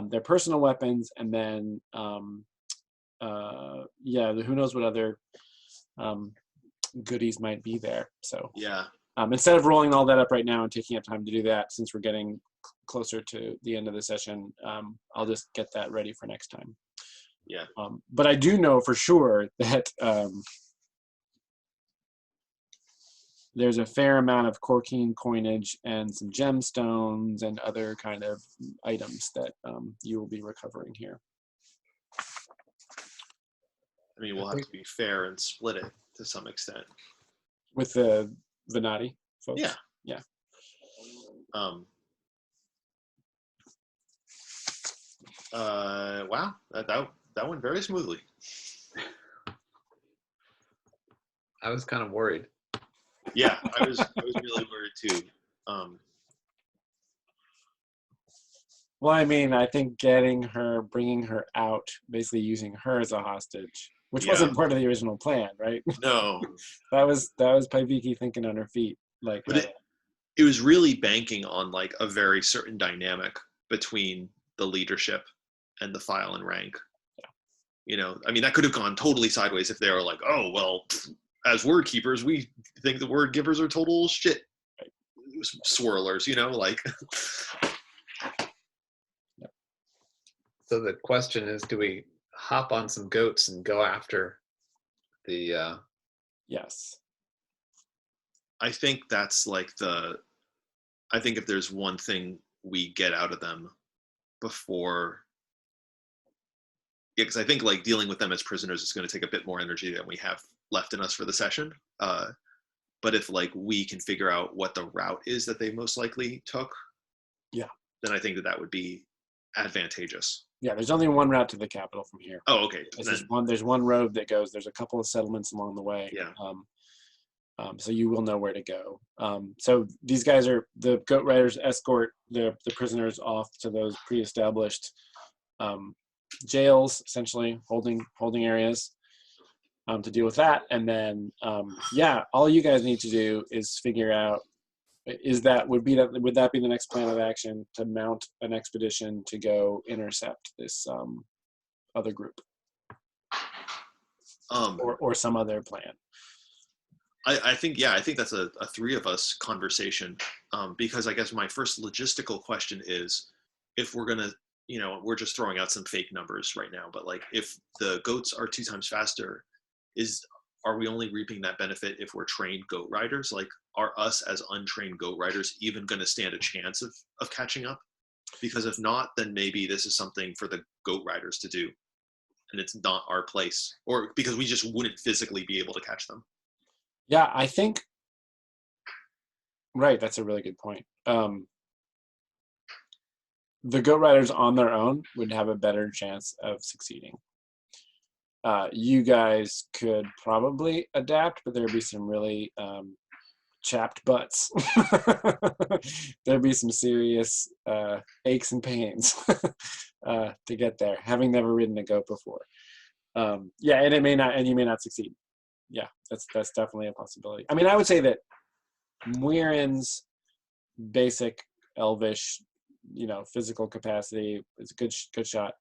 their personal weapons, and then who knows what other goodies might be there. So yeah. Instead of rolling all that up right now and taking up time to do that, since we're getting closer to the end of the session, I'll just get that ready for next time. Yeah. But I do know for sure that there's a fair amount of Corkine coinage and some gemstones and other kind of items that you will be recovering here. I mean, we'll have to be fair and split it to some extent. With the Venati folks? Yeah. Yeah. Wow, that went very smoothly. I was kind of worried. Yeah, I was really worried too. Well, I mean, I think bringing her out, basically using her as a hostage, which Yeah. wasn't part of the original plan, right? No, that was Paiviki thinking on her feet, like. but it was really banking on like a very certain dynamic between the leadership and the file and rank. Yeah. You know, I mean, that could have gone totally sideways if they were like, oh, well, as word keepers, we think the word givers are total shit. Right. Swirlers, you know, like. So the question is, do we hop on some goats and go after the... Yes. I think that's like I think if there's one thing we get out of them before, yeah, because I think like dealing with them as prisoners is going to take a bit more energy than we have left in us for the session. But if like we can figure out what the route is that they most likely took, yeah, then I think that would be advantageous. Yeah, there's only one route to the capital from here. Oh, okay. There's one road that goes. There's a couple of settlements along the way. Yeah. So you will know where to go. So these guys are the goat riders escort the prisoners off to those pre-established jails, essentially holding areas to deal with that. And then all you guys need to do is figure out would that be the next plan of action, to mount an expedition to go intercept this other group, or some other plan. I think that's a three of us conversation, because I guess my first logistical question is, if we're gonna, we're just throwing out some fake numbers right now, but like if the goats are 2 times faster, are we only reaping that benefit if we're trained goat riders? Like, are us as untrained goat riders even going to stand a chance of catching up? Because if not, then maybe this is something for the goat riders to do, and it's not our place, or because we just wouldn't physically be able to catch them. Yeah, I think, right, that's a really good point. The goat riders on their own would have a better chance of succeeding. You guys could probably adapt, but there'd be some really chapped butts. There'd be some serious aches and pains to get there, having never ridden a goat before. And you may not succeed. Yeah, that's definitely a possibility. I mean, I would say that Muirin's basic elvish, physical capacity is a good shot.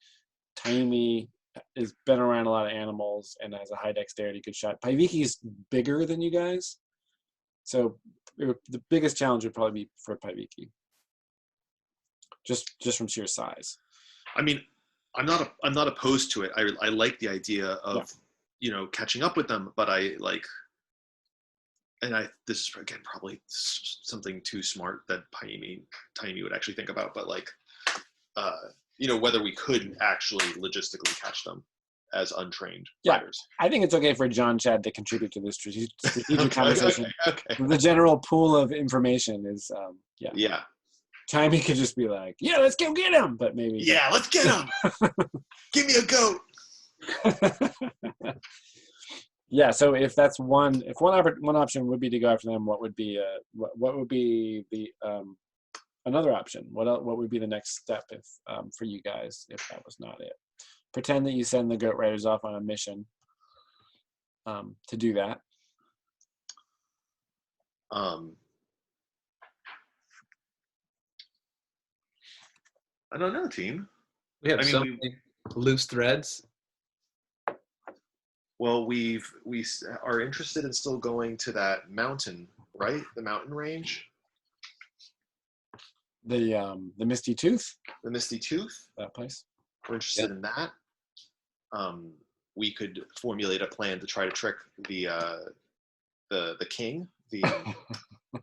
Taimi has been around a lot of animals and has a high dexterity, good shot. Paiviki is bigger than you guys, so the biggest challenge would probably be for Paiviki, just from sheer size. I mean, I'm not opposed to it. I like the idea of catching up with them, but this is again probably something too smart that Taimi would actually think about, but whether we could actually logistically catch them as untrained riders. I think it's okay for John Chad to contribute to this strategic conversation. Okay. The general pool of information is, Yeah. Taimi could just be like, yeah, let's go get him, but maybe. Yeah, let's get him. Give me a goat. Yeah, so if one option would be to go after them, what would be the another option? What would be the next step if for you guys if that was not it? Pretend that you send the goat riders off on a mission to do that. I don't know, team. We have so many loose threads. Well, we are interested in still going to that mountain, right? The mountain range. The Misty Tooth. The Misty Tooth. That place. We're interested in that. We could formulate a plan to try to trick the king, the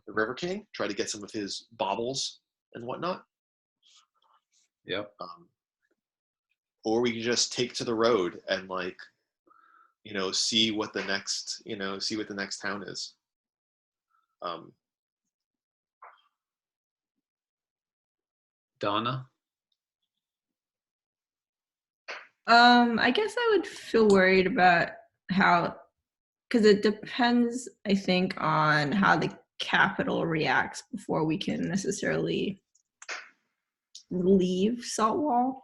River King, try to get some of his baubles and whatnot. Yep. Or we can just take to the road and see what the next town is. Donna? I guess I would feel worried about because it depends, I think, on how the capital reacts before we can necessarily leave Saltwall.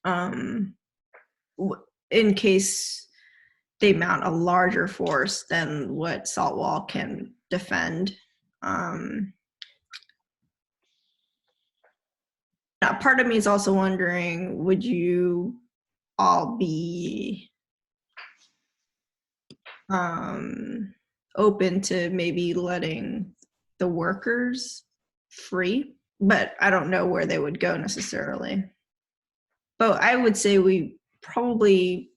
In case they mount a larger force than what Saltwall can defend. Now, part of me is also wondering, would you all be open to maybe letting the workers free? But I don't know where they would go necessarily. But I would say we probably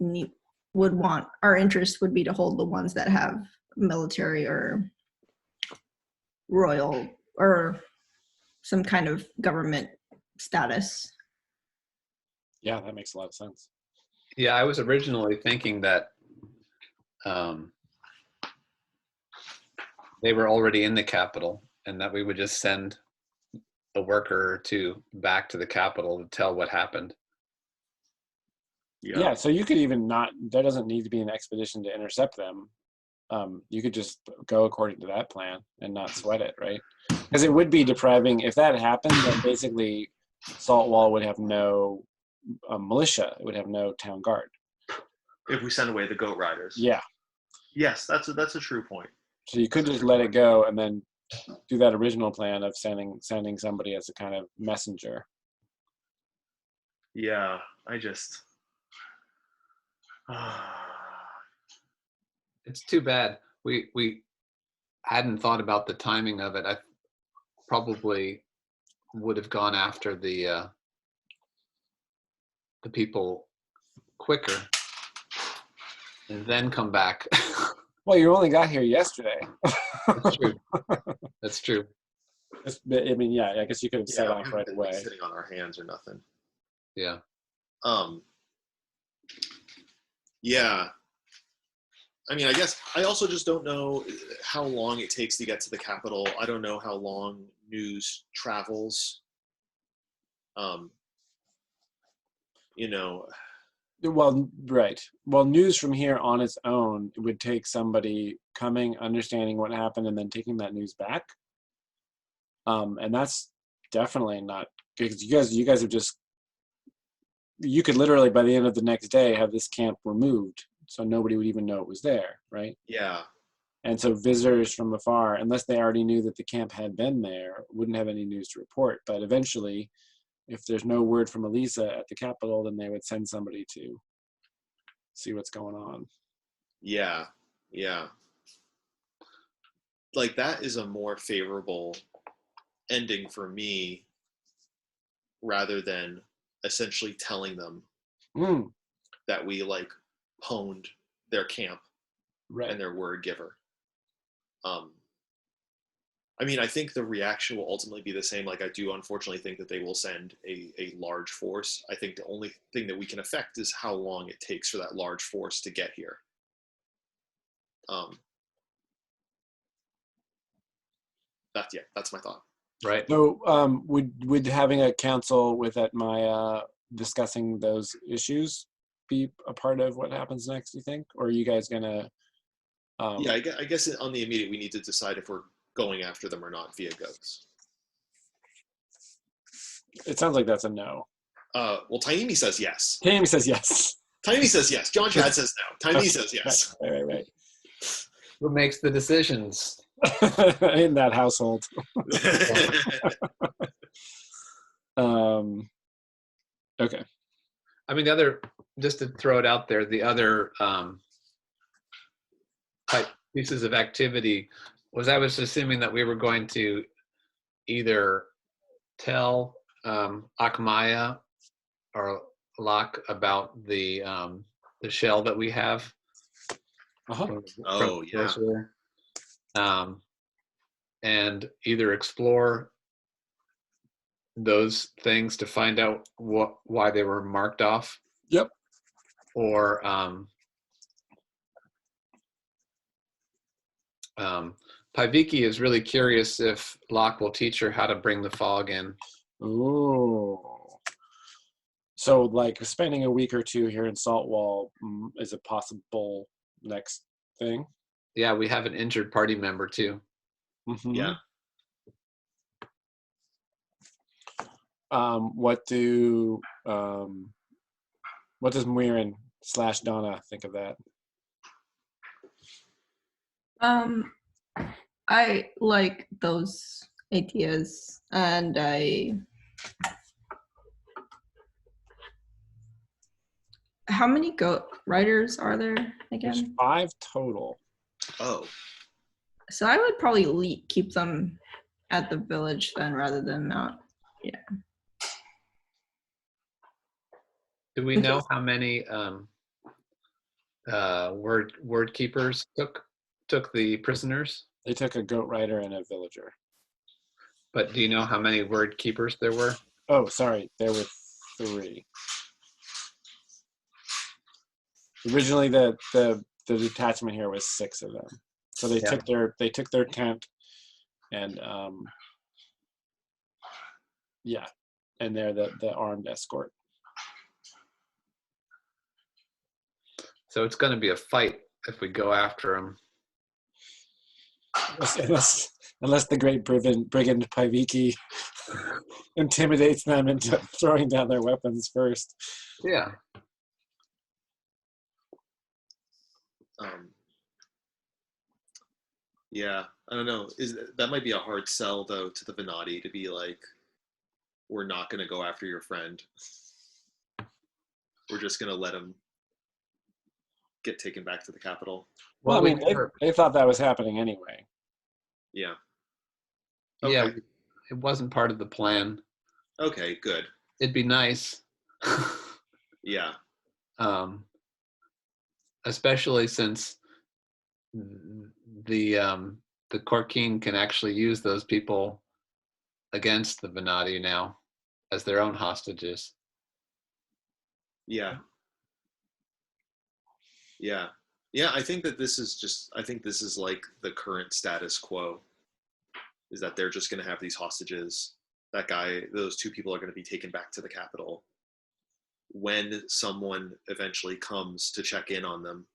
our interest would be to hold the ones that have military or royal or some kind of government status. Yeah, that makes a lot of sense. Yeah, I was originally thinking that they were already in the capital and that we would just send a worker or two back to the capital to tell what happened. Yeah, so you could even there doesn't need to be an expedition to intercept them. You could just go according to that plan and not sweat it, right? Because it would be depriving. If that happened, then basically Saltwall would have no militia. It would have no town guard. If we send away the goat riders. Yeah. Yes, that's a true point. So you could just let it go and then do that original plan of sending somebody as a kind of messenger. Yeah, I just... It's too bad we hadn't thought about the timing of it. I probably would have gone after the people quicker and then come back. Well, you only got here yesterday. That's true. That's true. I mean, yeah, I guess you could have set off right away. Sitting on our hands or nothing. Yeah. Yeah. I mean, I guess I also just don't know how long it takes to get to the capital. I don't know how long news travels. Well, right. Well, news from here on its own, it would take somebody coming, understanding what happened, and then taking that news back. And that's definitely not, because you guys have just, you could literally by the end of the next day have this camp removed, so nobody would even know it was there, right? Yeah. And so visitors from afar, unless they already knew that the camp had been there, wouldn't have any news to report. But eventually, if there's no word from Elisa at the capital, then they would send somebody to see what's going on. Yeah. Yeah. Like, that is a more favorable ending for me rather than essentially telling them that we pwned their camp and their word giver. I mean, I think the reaction will ultimately be the same. I do unfortunately think that they will send a large force. I think the only thing that we can affect is how long it takes for that large force to get here. That's my thought. Right. So would having a council with at Maya discussing those issues be a part of what happens next, do you think? Or are you guys gonna yeah, I guess on the immediate we need to decide if we're going after them or not via goats. It sounds like that's a no. Well, Taimi says yes. Taimi says yes. Taimi says yes. John Chad says no. Taimi says yes. Right. Who makes the decisions in that household? Okay. I mean, just to throw it out there, the other type pieces of activity I was assuming that we were going to either tell Akmaya or Locke about the shell that we have. Oh, yeah. and either explore those things to find out why they were marked off. Yep. Or Paiviki is really curious if Locke will teach her how to bring the fog in. Ooh. So, like, spending a week or two here in Saltwall is a possible next thing. Yeah, we have an injured party member too. Mm-hmm. Yeah. What does Muirin / Donna think of that? I like those ideas, and how many goat riders are there There's again? 5 total. Oh, So I would probably keep them at the village then, rather than out. Yeah. Do we know how many word keepers took the prisoners? They took a goat rider and a villager. But do you know how many word keepers there were? Oh, sorry, there were 3. Originally, the detachment here was 6 of them. So they took their tent, and and they're the armed escort. So it's going to be a fight if we go after them. Unless the great brigand Paiviki intimidates them into throwing down their weapons first. Yeah. Yeah, I don't know. That might be a hard sell though to the Venati to be like, we're not going to go after your friend. We're just going to let him get taken back to the capital. Well, I mean, they thought that was happening anyway. Yeah. Yeah, Okay. it wasn't part of the plan. Okay, good. It'd be nice. Yeah. Especially since the Korkeen can actually use those people against the Venati now as their own hostages. Yeah. Yeah. Yeah, I think this is like the current status quo, is that they're just going to have these hostages. Those 2 people are going to be taken back to the capital. When someone eventually comes to check in on them,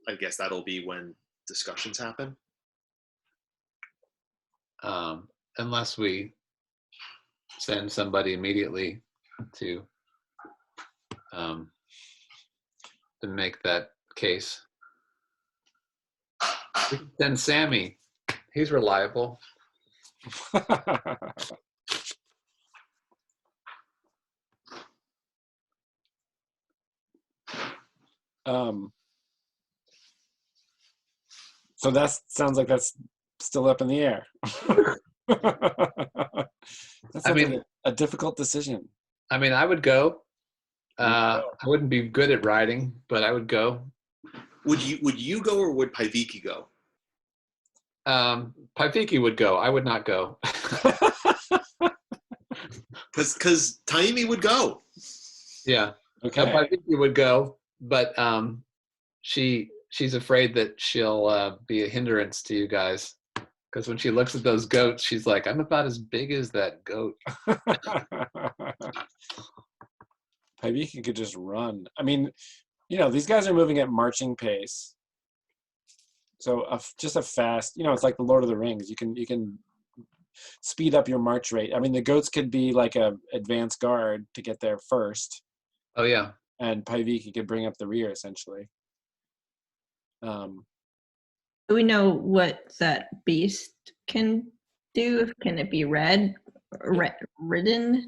I guess that'll be when discussions happen. Unless we send somebody immediately to make that case. We can send Sammy. He's reliable. So that sounds like that's still up in the air. That sounds like a difficult decision. I mean, I would go. I wouldn't be good at riding, but I would go. Would you go, or would Paiviki go? Paiviki would go. I would not go. Because Taimi would go. Yeah. Okay. Paiviki would go, but she's afraid that she'll be a hindrance to you guys. Because when she looks at those goats, she's like, I'm about as big as that goat. Paiviki could just run. I mean, these guys are moving at marching pace. So just a fast, it's like the Lord of the Rings. You can speed up your march rate. I mean, the goats could be like a advanced guard to get there first. Oh yeah. And Paiviki could bring up the rear essentially. Do we know what that beast can do? Can it be ridden?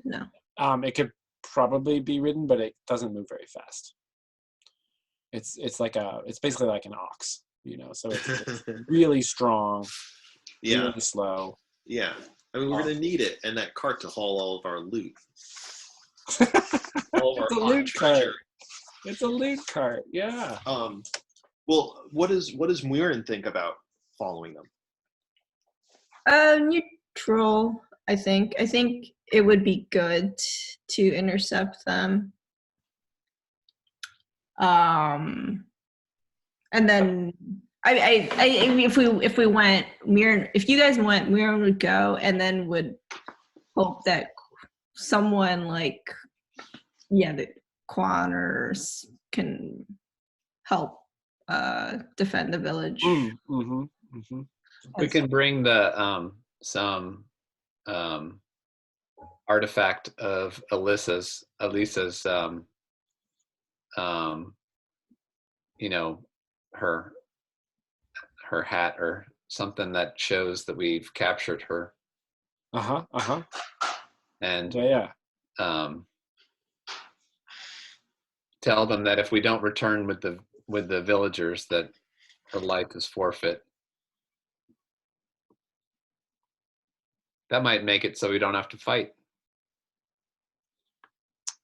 No. It could probably be ridden, but it doesn't move very fast. It's basically like an ox, so it's really strong, really slow. Yeah. I mean, we're going to need it and that cart to haul all of our loot. It's a loot cart. It's a loot cart, yeah. Well, what does Muirin think about following them? Neutral, I think. I think it would be good to intercept them. And then if we went, Mirren, if you guys went, Mirren would go, and then would hope that someone like, the Quaners can help defend the village. We can bring the some artifact of Alyssa's her hat or something that shows that we've captured her. And tell them that if we don't return with the villagers, that her life is forfeit. That might make it so we don't have to fight.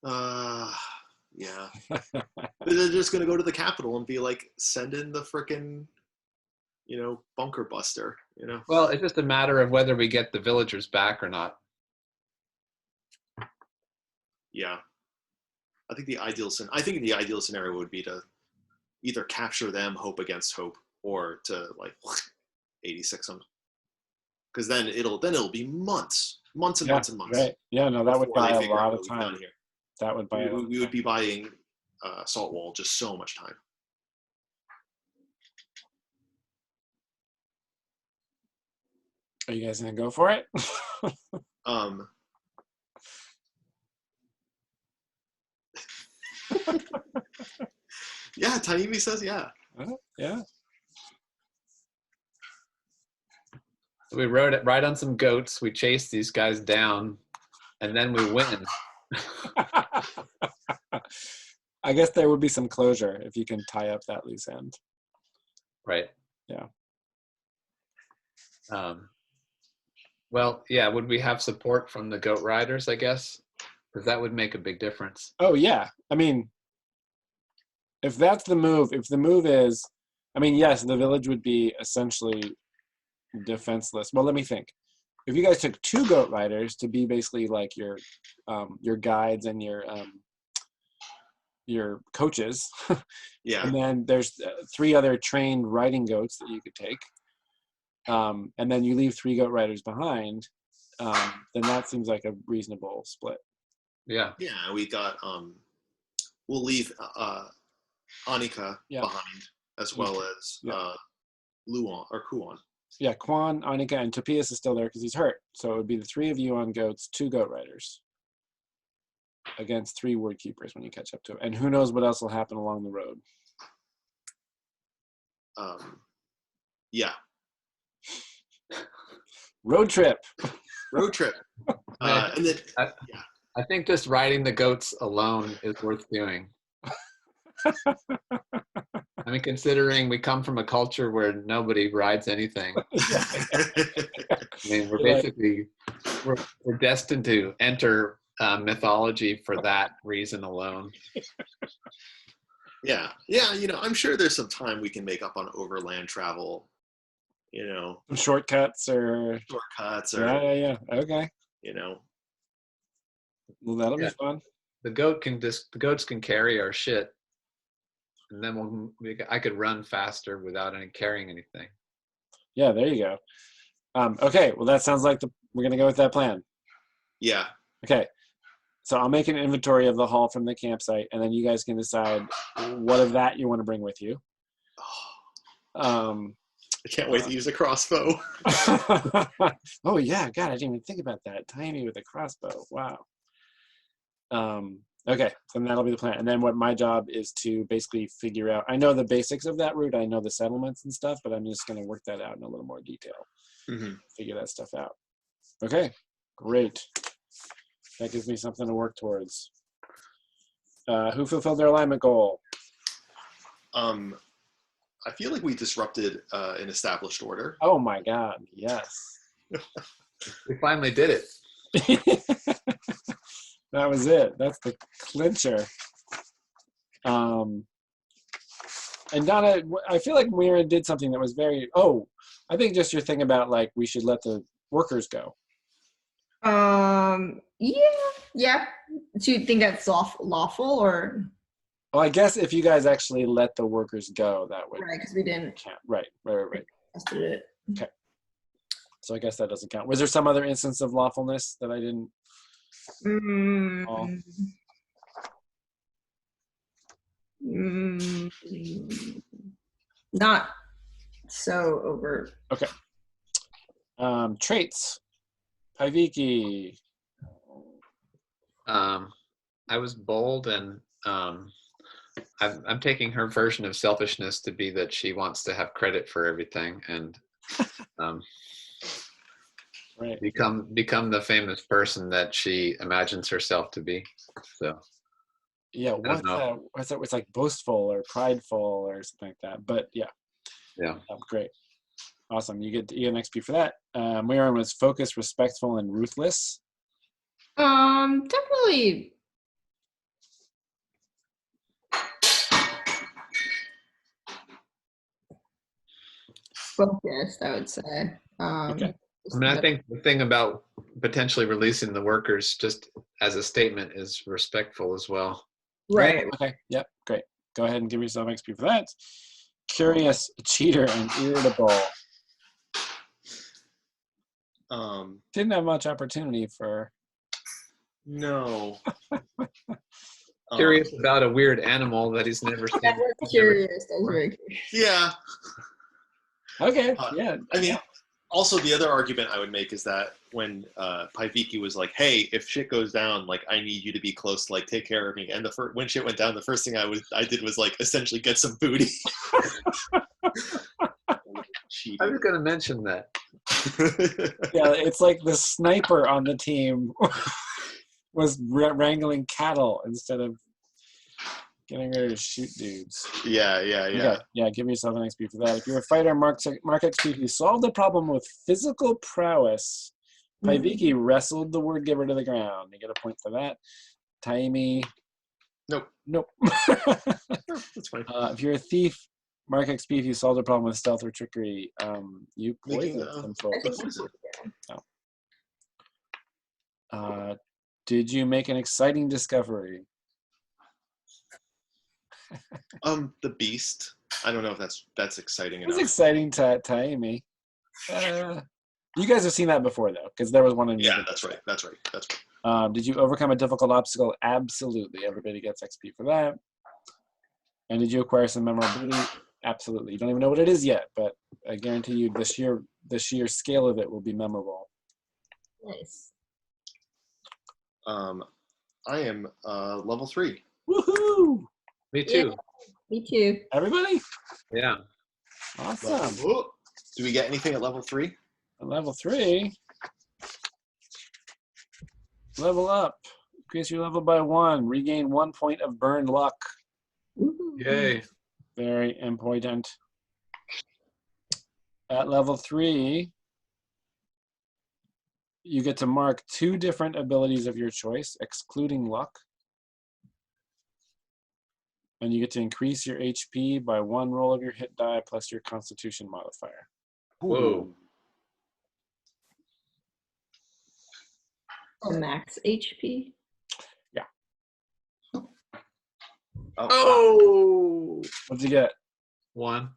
Yeah. They're just gonna go to the capital and be like, send in the frickin', bunker buster. Well, it's just a matter of whether we get the villagers back or not. Yeah. I think the ideal scenario would be to either capture them, hope against hope, or to like 86 them. Because then it'll be months and months and months. Right. Yeah, no, that would buy a lot of time. Here. That would buy. We would be buying Saltwall just so much time. Are you guys gonna go for it? Yeah, Taimi says yeah. Yeah. We ride on some goats, we chase these guys down, and then we win. I guess there would be some closure if you can tie up that loose end. Right. Yeah. Well, yeah, would we have support from the goat riders, I guess? Because that would make a big difference. Oh, yeah. I mean, if that's the move, is, yes, the village would be essentially defenseless. Well, let me think. If you guys took 2 goat riders to be basically like your guides and your coaches, yeah, and then there's 3 other trained riding goats that you could take, and then you leave 3 goat riders behind, then that seems like a reasonable split. Yeah. Yeah, we got we'll leave Annika behind, as well as Luan or Kuan. Yeah, Quan, Annika, and Topias is still there because he's hurt. So it would be the 3 of you on goats, 2 goat riders against 3 word keepers when you catch up to it. And who knows what else will happen along the road. Yeah. Road trip. And then, I think just riding the goats alone is worth doing. Considering we come from a culture where nobody rides anything. We're basically we're destined to enter mythology for that reason alone. Yeah, I'm sure there's some time we can make up on overland travel. Some shortcuts or yeah. Okay. Well, that'll be fun. The goats can carry our shit. And then I could run faster without carrying anything. Yeah, there you go. Okay, well, that sounds like we're going to go with that plan. Yeah. Okay, so I'll make an inventory of the haul from the campsite, and then you guys can decide what of that you want to bring with you. I can't wait to use a crossbow. Oh, yeah, God, I didn't even think about that. Tiny with a crossbow. Wow. Okay, so that'll be the plan. And then what my job is to basically figure out, I know the basics of that route, I know the settlements and stuff, but I'm just going to work that out in a little more detail. Figure that stuff out. Okay, great. That gives me something to work towards. Who fulfilled their alignment goal? I feel like we disrupted an established order. Oh my God, yes. We finally did it. That was it. That's the clincher. And Donna, I feel like Mira did something that was very. Oh, I think just your thing about like we should let the workers go. Yeah. Do you think that's lawful or Well, I guess if you guys actually let the workers go, that would right? Because we didn't count. Right. tested it. Okay. So I guess that doesn't count. Was there some other instance of lawfulness that I didn't? Not so overt. Okay. Traits. Paiviki. I was bold, and I'm taking her version of selfishness to be that she wants to have credit for everything and Right. become the famous person that she imagines herself to be. So Yeah. What's that? It's like boastful or prideful or something like that. But yeah. yeah. Great. Awesome. You get an XP for that. Miriam was focused, respectful, and ruthless. Definitely. Focused, I would say. Okay. I mean, I think the thing about potentially releasing the workers just as a statement is respectful as well. Right. Okay. Yep. Great. Go ahead and give yourself XP for that. Curious, cheater, and irritable. Didn't have much opportunity for. No. Curious about a weird animal that he's never seen. That was curious. That was very curious. Yeah. Okay. Yeah. I mean, also the other argument I would make is that when Paiviki was like, "Hey, if shit goes down, like I need you to be close, to, like take care of me," and when shit went down, the first thing I did was like essentially get some booty. I was going to mention that. Yeah, it's like the sniper on the team was wrangling cattle instead of getting ready to shoot dudes. Yeah. Okay. Yeah, give yourself an XP for that. If you're a fighter, mark XP. If you solved the problem with physical prowess, Paiviki wrestled the word giver to the ground. You get a point for that. Taimi. Nope. That's fine. If you're a thief, mark XP if you solved a problem with stealth or trickery. You poisoned some folks. Did you make an exciting discovery? The beast. I don't know if that's exciting It was enough. exciting to Taimi. You guys have seen that before, though, because there was one in. Yeah, that's right. Did you overcome a difficult obstacle? Absolutely. Everybody gets XP for that. And did you acquire some memorability? Absolutely. You don't even know what it is yet, but I guarantee you the sheer scale of it will be memorable. Nice. I am level 3. Woohoo! Me too. Yeah, me too. Everybody? Yeah. Awesome. Do we get anything at level 3? At level 3, level up. Increase your level by 1. Regain 1 point of burned luck. Yay. Very important. At level 3, you get to mark 2 different abilities of your choice, excluding luck. And you get to increase your HP by 1 roll of your hit die plus your constitution modifier. Whoa. Max HP. Yeah. Oh. What'd you get? 1.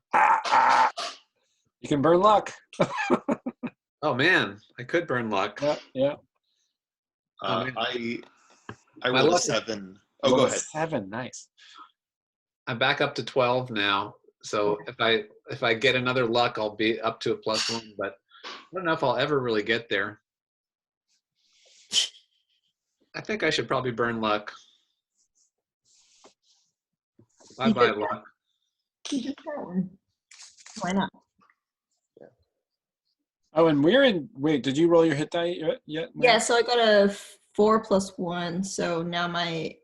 You can burn luck. Oh man, I could burn luck. Yeah. I My rolled a luck- 7. Oh, Go ahead. 7. Nice. I'm back up to 12 now. So if I get another luck, I'll be up to a +1. But I don't know if I'll ever really get there. I think I should probably burn luck. Bye bye luck. You just got one. Why not? Oh, and we're in. Wait, did you roll your hit die yet? Yeah, so I got a 4 + 1, so now my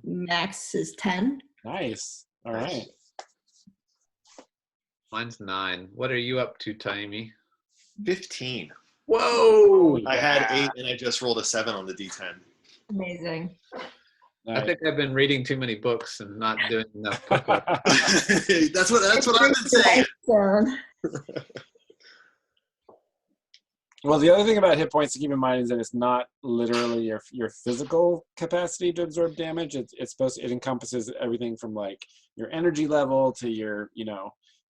max is 10. Nice. All right. Mine's 9. What are you up to, Taimi? 15. Whoa! I had 8 and I just rolled a 7 on the D10. Amazing. I think I've been reading too many books and not doing enough cooking. That's what I've been saying. Well, the other thing about hit points to keep in mind is that it's not literally your physical capacity to absorb damage. It encompasses everything from like your energy level to your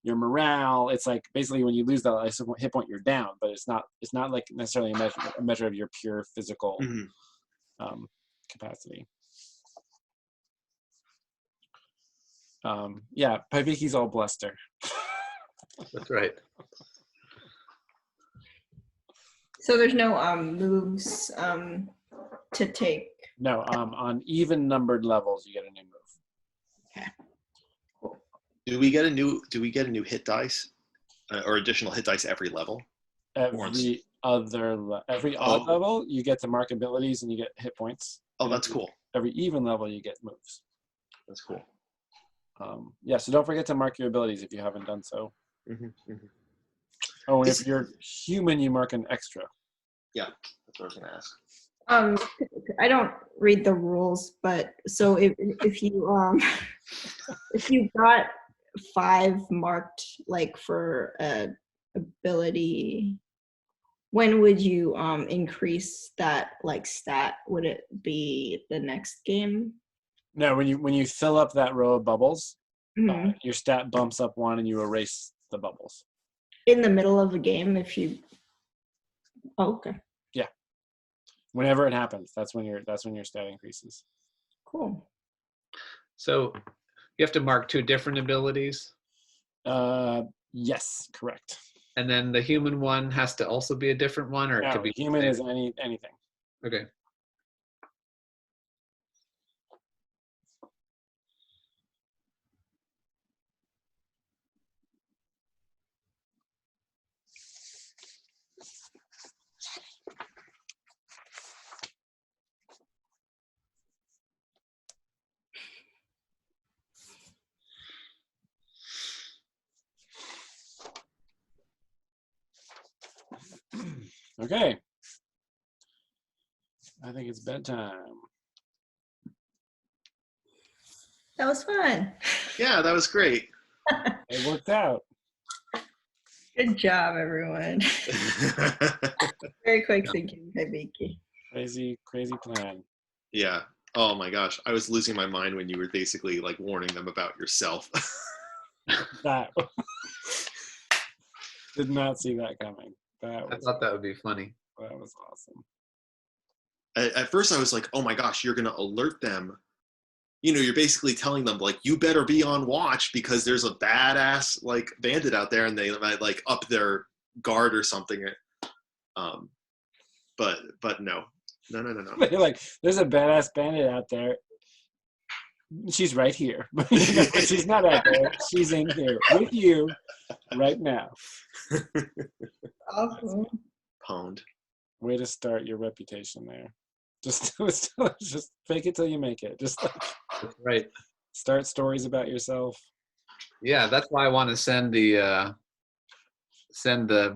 your morale. It's like basically when you lose that hit point, you're down, but it's not like necessarily a measure of your pure physical capacity. Yeah, Paiviki's all bluster. That's right. So there's no moves to take. No, on even numbered levels, you get a new move. Okay. Cool. Do we get a new hit dice or additional hit dice every level? Every odd level, you get to mark abilities and you get hit points. Oh, that's cool. Every even level, you get moves. That's cool. Yeah, so don't forget to mark your abilities if you haven't done so. Mm-hmm, mm-hmm. Oh, and if you're human, you mark an extra. Yeah, that's what I was going to ask. I don't read the rules, but so if you if you got 5 marked like for ability, when would you increase that like stat? Would it be the next game? No, when you fill up that row of bubbles, Mhm. your stat bumps up 1 and you erase the bubbles. In the middle of a game, if you. Oh, okay. Yeah. Whenever it happens, that's when your stat increases. Cool. So you have to mark 2 different abilities. Yes, correct. And then the human one has to also be a different one, or it could be human is anything. Okay. Okay. I think it's bedtime. That was fun. Yeah, that was great. It worked out. Good job, everyone. Very quick thinking, Hibiki. Crazy plan. Yeah. Oh my gosh, I was losing my mind when you were basically like warning them about yourself. That did not see that coming. I thought that would be funny. That was awesome. At first, I was like, "Oh my gosh, you're gonna alert them." You're basically telling them like, "You better be on watch because there's a badass like bandit out there, and they might like up their guard or something." But no. You're like, there's a badass bandit out there. She's right here. But she's not out there. She's in here with you right now. Awesome. Pwned. Way to start your reputation there. Just fake it till you make it. Just like That's right. start stories about yourself. Yeah, that's why I want to send the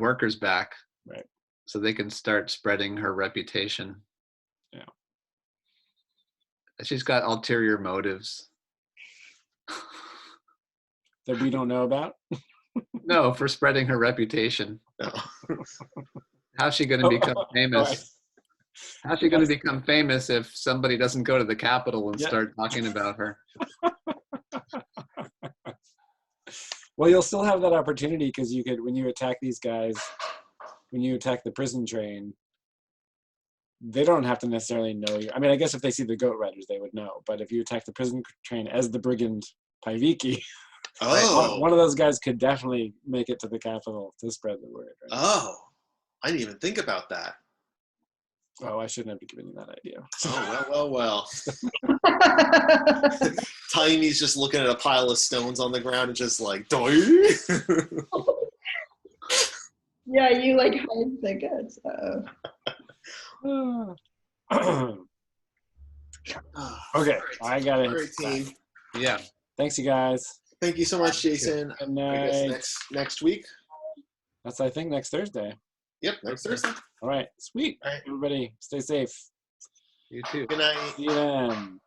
workers back. Right. So they can start spreading her reputation. Yeah. She's got ulterior motives. That we don't know about? No, for spreading her reputation. No. How's she going to become famous? Right. How's she going to become famous if somebody doesn't go to the Capitol and Yeah. start talking about her? Well, you'll still have that opportunity because you could, when you attack these guys, when you attack the prison train, they don't have to necessarily know you. I mean, I guess if they see the goat riders, they would know. But if you attack the prison train as the brigand Paiviki, one of those guys could definitely make it to the Capitol to spread the word. Right? Oh, I didn't even think about that. Oh, I shouldn't have given you that idea. Oh, well. Tiny's just looking at a pile of stones on the ground and just like, doy. Yeah, you like hide the guts. Okay, I got it. All right, team. Yeah. Thanks, you guys. Thank you so much, Jason. Good I guess night. next week. That's, I think, next Thursday. Yep, next Thursday. All right, sweet. All right. Everybody, stay safe. You too. Good night. See you then.